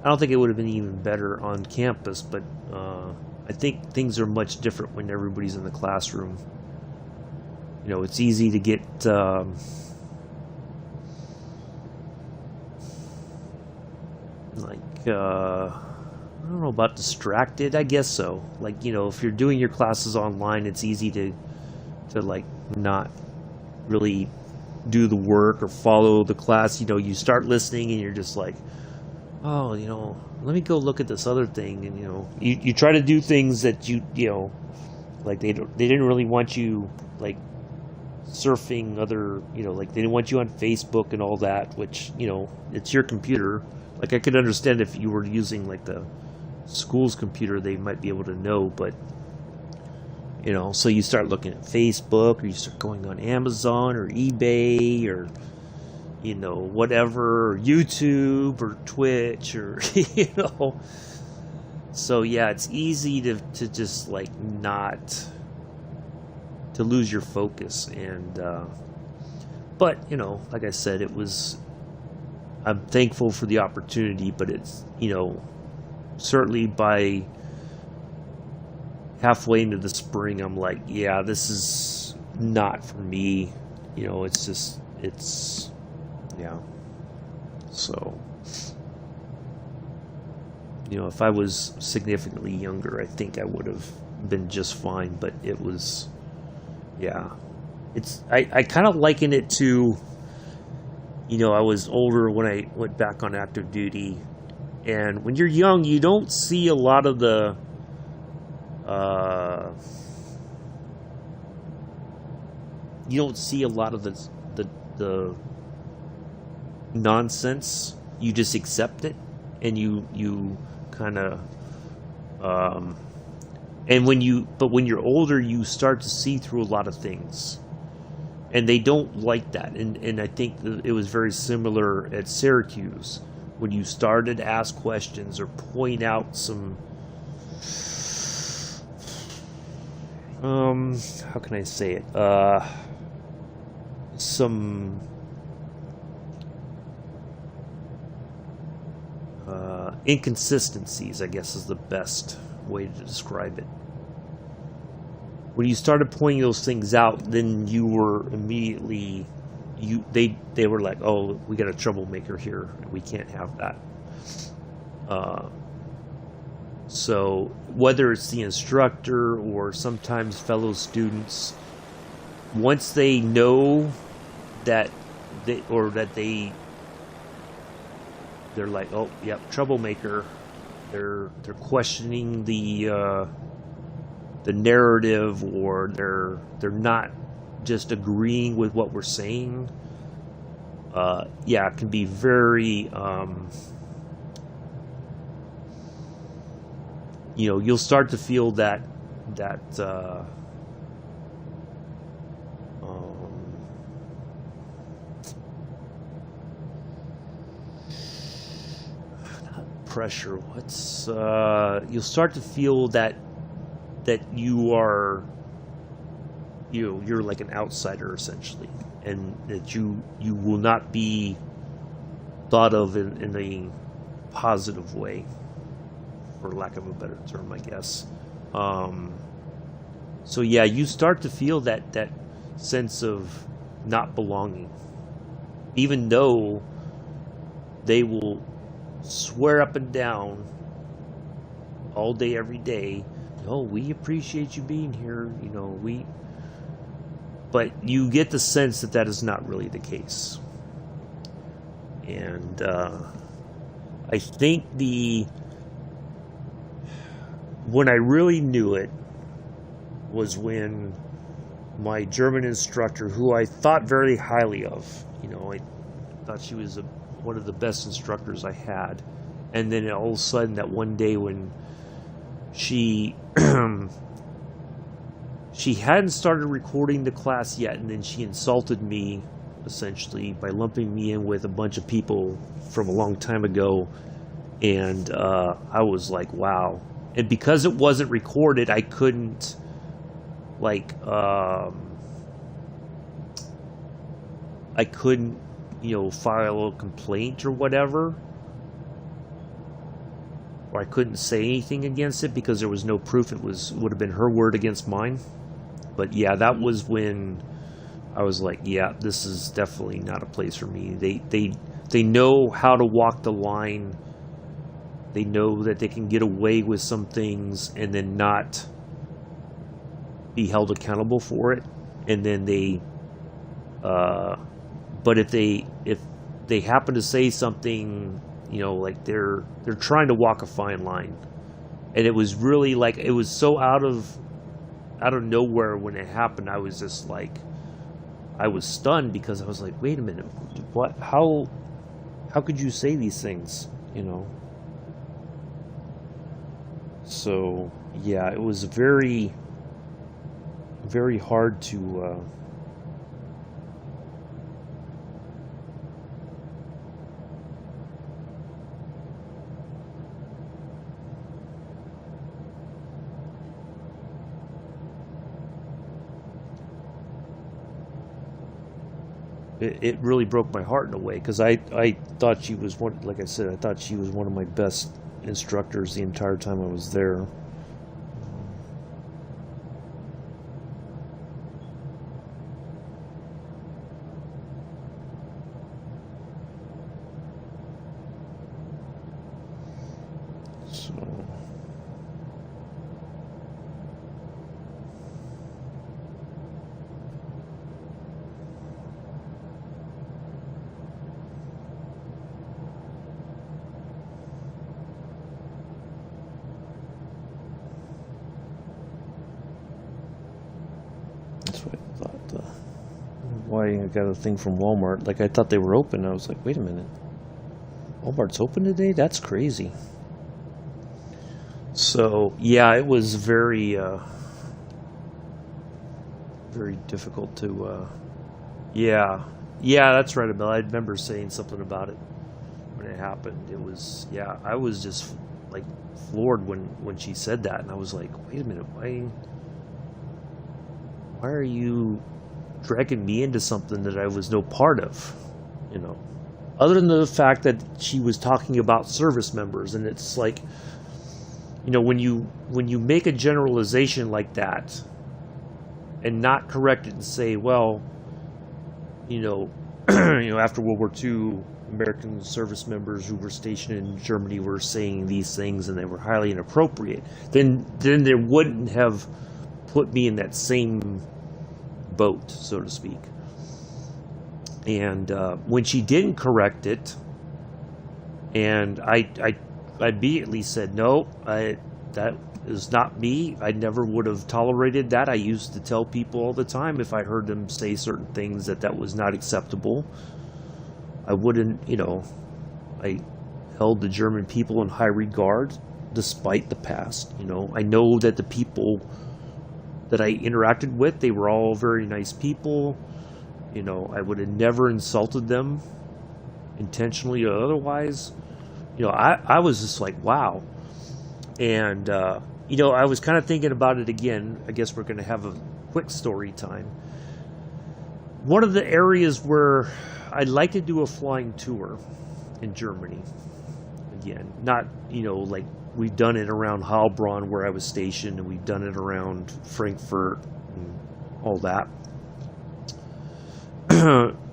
A: I don't think it would have been even better on campus, but I think things are much different when everybody's in the classroom. You know, it's easy to get I don't know about distracted, I guess so. Like, you know, if you're doing your classes online, it's easy to like not really do the work or follow the class. You know, you start listening and you're just like, oh, you know, let me go look at this other thing. And, you know, you try to do things that you know, like they didn't really want you like surfing other, you know, like they didn't want you on Facebook and all that, which, you know, it's your computer. Like I could understand if you were using like the school's computer, they might be able to know, but you know, so you start looking at Facebook, or you start going on Amazon or eBay, or you know, whatever, or YouTube or Twitch, or you know. So yeah, it's easy to just like not to lose your focus, and but you know, like I said, I'm thankful for the opportunity, but it's, you know, certainly by halfway into the spring, I'm like, yeah, this is not for me. You know, yeah. So, you know, if I was significantly younger, I think I would have been just fine, but it was, yeah. I kind of liken it to, you know, I was older when I went back on active duty, and when you're young, you don't see a lot of the the nonsense. You just accept it, and you kind of but when you're older, you start to see through a lot of things, and they don't like that. And I think it was very similar at Syracuse when you started to ask questions or point out some how can I say it? Some inconsistencies, I guess, is the best way to describe it. When you started pointing those things out, then you were immediately, they were like, oh, we got a troublemaker here. We can't have that. So whether it's the instructor or sometimes fellow students, once they know that they're like, oh, yep, troublemaker. They're questioning the narrative, or they're not just agreeing with what we're saying. Yeah, it can be very you'll start to feel that pressure. You'll start to feel that you're like an outsider essentially, and that you will not be thought of in a positive way, for lack of a better term, I guess. So yeah, you start to feel that sense of not belonging, even though they will swear up and down all day, every day, oh, we appreciate you being here, but you get the sense that is not really the case. And I think when I really knew it was when my German instructor, who I thought very highly of, I thought she was one of the best instructors I had, and then all of a sudden that one day when she she hadn't started recording the class yet, and then she insulted me essentially by lumping me in with a bunch of people from a long time ago, and I was like, wow. And because it wasn't recorded, I couldn't file a complaint or whatever, or I couldn't say anything against it because there was no proof. It would have been her word against mine. But yeah, that was when I was like, yeah, this is definitely not a place for me. They know how to walk the line. They know that they can get away with some things and then not be held accountable for it. And then but if they happen to say something, like they're trying to walk a fine line. And it was really like, it was so out of nowhere when it happened. I was just like, I was stunned, because I was like, wait a minute, what? How could you say these things? So yeah, it was very, very hard to it really broke my heart in a way, because I thought she was one, like I said, I thought she was one of my best instructors the entire time I was there. That's what I thought. Why I got a thing from Walmart. Like, I thought they were open. I was like, wait a minute. Walmart's open today? That's crazy. So, yeah, it was very, very difficult to, yeah, that's right, Abel. I remember saying something about it when it happened. It was, yeah, I was just, like, floored when she said that, and I was like, wait a minute, why are you dragging me into something that I was no part of? You know, other than the fact that she was talking about service members, and it's like, you know, when you make a generalization like that and not correct it and say, well, you know, after World War II, American service members who were stationed in Germany were saying these things and they were highly inappropriate, then they wouldn't have put me in that same boat, so to speak. And when she didn't correct it, and I immediately said, no, that is not me. I never would have tolerated that. I used to tell people all the time if I heard them say certain things that was not acceptable. I wouldn't, you know, I held the German people in high regard despite the past. You know, I know that the people that I interacted with, they were all very nice people. You know, I would have never insulted them intentionally or otherwise. You know, I was just like, wow. And, you know, I was kind of thinking about it again. I guess we're going to have a quick story time. One of the areas where I'd like to do a flying tour in Germany, again, not, you know, like we've done it around Heilbronn where I was stationed, and we've done it around Frankfurt and all that.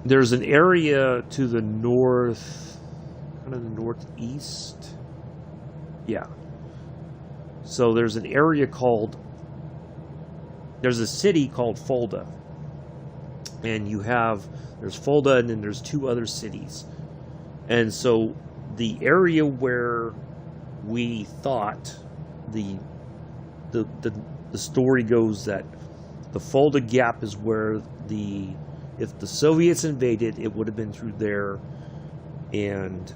A: There's an area to the north, kind of the northeast. Yeah. So there's an area there's a city called Fulda. And there's Fulda, and then there's two other cities. And so the area where we thought the story goes that the Fulda Gap is where if the Soviets invaded, it would have been through there, and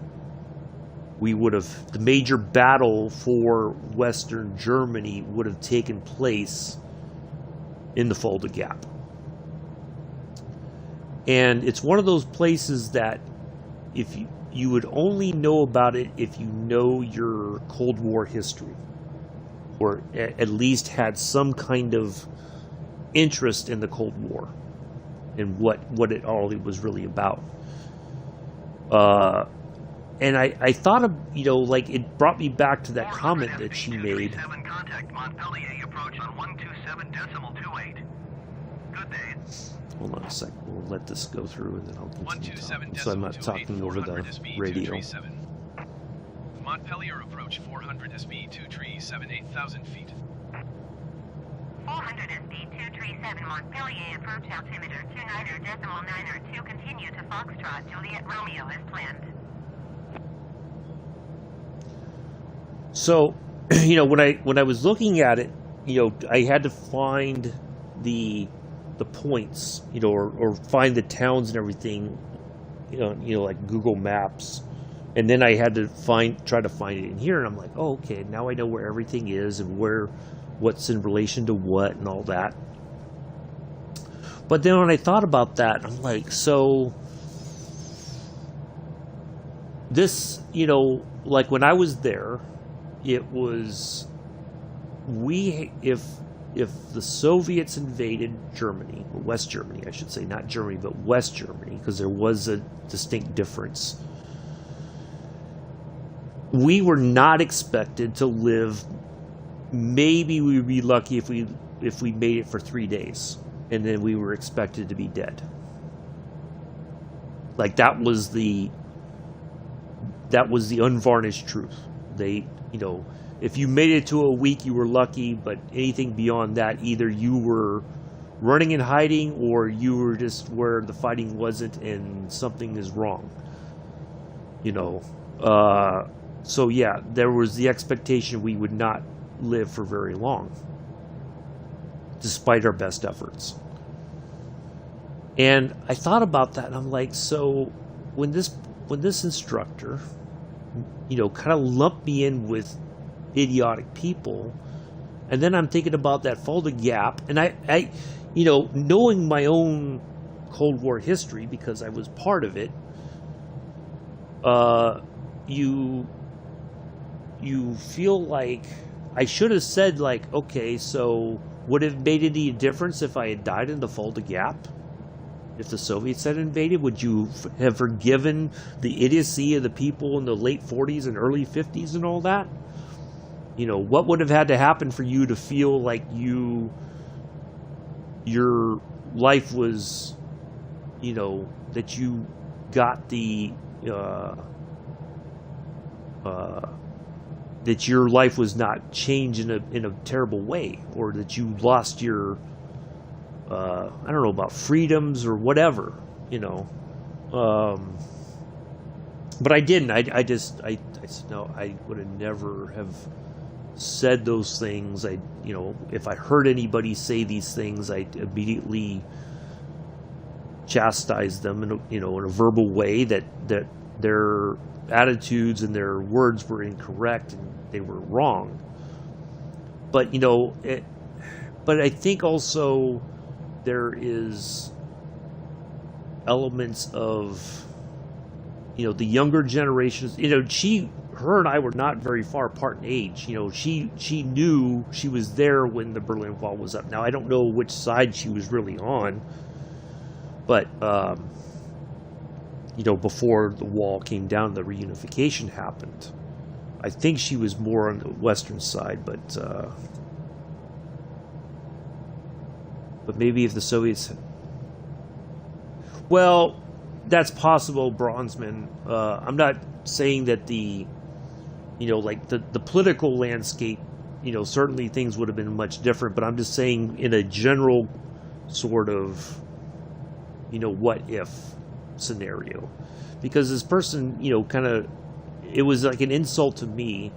A: the major battle for Western Germany would have taken place in the Fulda Gap. And it's one of those places that if you would only know about it if you know your Cold War history, or at least had some kind of interest in the Cold War and what it all was really about. And I thought of, you know, like it brought me back to that comment that she made.
B: Contact Montpellier approach on 127.28. Good day.
A: Hold on a second. We'll let this go through, and then I'll continue talking.
C: 127.28,
A: So I'm not talking over the radio.
C: Montpellier approach 400 SB 237 8,000 feet.
D: 400 SB 237 Montpellier approach altimeter 29.902. Continue to Foxtrot Juliet Romeo as planned.
A: So, you know, when I was looking at it, you know, I had to find the points, you know, or find the towns and everything, you know, like Google Maps, and then I had to try to find it in here, and I'm like, oh, okay, now I know where everything is and what's in relation to what and all that. But then when I thought about that, I'm like, so this, you know, like when I was there, it was if the Soviets invaded Germany, or West Germany, I should say, not Germany, but West Germany, because there was a distinct difference, we were not expected to live. Maybe we would be lucky if we made it for 3 days, and then we were expected to be dead. Like that was the unvarnished truth. They, you know, if you made it to a week, you were lucky, but anything beyond that, either you were running and hiding, or you were just where the fighting wasn't and something is wrong. You know, so yeah, there was the expectation we would not live for very long, despite our best efforts. And I thought about that, and I'm like, so when this instructor, you know, kind of lumped me in with idiotic people, and then I'm thinking about that Fulda Gap, and I you know, knowing my own Cold War history because I was part of it, you feel like I should have said, like, okay, so Would it have made any difference if I had died in the Fulda Gap? If the Soviets had invaded, would you have forgiven the idiocy of the people in the late 40s and early 50s and all that? You know, what would have had to happen for you to feel like your life was, you know, that you got the, that your life was not changed in a terrible way, or that you lost your, I don't know about freedoms or whatever, you know. But I didn't. I said, no, I would have never have said those things. You know, if I heard anybody say these things, I'd immediately chastise them in a verbal way that their attitudes and their words were incorrect and they were wrong. But, you know, but I think also there is elements of, you know, the younger generations. You know, her and I were not very far apart in age. You know, she knew, she was there when the Berlin Wall was up. Now, I don't know which side she was really on, but, you know, before the wall came down, the reunification happened. I think she was more on the western side, but maybe if the Soviets... Well, that's possible, Bronzeman. I'm not saying that the, you know, like the political landscape, you know, certainly things would have been much different, but I'm just saying in a general sort of, you know, what if scenario. Because this person, you know, kind of, it was like an insult to me.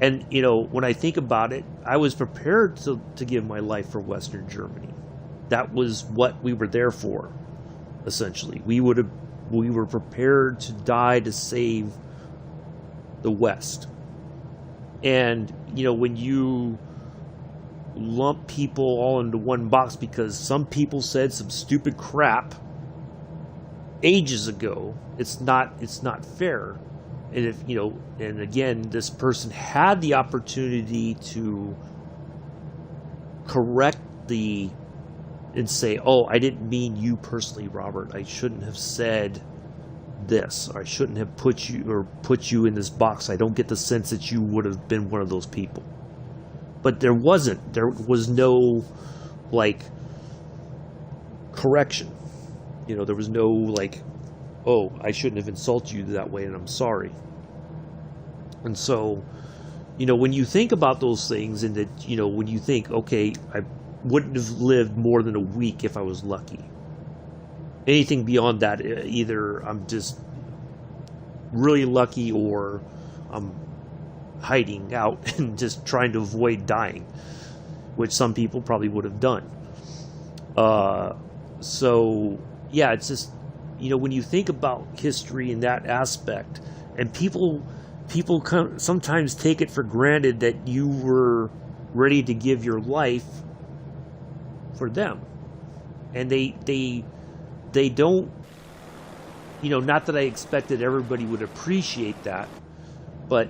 A: And, you know, when I think about it, I was prepared to give my life for Western Germany. That was what we were there for, essentially. We were prepared to die to save the West. And, you know, when you lump people all into one box because some people said some stupid crap ages ago, it's not fair. And if, you know, and again, this person had the opportunity to correct and say, oh, I didn't mean you personally, Robert. I shouldn't have said this. Or I shouldn't have put you in this box. I don't get the sense that you would have been one of those people. But there wasn't. There was no, like, correction. You know, there was no, like, oh, I shouldn't have insulted you that way, and I'm sorry. And so, you know, when you think about those things, and that, you know, when you think, okay, I wouldn't have lived more than a week if I was lucky. Anything beyond that, either I'm just really lucky or I'm hiding out and just trying to avoid dying, which some people probably would have done. So, yeah, it's just, you know, when you think about history in that aspect, and people sometimes take it for granted that you were ready to give your life for them, and they don't, you know, not that I expected everybody would appreciate that, but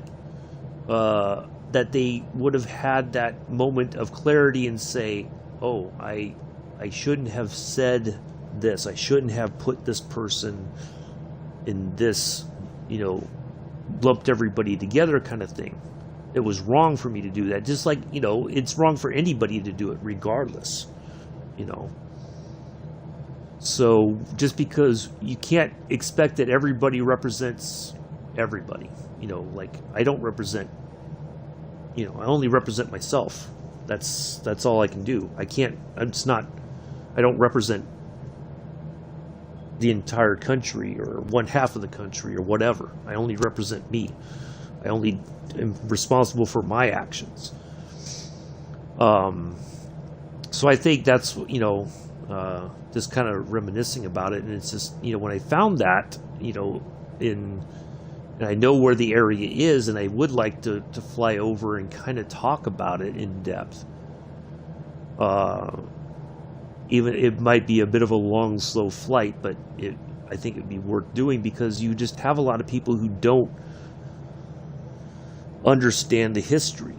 A: that they would have had that moment of clarity and say, oh, I shouldn't have said this, I shouldn't have put this person in this, you know, lumped everybody together kind of thing. It was wrong for me to do that, just like, you know, it's wrong for anybody to do it regardless, you know. So just because you can't expect that everybody represents everybody, you know, like I don't represent, you know, I only represent myself. That's all I can do. I don't represent the entire country or one half of the country or whatever. I only represent me. I only am responsible for my actions. So I think that's, you know, just kind of reminiscing about it, and it's just, you know, when I found that, you know, and I know where the area is, and I would like to fly over and kind of talk about it in depth. Even it might be a bit of a long, slow flight, but I think it'd be worth doing, because you just have a lot of people who don't understand the history.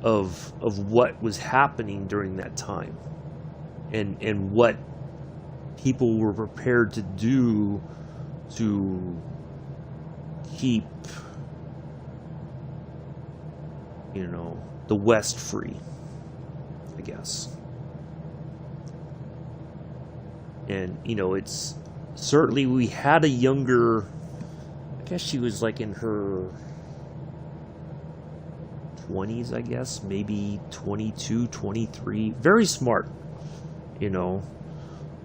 A: of what was happening during that time, and what people were prepared to do to keep, you know, the West free, I guess. And, you know, it's certainly, we had a younger, I guess she was like in her 20s, I guess, maybe 22, 23, very smart, you know,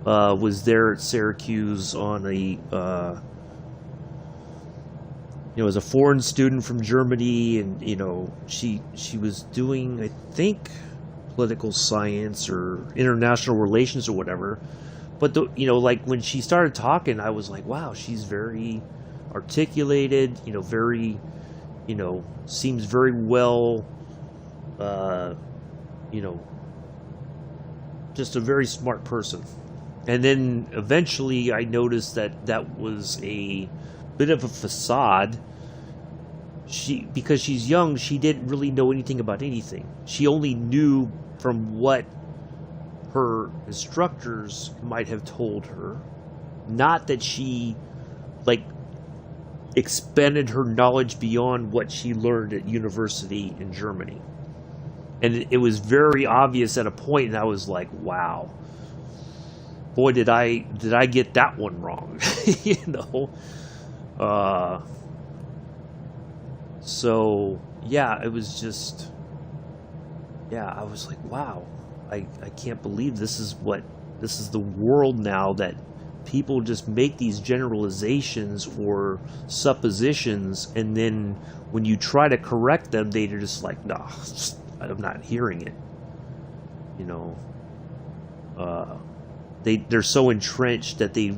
A: was there at Syracuse on a, you know, as a foreign student from Germany, and, you know, she was doing, I think, political science or international relations or whatever. But, you know, like, when she started talking, I was like, wow, she's very articulated, you know, very, you know, seems very well, you know, just a very smart person. And then eventually I noticed that that was a bit of a facade. Because she's young, she didn't really know anything about anything. She only knew from what her instructors might have told her, not that she, like, expanded her knowledge beyond what she learned at university in Germany. And it was very obvious at a point, and I was like, wow, boy, did I get that one wrong. You know. So yeah, it was just, yeah, I was like, wow, I can't believe this is the world now, that people just make these generalizations or suppositions, and then when you try to correct them, they're just like, nah, I'm not hearing it. You know, they're so entrenched that they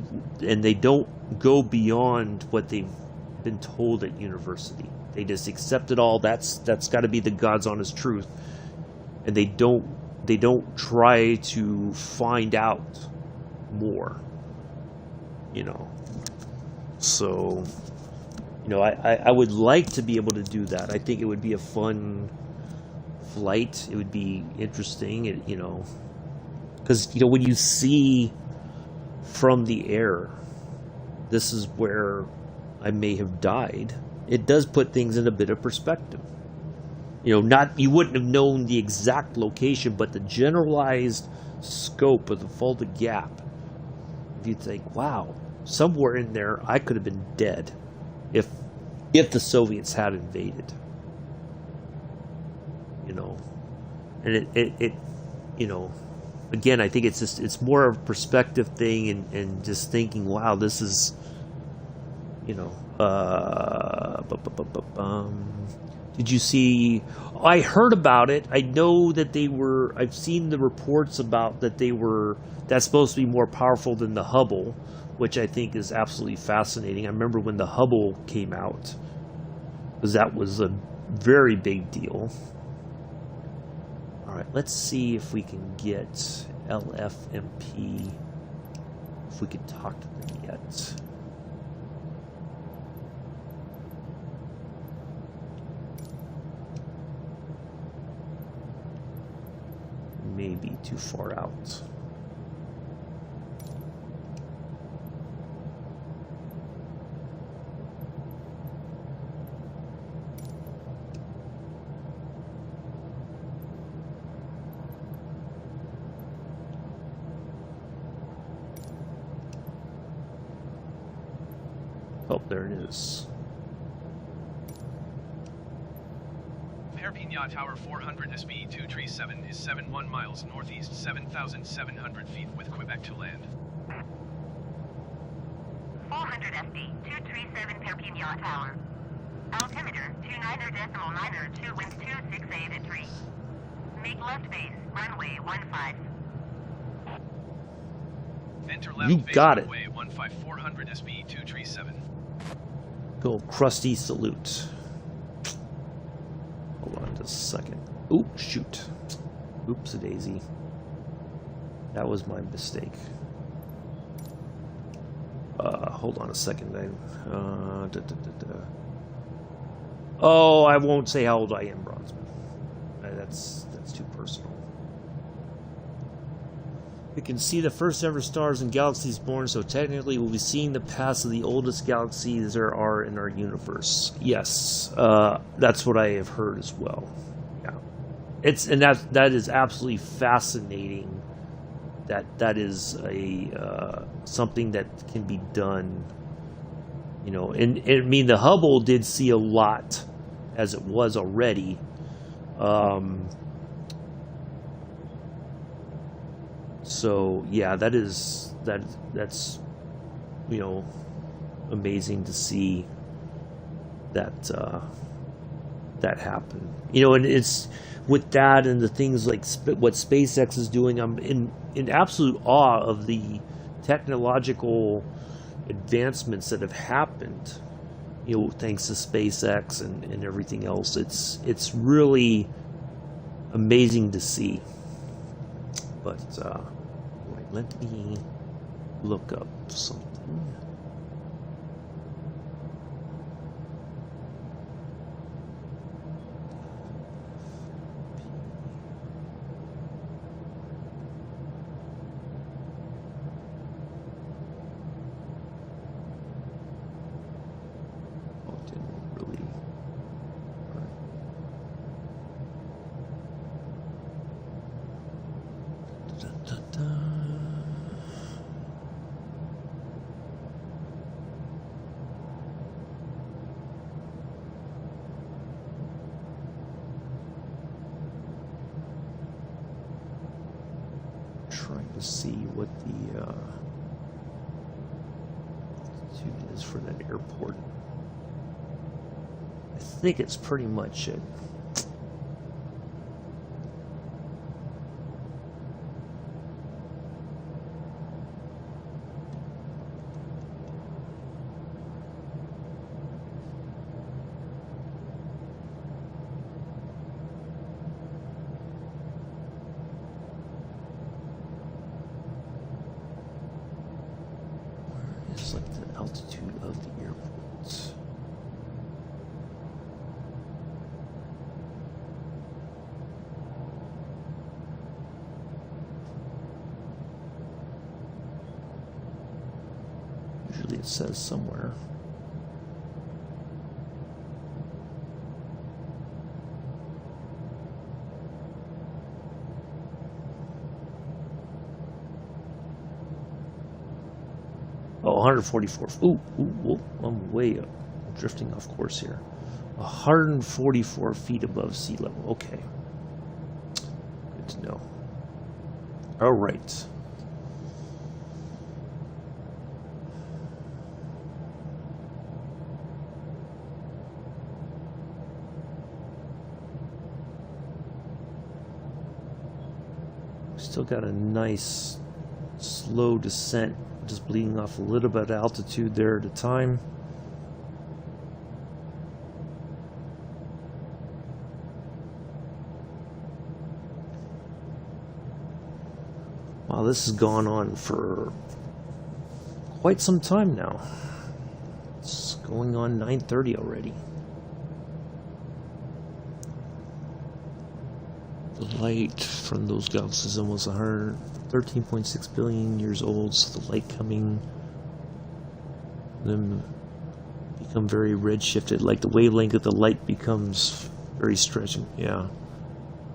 A: don't go beyond what they've been told at university. They just accept it all. That's got to be the God's honest truth, and they don't try to find out more. You know, so, you know, I would like to be able to do that. I think it would be a fun flight. It would be interesting, you know, because, you know, when you see from the air, this is where I may have died, it does put things in a bit of perspective. You know, you wouldn't have known the exact location, but the generalized scope of the Fulda Gap, if you think, wow, somewhere in there I could have been dead if the Soviets had invaded. You know, and it you know, again, I think it's more of a perspective thing, and just thinking, wow, this is, you know, did you see? I heard about it. I know that I've seen the reports about that that's supposed to be more powerful than the Hubble, which I think is absolutely fascinating. I remember when the Hubble came out, because that was a very big deal. All right, let's see if we can get LFMP, if we can talk to them yet. Maybe too far out. Oh, there it is.
C: Perpignan Tower 400 SB 237 is 71 miles northeast, 7,700 feet with Quebec to land.
D: 400 SD 237 Perpignan Tower. Altimeter 29.902, wind 268 at 3. Make left base, runway 15.
C: Enter left
A: You
C: base,
A: got it.
C: runway 15 400 SB 237.
A: Go crusty salute. Hold on just a second. Oop, shoot. Oops-a-daisy. That was my mistake. Hold on a second. Oh, I won't say how old I am, Bronzeman. That's too personal. We can see the first ever stars and galaxies born, so technically we'll be seeing the past of the oldest galaxies there are in our universe. Yes, that's what I have heard as well. Yeah, that is absolutely fascinating. That is a something that can be done. You know, and I mean the Hubble did see a lot as it was already. So yeah, that's you know, amazing to see that that happen. You know, and it's with that and the things like what SpaceX is doing. I'm in absolute awe of the technological advancements that have happened. You know, thanks to SpaceX and everything else. It's really amazing to see. But wait, let me look up something. Oh, it didn't really. Trying to see what the altitude is for that airport. I think it's pretty much it. It's like the altitude of the airport. Usually it says somewhere. Oh, 144. Ooh, I'm way up. I'm drifting off course here. 144 feet above sea level. Okay. Good to know. All right. Still got a nice slow descent. Just bleeding off a little bit of altitude there at a time. Wow, this has gone on for quite some time now. It's going on 9:30 already. The light from those galaxies is almost 13.6 billion years old, so the light coming them become very redshifted, like the wavelength of the light becomes very stretching. Yeah.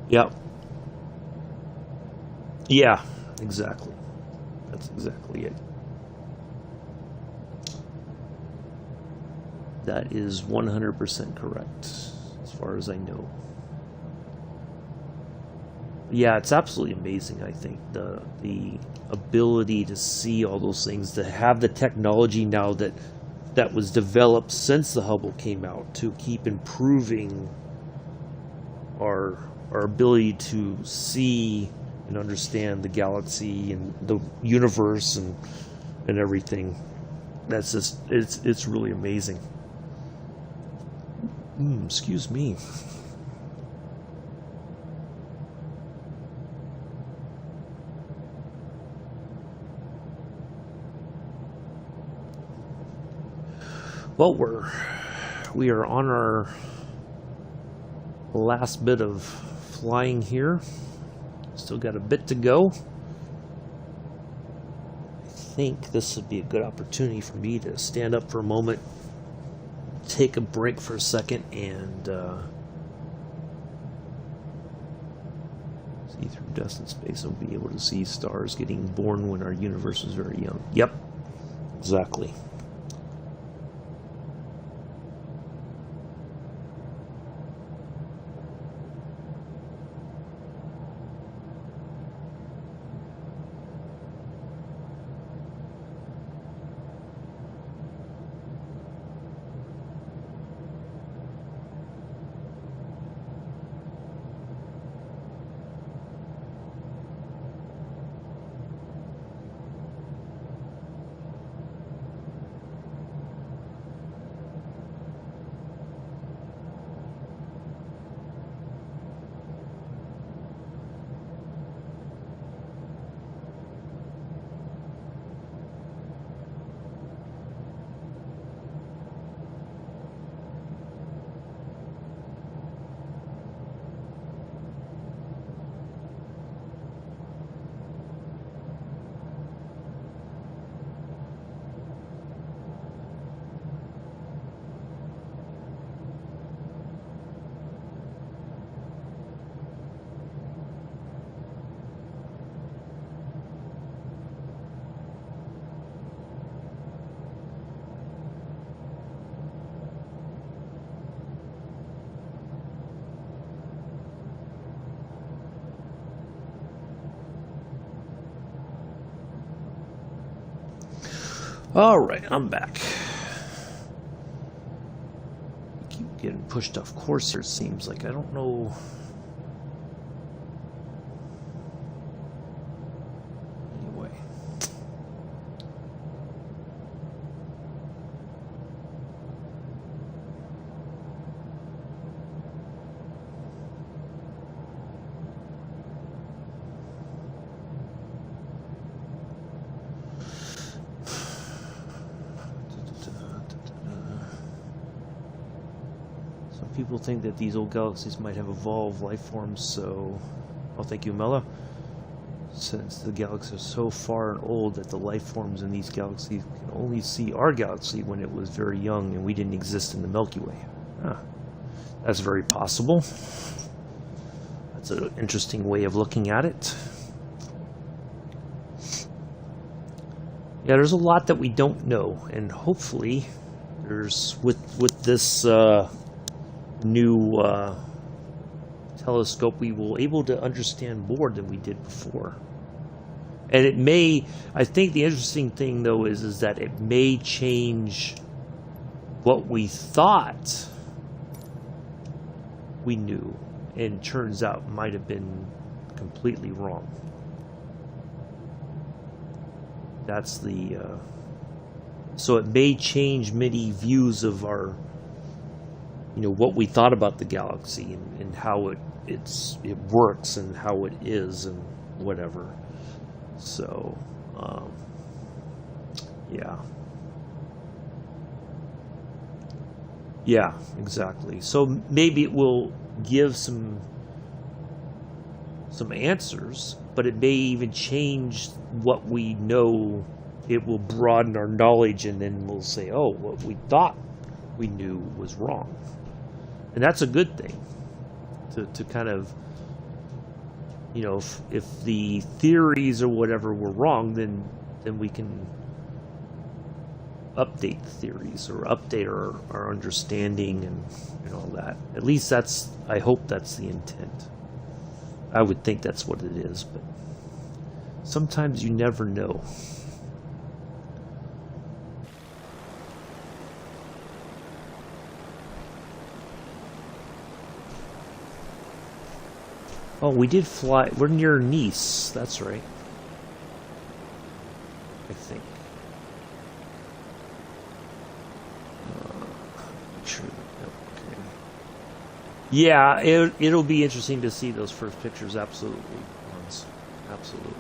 A: Yep. Yeah, exactly. That's exactly it. That is 100% correct, as far as I know. Yeah, it's absolutely amazing, I think, the ability to see all those things, to have the technology now that was developed since the Hubble came out to keep improving our ability to see and understand the galaxy and the universe and everything. That's just it's really amazing. Excuse me. Well, we are on our last bit of flying here. Still got a bit to go. I think this would be a good opportunity for me to stand up for a moment, take a break for a second, and see through dust and space. I'll be able to see stars getting born when our universe was very young. Yep, exactly. All right, I'm back. Keep getting pushed off course here, it seems like. I don't know. Anyway. People think that these old galaxies might have evolved life forms, so... Oh, thank you, Mela. Since the galaxies are so far and old that the life forms in these galaxies can only see our galaxy when it was very young and we didn't exist in the Milky Way. Huh. That's very possible. That's an interesting way of looking at it. Yeah, there's a lot that we don't know, and hopefully there's, with this... new telescope, we will able to understand more than we did before. And it may, I think the interesting thing though is that it may change what we thought we knew, and turns out might have been completely wrong. That's the so it may change many views of our, you know, what we thought about the galaxy, and how it works and how it is and whatever. So yeah, exactly. So maybe it will give some answers, but it may even change what we know. It will broaden our knowledge, and then we'll say, oh, what we thought we knew was wrong. And that's a good thing, to kind of, you know, if the theories or whatever were wrong, then we can update the theories or update our understanding and all that. At least I hope that's the intent. I would think that's what it is, but sometimes you never know. Oh, we did fly. We're near Nice. That's right. I think. Sure. Okay. Yeah, it'll be interesting to see those first pictures. Absolutely. Absolutely.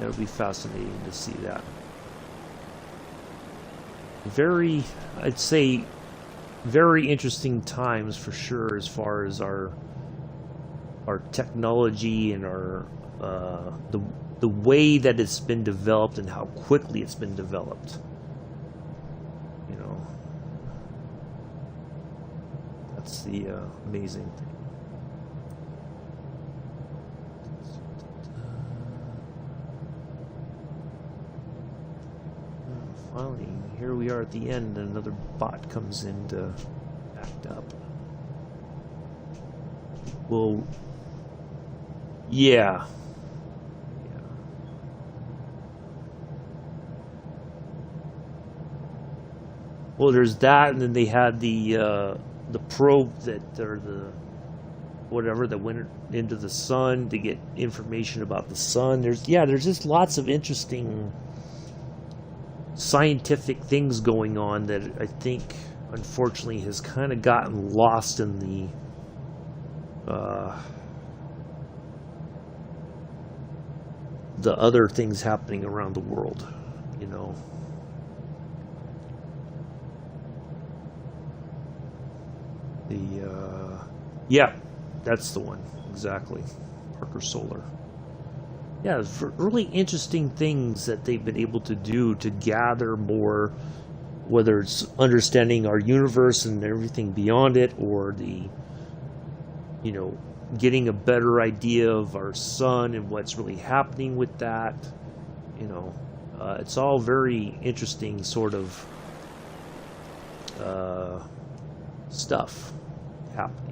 A: it'll be fascinating to see that. Very, I'd say, very interesting times for sure, as far as our technology and our the way that it's been developed and how quickly it's been developed. You know, that's the amazing thing. Finally, here we are at the end, and another bot comes in to act up. Well, yeah. Well, there's that, and then they had the probe that, or the whatever, that went into the sun to get information about the sun. There's just lots of interesting scientific things going on that I think, unfortunately, has kind of gotten lost in the other things happening around the world, you know. Yeah, that's the one, exactly. Parker Solar. Yeah, for really interesting things that they've been able to do to gather more, whether it's understanding our universe and everything beyond it, or getting a better idea of our sun and what's really happening with that. It's all very interesting sort of stuff happening.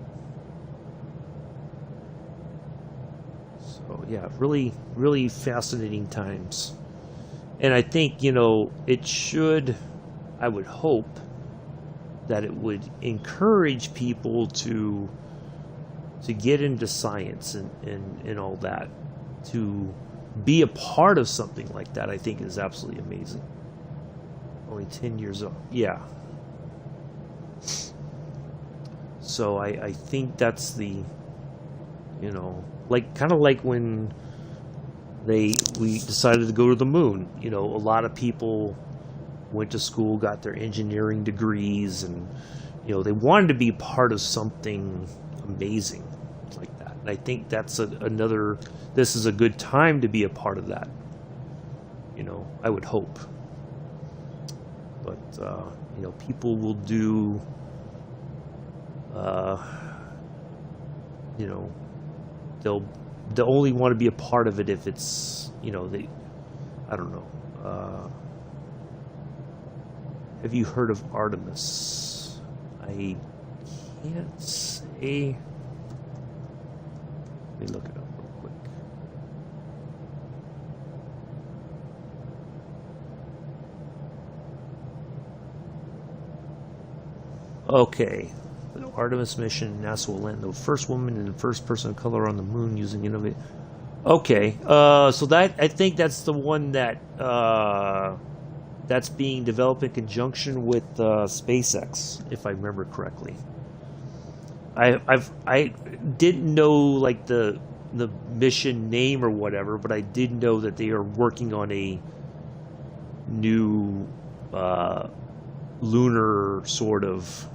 A: So yeah, really, really fascinating times. And I think, it should, I would hope that it would encourage people to get into science and all that. To be a part of something like that, I think, is absolutely amazing. Only 10 years old. Yeah. So I think that's the, kind of like when we decided to go to the moon. A lot of people went to school, got their engineering degrees, and they wanted to be part of something amazing like that. And I think that's this is a good time to be a part of that. I would hope. But people will do they'll only want to be a part of it if it's, I don't know. Have you heard of Artemis? I can't say. Let me look it up real quick. Okay. The Artemis mission, NASA will land the first woman and the first person of color on the moon using innovative. Okay, so that, I think that's the one that that's being developed in conjunction with SpaceX, if I remember correctly. I didn't know like the mission name or whatever, but I did know that they are working on a new lunar sort of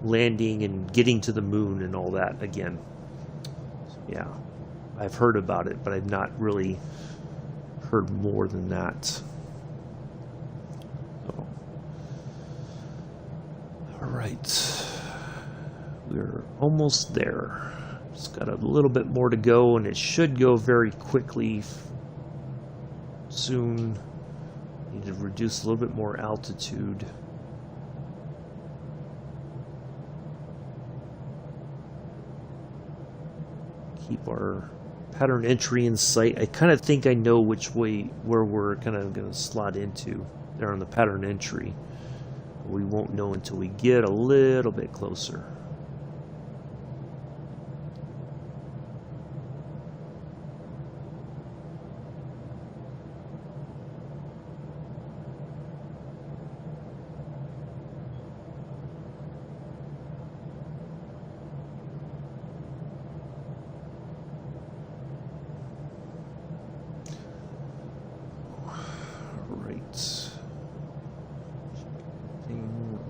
A: landing and getting to the moon and all that again. So, yeah, I've heard about it, but I've not really heard more than that. So, all right, we're almost there. Just got a little bit more to go, and it should go very quickly soon. Need to reduce a little bit more altitude. Keep our pattern entry in sight. I kind of think I know where we're kind of going to slot into there on the pattern entry. We won't know until we get a little bit closer.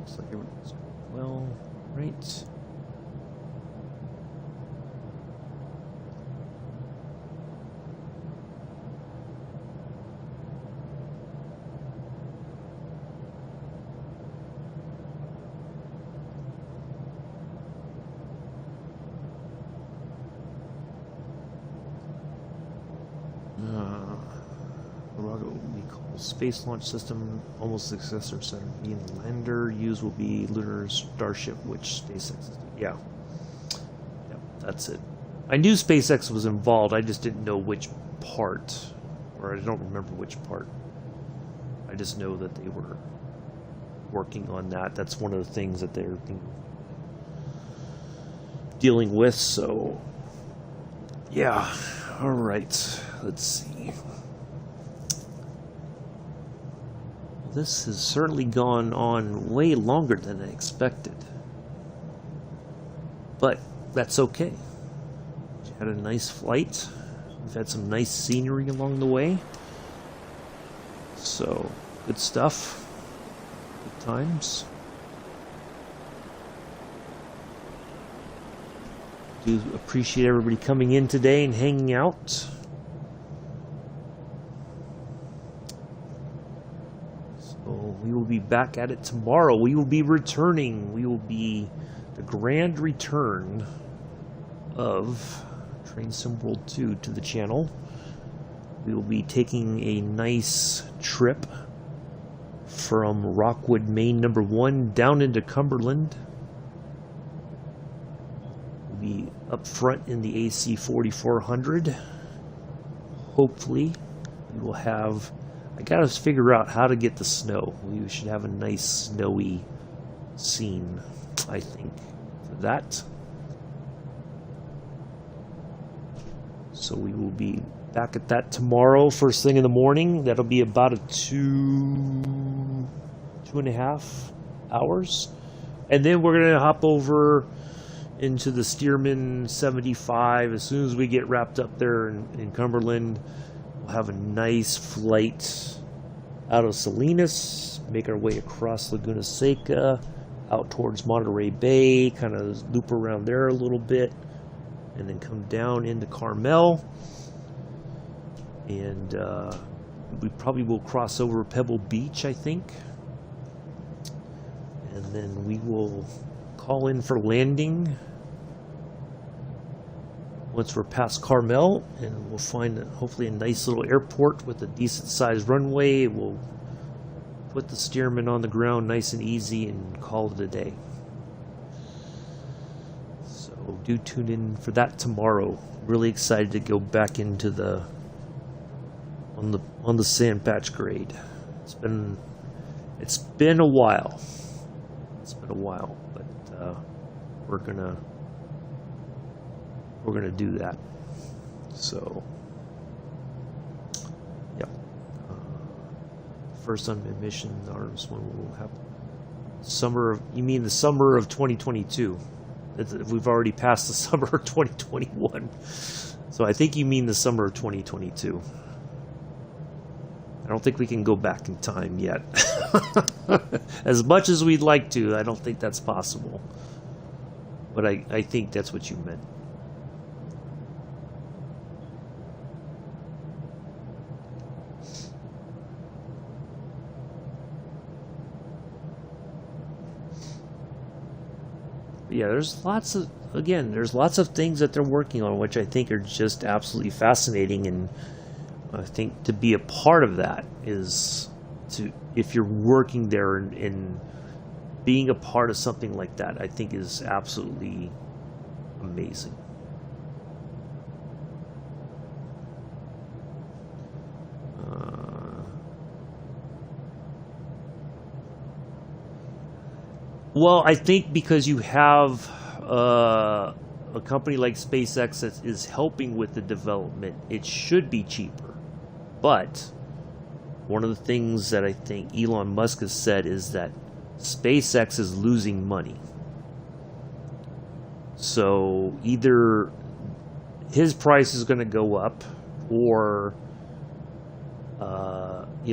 A: Looks like everything's going well. Right. Space launch system, almost successor center. Being the lander used will be lunar starship, which SpaceX is. Yeah, that's it. I knew SpaceX was involved. I just didn't know which part, or I don't remember which part. I just know that they were working on that. That's one of the things that they're dealing with. So, yeah. All right. Let's see. This has certainly gone on way longer than I expected. But that's okay. We had a nice flight. We've had some nice scenery along the way. So, good stuff. Good times. Do appreciate everybody coming in today and hanging out. We will be back at it tomorrow. We will be returning. We will be the grand return of Train Sim World 2 to the channel. We will be taking a nice trip from Rockwood, Maine #1 down into Cumberland. We'll be up front in the AC 4400. Hopefully, we will have... I gotta figure out how to get the snow. We should have a nice snowy scene, I think, for that. So we will be back at that tomorrow, first thing in the morning. That'll be about a 2.5 hours. And then we're gonna hop over into the Stearman 75 as soon as we get wrapped up there in Cumberland. We'll have a nice flight out of Salinas, make our way across Laguna Seca, out towards Monterey Bay, kind of loop around there a little bit, and then come down into Carmel. And we probably will cross over Pebble Beach, I think. And then we will call in for landing once we're past Carmel, and we'll find hopefully a nice little airport with a decent sized runway. We'll put the Stearman on the ground nice and easy and call it a day. So do tune in for that tomorrow. Really excited to go back into the on the sand patch grade. It's been a while. It's been a while, but we're gonna do that. So, yep. First on mission, ours one will happen. You mean the summer of 2022? We've already passed the summer of 2021. So I think you mean the summer of 2022. I don't think we can go back in time yet. As much as we'd like to, I don't think that's possible. But I think that's what you meant. Yeah, there's lots of things that they're working on, which I think are just absolutely fascinating, and I think to be a part of that is if you're working there and being a part of something like that, I think is absolutely amazing. Well, I think because you have a company like SpaceX that is helping with the development, it should be cheaper. But one of the things that I think Elon Musk has said is that SpaceX is losing money. So either his price is going to go up, or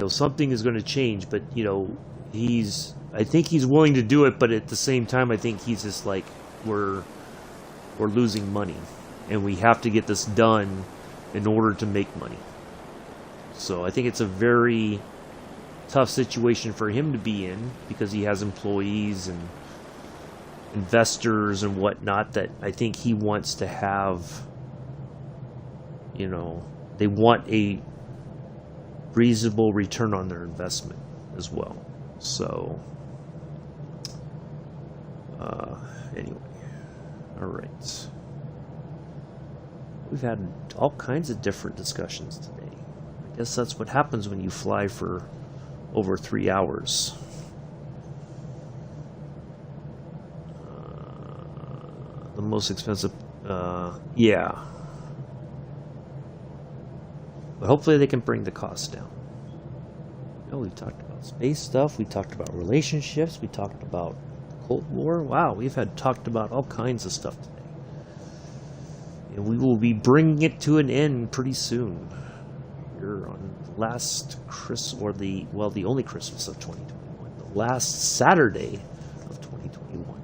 A: something is going to change. But he's I think he's willing to do it, but at the same time, I think he's just like, we're losing money, and we have to get this done in order to make money. So I think it's a very tough situation for him to be in, because he has employees and investors and whatnot that I think he wants to have, you know, they want a reasonable return on their investment as well. So anyway, all right, we've had all kinds of different discussions today. I guess that's what happens when you fly for over 3 hours. The most expensive, yeah. But hopefully they can bring the cost down. You know, we talked about space stuff, we talked about relationships, we talked about Cold War. Wow, we've talked about all kinds of stuff today. And we will be bringing it to an end pretty soon. Here on the last the only Christmas of 2021, the last Saturday of 2021.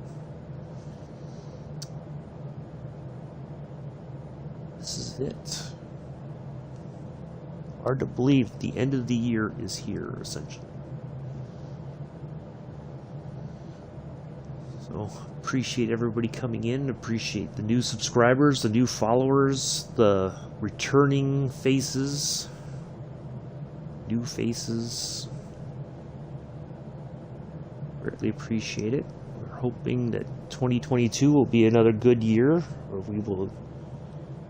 A: This is it. Hard to believe the end of the year is here, essentially. So, appreciate everybody coming in, appreciate the new subscribers, the new followers, the returning faces, new faces. Greatly appreciate it. We're hoping that 2022 will be another good year, where we will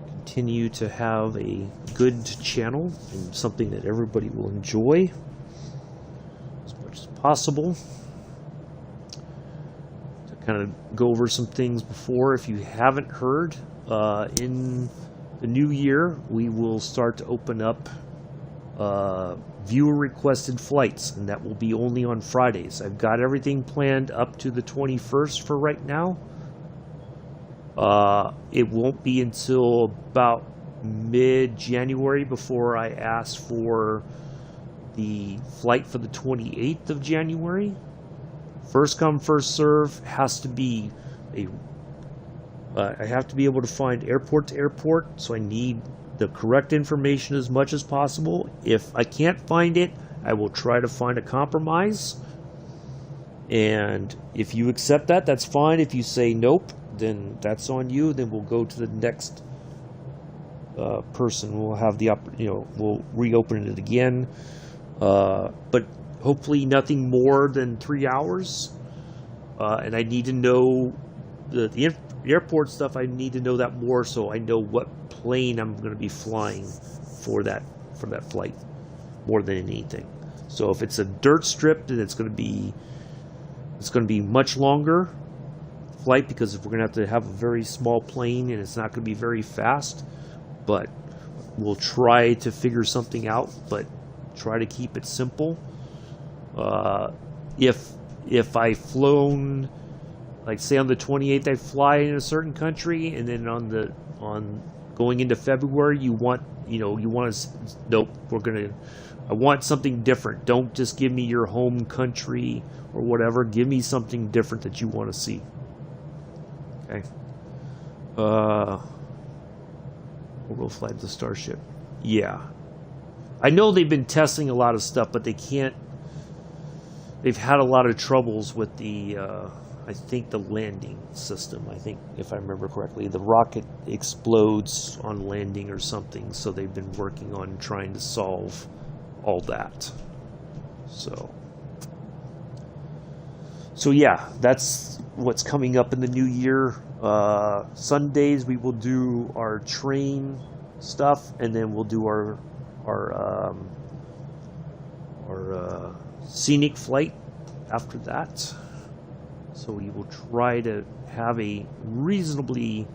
A: continue to have a good channel and something that everybody will enjoy as much as possible. Kind of go over some things before. If you haven't heard, in the new year we will start to open up viewer requested flights, and that will be only on Fridays. I've got everything planned up to the 21st for right now. It won't be until about mid-January before I ask for the flight for the 28th of January. First come, first serve. Has to be I have to be able to find airport to airport, so I need the correct information as much as possible. If I can't find it, I will try to find a compromise. And if you accept that, that's fine. If you say nope, then that's on you. Then we'll go to the next person. We'll have the we'll reopen it again. But hopefully nothing more than 3 hours. And I need to know the airport stuff. I need to know that more, so I know what plane I'm going to be flying for that flight more than anything. So if it's a dirt strip, then it's going to be much longer flight, because if we're going to have a very small plane and it's not going to be very fast. But we'll try to figure something out, but try to keep it simple. If I've flown, like say on the 28th I fly in a certain country, and then on going into February I want something different. Don't just give me your home country or whatever. Give me something different that you want to see. Okay. We'll go fly the Starship. Yeah. I know they've been testing a lot of stuff, but they've had a lot of troubles with the, I think the landing system. I think, if I remember correctly, the rocket explodes on landing or something, so they've been working on trying to solve all that. So yeah, that's what's coming up in the new year. Sundays we will do our train stuff, and then we'll do our scenic flight after that. So we will try to have a reasonable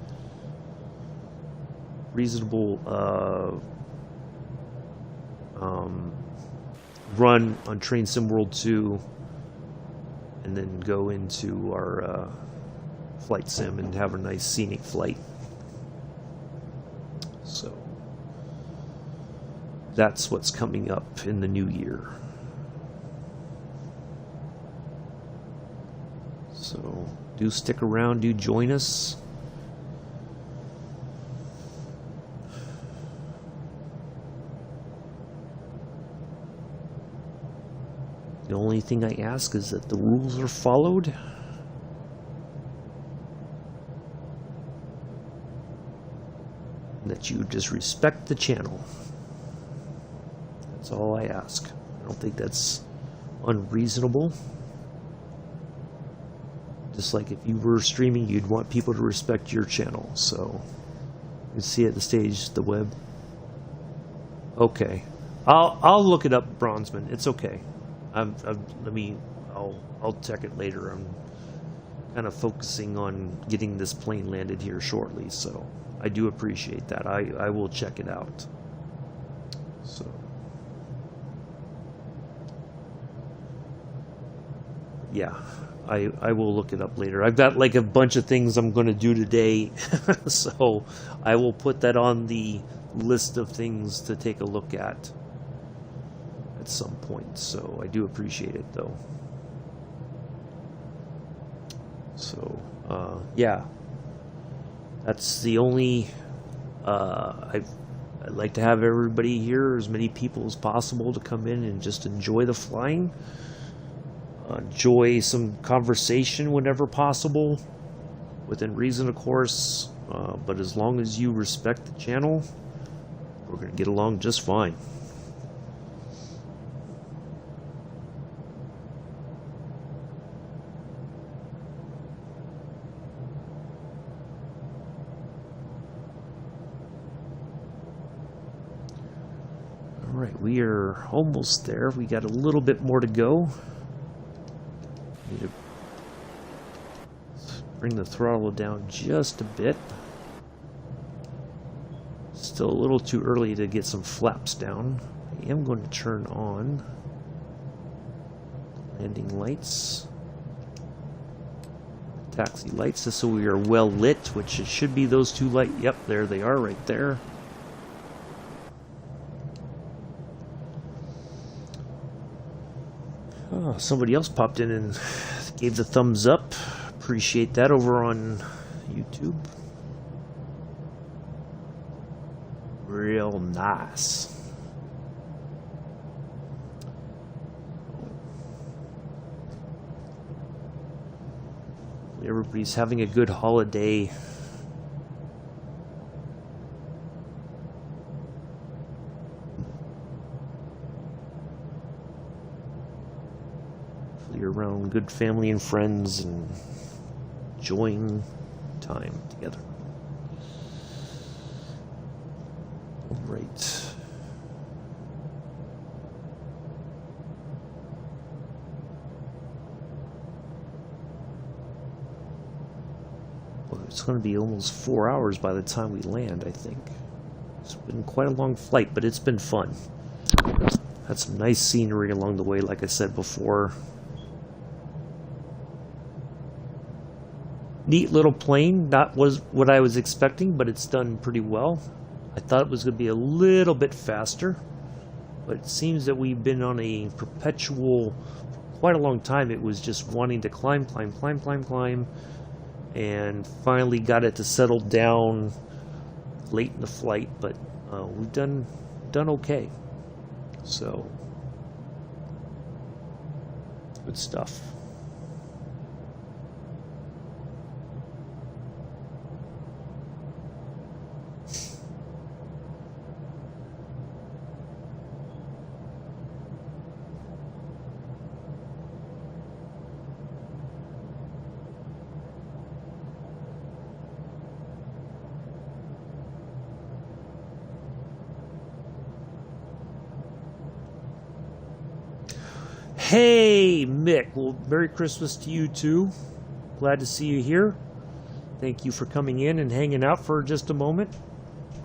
A: run on Train Sim World 2, and then go into our flight sim and have a nice scenic flight. So that's what's coming up in the new year. So do stick around, do join us. The only thing I ask is that the rules are followed. And that you just respect the channel. That's all I ask. I don't think that's unreasonable. Just like if you were streaming, you'd want people to respect your channel. So you see at the stage, the web. Okay, I'll look it up, Bronzeman. It's okay. I'll check it later. I'm kind of focusing on getting this plane landed here shortly, so I do appreciate that. I will check it out. So yeah, I will look it up later. I've got like a bunch of things I'm going to do today, so I will put that on the list of things to take a look at some point. So I do appreciate it, though. So yeah, that's the only. I'd like to have everybody here, as many people as possible, to come in and just enjoy the flying. Enjoy some conversation whenever possible, within reason, of course, but as long as you respect the channel, we're going to get along just fine. Alright, we are almost there. We got a little bit more to go. Need to bring the throttle down just a bit. Still a little too early to get some flaps down. I am going to turn on landing lights, taxi lights, just so we are well lit, which it should be those two lights. Yep, there they are right there. Oh, somebody else popped in and gave the thumbs up. Appreciate that over on YouTube. Real nice. Everybody's having a good holiday. You're around good family and friends and enjoying time together. All right. Well, it's going to be almost 4 hours by the time we land, I think. It's been quite a long flight, but it's been fun. Had some nice scenery along the way, like I said before. Neat little plane. Not was what I was expecting, but it's done pretty well. I thought it was going to be a little bit faster, but it seems that we've been on a perpetual, for quite a long time. It was just wanting to climb, and finally got it to settle down late in the flight. But we've done okay. So good stuff. Hey, Mick. Well, Merry Christmas to you, too. Glad to see you here. Thank you for coming in and hanging out for just a moment.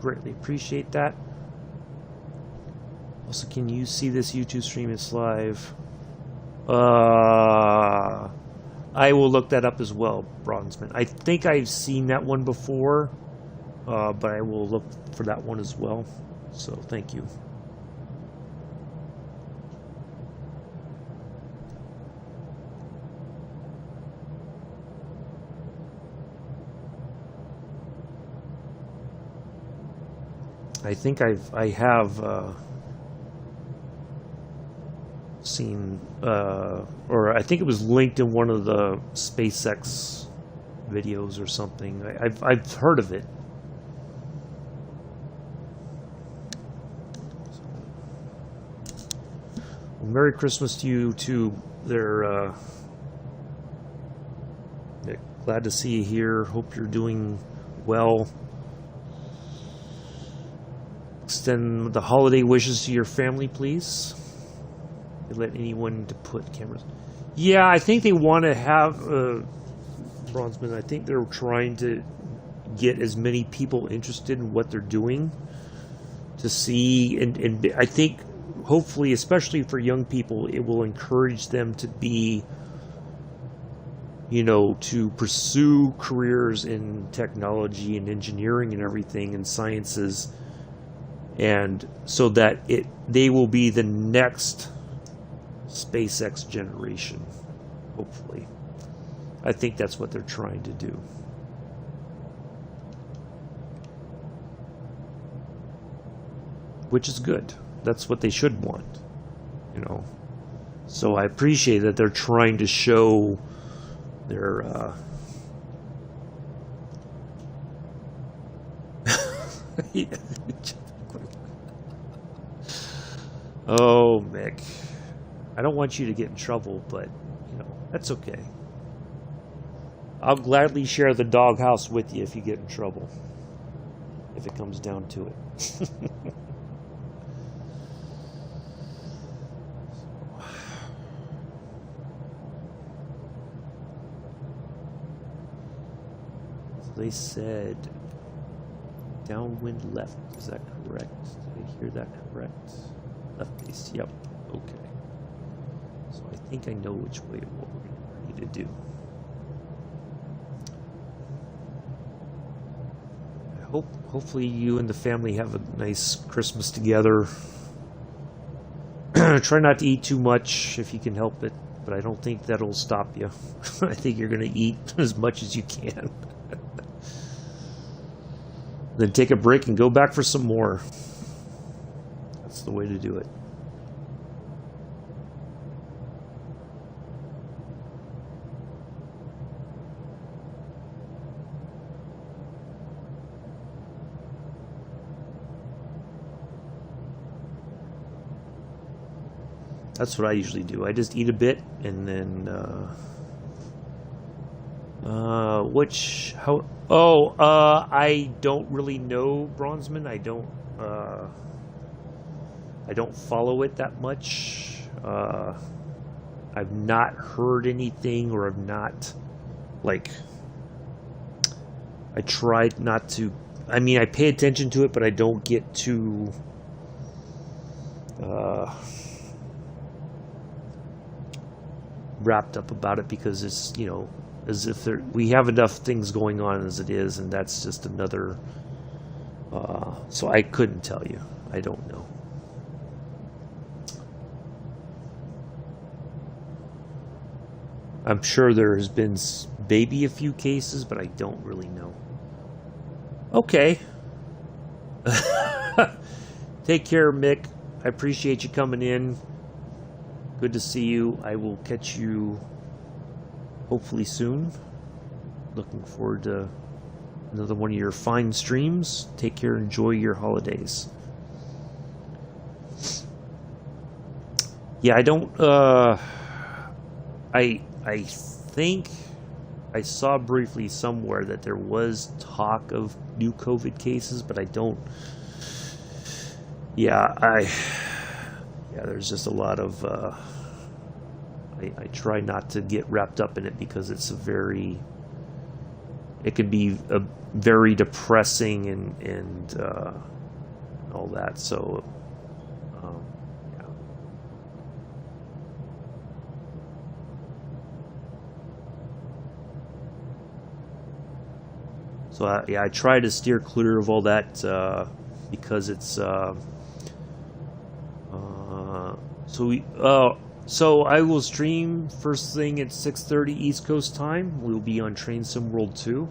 A: Greatly appreciate that. Also, can you see this YouTube stream? It's live. I will look that up as well, Bronzeman. I think I've seen that one before, but I will look for that one as well. So, thank you. I think I have seen, or I think it was linked in one of the SpaceX videos or something. I've heard of it. Well, Merry Christmas to you too. They're glad to see you here. Hope you're doing well. Extend the holiday wishes to your family, please. Let anyone to put cameras. Yeah, I think they want to have Bronzeman. I think they're trying to get as many people interested in what they're doing to see, and I think hopefully, especially for young people, it will encourage them to be, to pursue careers in technology and engineering and everything and sciences, and so that they will be the next SpaceX generation, hopefully. I think that's what they're trying to do. Which is good. That's what they should want, So I appreciate that they're trying to show their Oh, Mick. I don't want you to get in trouble, but, that's okay. I'll gladly share the doghouse with you if you get in trouble. If it comes down to it. They said downwind left. Is that correct? Did I hear that correct? Left base. Yep. Okay. So I think I know which way what we're going to need to do. Hopefully you and the family have a nice Christmas together. Try not to eat too much if you can help it, but I don't think that'll stop you. I think you're going to eat as much as you can. Then take a break and go back for some more. That's the way to do it. That's what I usually do. I just eat a bit and then I don't really know Bronzeman. I don't follow it that much. I've not heard anything, or I've not, I tried not to, I pay attention to it, but I don't get too wrapped up about it, because it's, as if we have enough things going on as it is, and that's just another, so I couldn't tell you. I don't know. I'm sure there has been maybe a few cases, but I don't really know. Okay. Take care, Mick. I appreciate you coming in. Good to see you. I will catch you hopefully soon. Looking forward to another one of your fine streams. Take care. Enjoy your holidays. Yeah, I don't... I think I saw briefly somewhere that there was talk of new COVID cases, but I don't... Yeah, there's just a lot of... I try not to get wrapped up in it, because it's it can be a very depressing and all that, so... So I try to steer clear of all that, because it's so I will stream first thing at 6:30 East Coast time. We'll be on Train Sim World 2.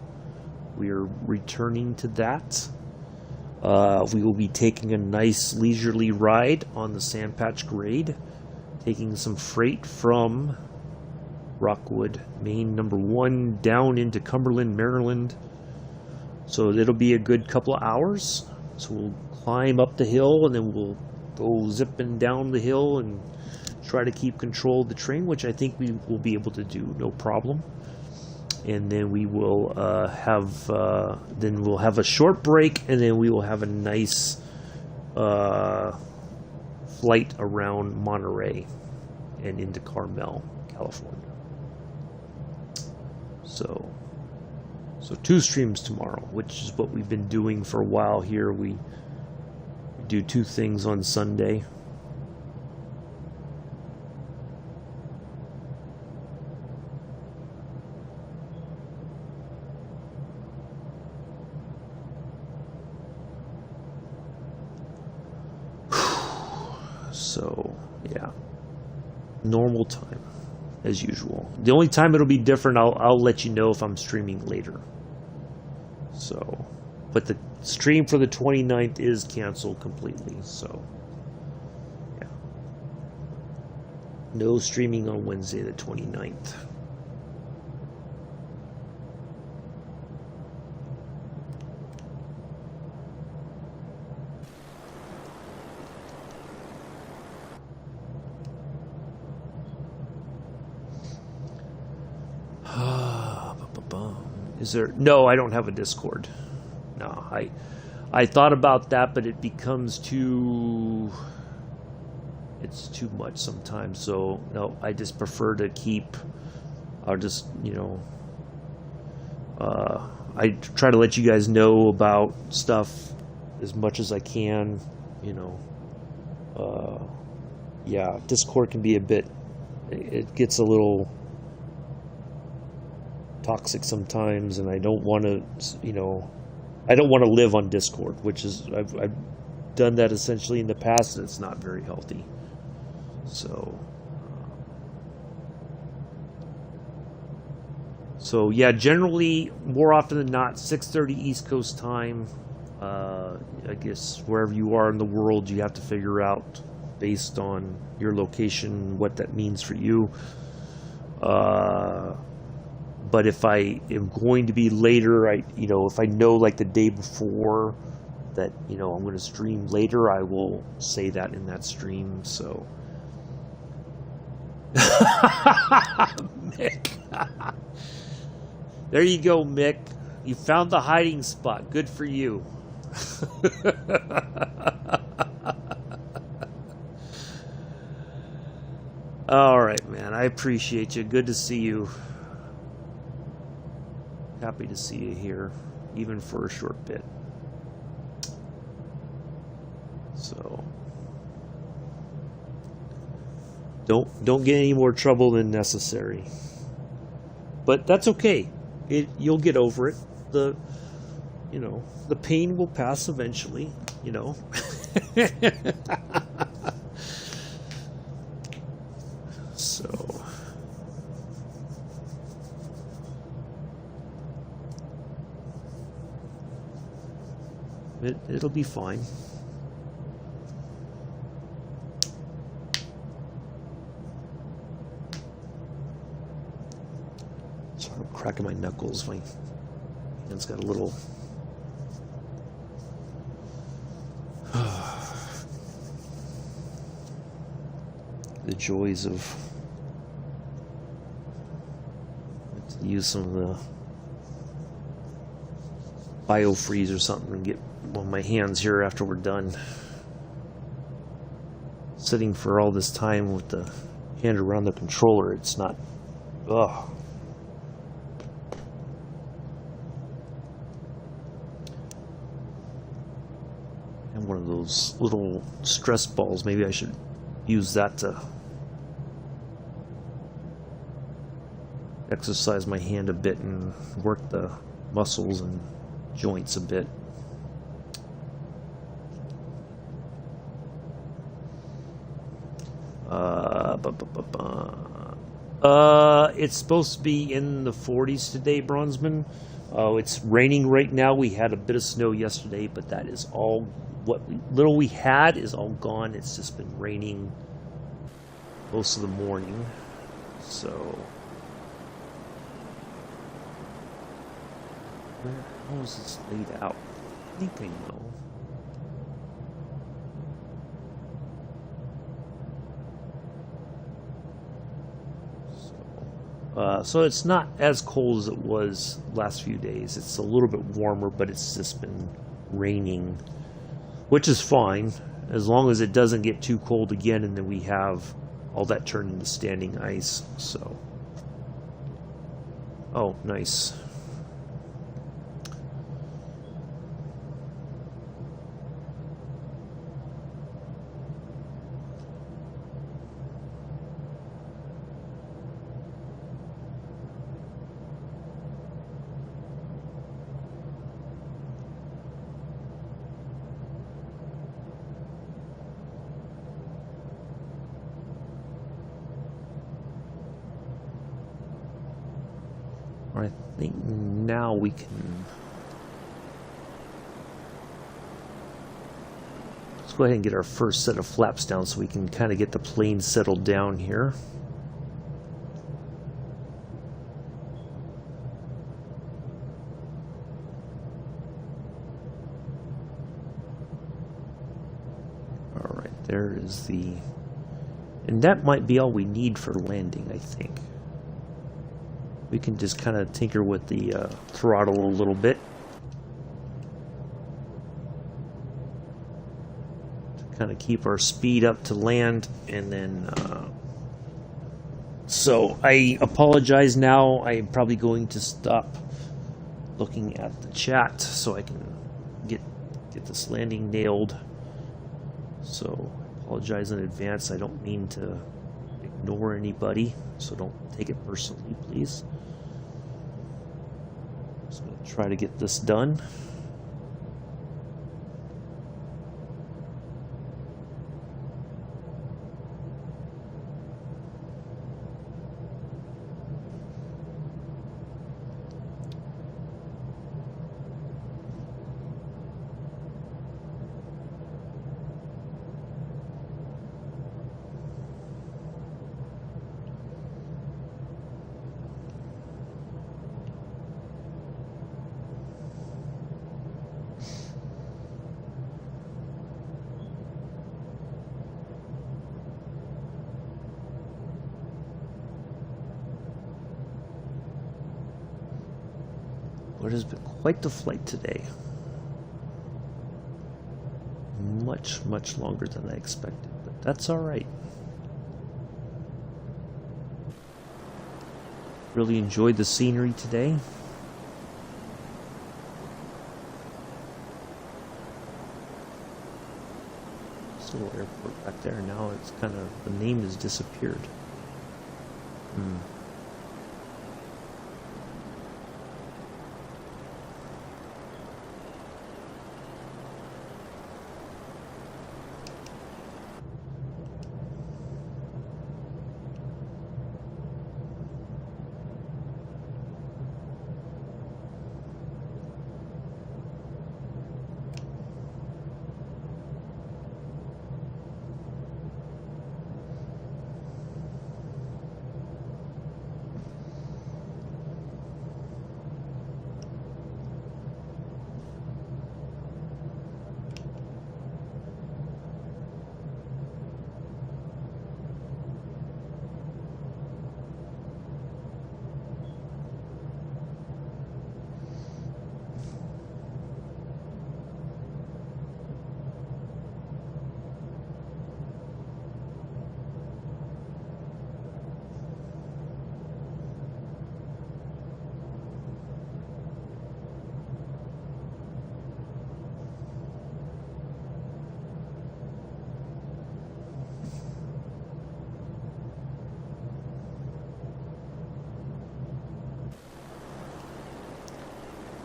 A: We are returning to that. We will be taking a nice leisurely ride on the Sandpatch Grade, taking some freight from Rockwood, Maine #1 down into Cumberland, Maryland. So it'll be a good couple of hours. So we'll climb up the hill and then we'll go zipping down the hill and try to keep control of the train, which I think we will be able to do, no problem. And then we will have a short break, and then we will have a nice flight around Monterey and into Carmel, California. So 2 streams tomorrow, which is what we've been doing for a while here. We do 2 things on Sunday. So, yeah, normal time as usual. The only time it'll be different, I'll let you know if I'm streaming later. So, but the stream for the 29th is canceled completely. So, yeah, no streaming on Wednesday the 29th. Is there? No, I don't have a Discord. No, I thought about that, but it becomes it's too much sometimes. So no, I just prefer to keep. I'll just I try to let you guys know about stuff as much as I can. Yeah, Discord can be a bit. It gets a little toxic sometimes, and I don't want to, I don't want to live on Discord, which is I've done that essentially in the past, and it's not very healthy. So yeah, generally more often than not 6:30 East Coast time. I guess wherever you are in the world, you have to figure out based on your location what that means for you. But if I am going to be later, if I know like the day before that, I'm going to stream later, I will say that in that stream. So, Mick, there you go, Mick. You found the hiding spot. Good for you. All right, man. I appreciate you. Good to see you. Happy to see you here, even for a short bit. So don't get any more trouble than necessary. But that's okay. You'll get over it. The pain will pass eventually. So. It'll be fine. Sorry, I'm cracking my knuckles. My hand's got a little. The joys of. Let's use some of the biofreeze or something and get on my hands here after we're done. Sitting for all this time with the hand around the controller, it's not. Ugh. And one of those little stress balls. Maybe I should use that to exercise my hand a bit and work the muscles and joints a bit. It's supposed to be in the 40s today, Bronzeman. It's raining right now. We had a bit of snow yesterday, but that is all. What little we had is all gone. It's just been raining most of the morning. So, how is this laid out? I think I know. So it's not as cold as it was last few days. It's a little bit warmer, but it's just been raining, which is fine as long as it doesn't get too cold again, and then we have all that turned into standing ice. So, oh, nice. I think now we can. Let's go ahead and get our first set of flaps down so we can kind of get the plane settled down here. Alright, there is the. And that might be all we need for landing, I think. We can just kind of tinker with the throttle a little bit to kind of keep our speed up to land, and then so I apologize now. I'm probably going to stop looking at the chat so I can get this landing nailed. So I apologize in advance. I don't mean to ignore anybody, so don't take it personally, please. Just going to try to get this done. It has been quite the flight today. Much, much longer than I expected, but that's all right. Really enjoyed the scenery today. Still airport back there now. It's kind of, the name has disappeared.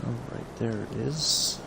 A: Alright, there it is.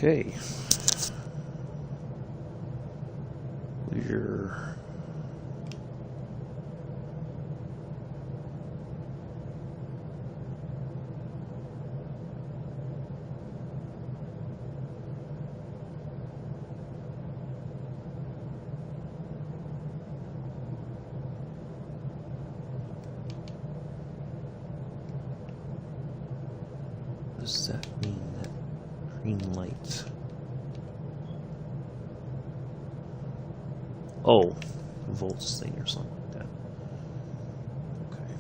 A: Okay. We're what does that mean, that green light? Oh, volts thing or something like that. Okay.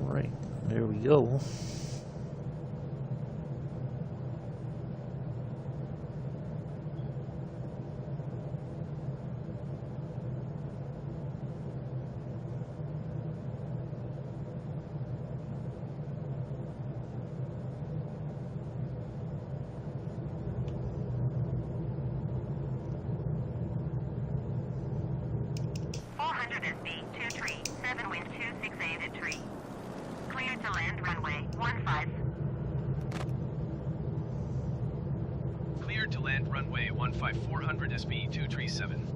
A: Right, there we go.
C: Cleared to land runway 15 400 SB 237.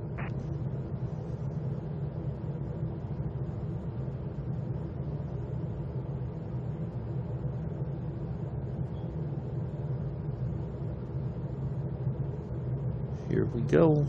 A: Here we go.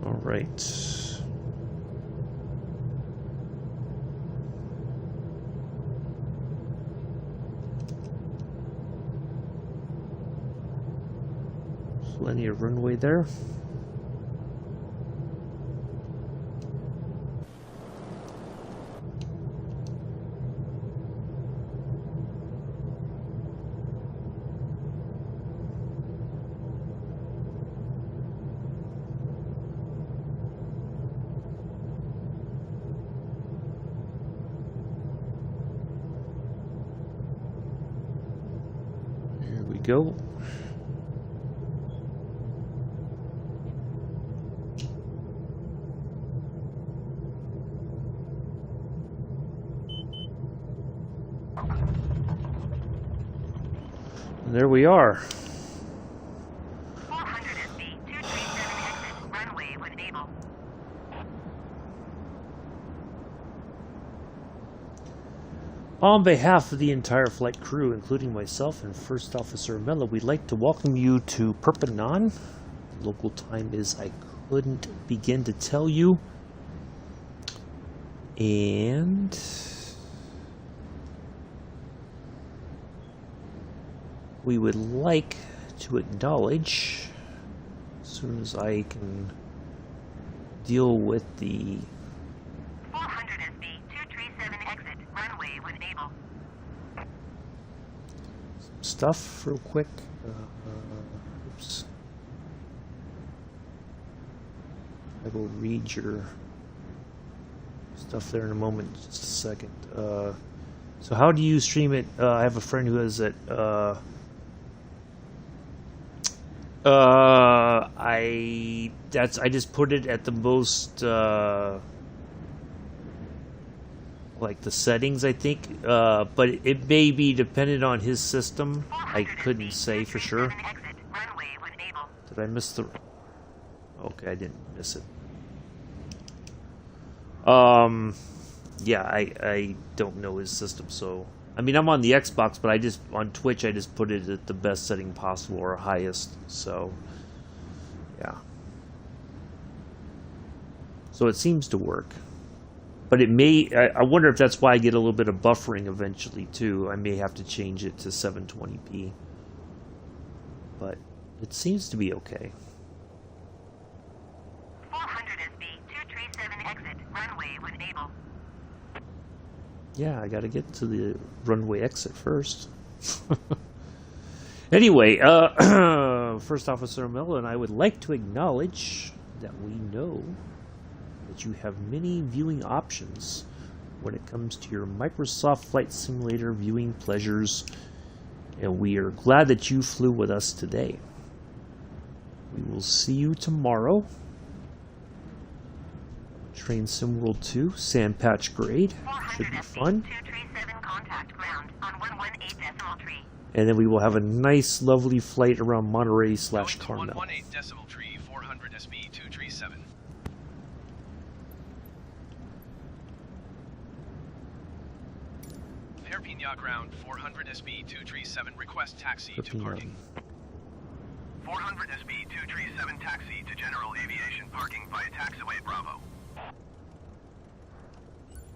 A: All right. Plenty of runway there. Here we go. And there we are.
D: 400 SB 237 exit runway when able.
A: On behalf of the entire flight crew, including myself and First Officer Mella, we'd like to welcome you to Perpignan. Local time is I couldn't begin to tell you. And we would like to acknowledge, as soon as I can deal with the
D: 400 SB 237 exit runway when able.
A: stuff real quick. Oops. I will read your stuff there in a moment. Just a second. So how do you stream it? I have a friend who has it. I just put it at the most like the settings, I think. But it may be dependent on his system. I couldn't say for sure. Did I miss the? Okay, I didn't miss it. Yeah, I don't know his system, so I mean I'm on the Xbox, but on Twitch I just put it at the best setting possible or highest, so yeah. So it seems to work. But it may I wonder if that's why I get a little bit of buffering eventually too. I may have to change it to 720p. But it seems to be okay.
D: 400 SB 237 exit runway when able.
A: Yeah, I gotta get to the runway exit first. Anyway, First Officer Miller and I would like to acknowledge that we know that you have many viewing options when it comes to your Microsoft Flight Simulator viewing pleasures, and we are glad that you flew with us today. We will see you tomorrow. Train Sim World 2, Sand Patch Grade. Should be fun. And then we will have a nice, lovely flight around Monterey / Carmel.
C: 118.3, 400 SB 237. Perpignan ground, 400 SB 237, request taxi to parking.
B: 400 SB 237 taxi to General Aviation parking via taxiway Bravo.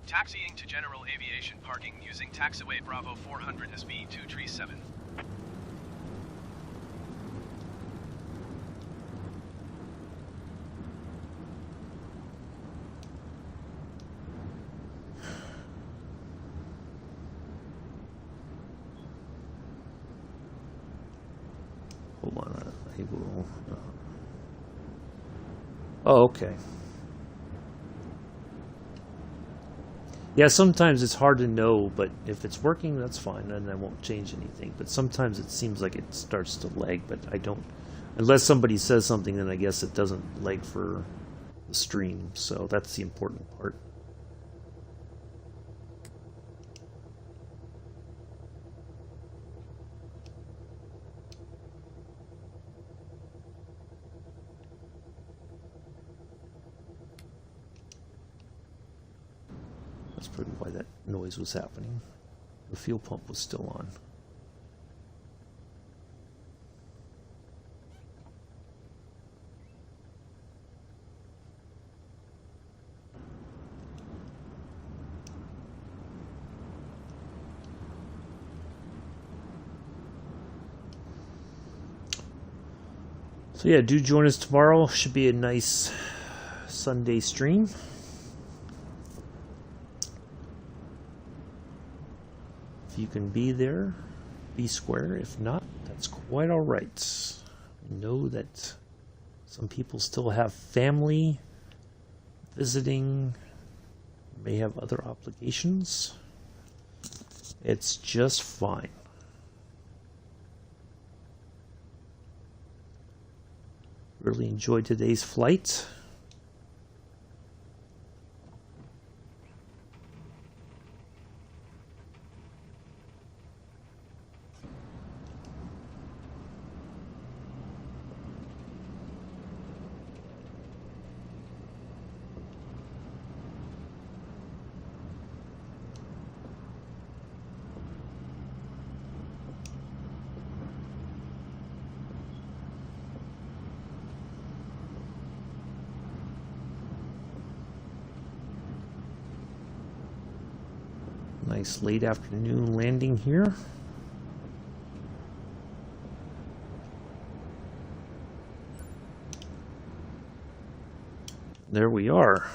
C: Taxiing to General Aviation parking using taxiway Bravo 400 SB 237.
A: Hold on, I will. Oh, okay. Yeah, sometimes it's hard to know, but if it's working, that's fine, and I won't change anything. But sometimes it seems like it starts to lag, but I don't. Unless somebody says something, then I guess it doesn't lag for the stream. So that's the important part. That's probably why that noise was happening. The fuel pump was still on. So yeah, do join us tomorrow. Should be a nice Sunday stream. If you can be there, be square. If not, that's quite all right. Know that some people still have family visiting, may have other obligations. It's just fine. Really enjoyed today's flight. Nice late afternoon landing here. There we are.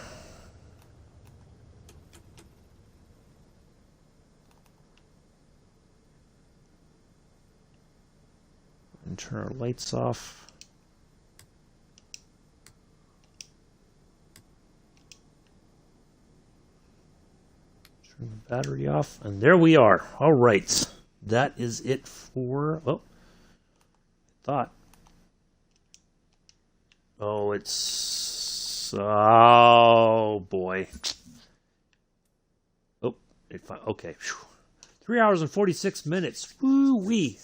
A: And turn our lights off. Turn the battery off. And there we are. All right. That is it for... Oh. Thought. Oh, it's... Oh, boy. Oh. Okay. 3 hours and 46 minutes. Woo-wee.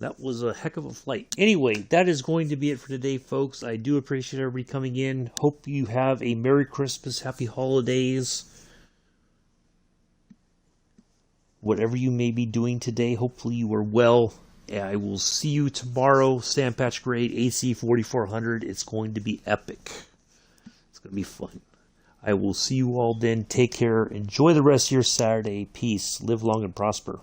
A: That was a heck of a flight. Anyway, that is going to be it for today, folks. I do appreciate everybody coming in. Hope you have a Merry Christmas, Happy Holidays. Whatever you may be doing today, hopefully you are well. I will see you tomorrow. Sand Patch Grade AC 4400. It's going to be epic. It's going to be fun. I will see you all then. Take care. Enjoy the rest of your Saturday. Peace. Live long and prosper.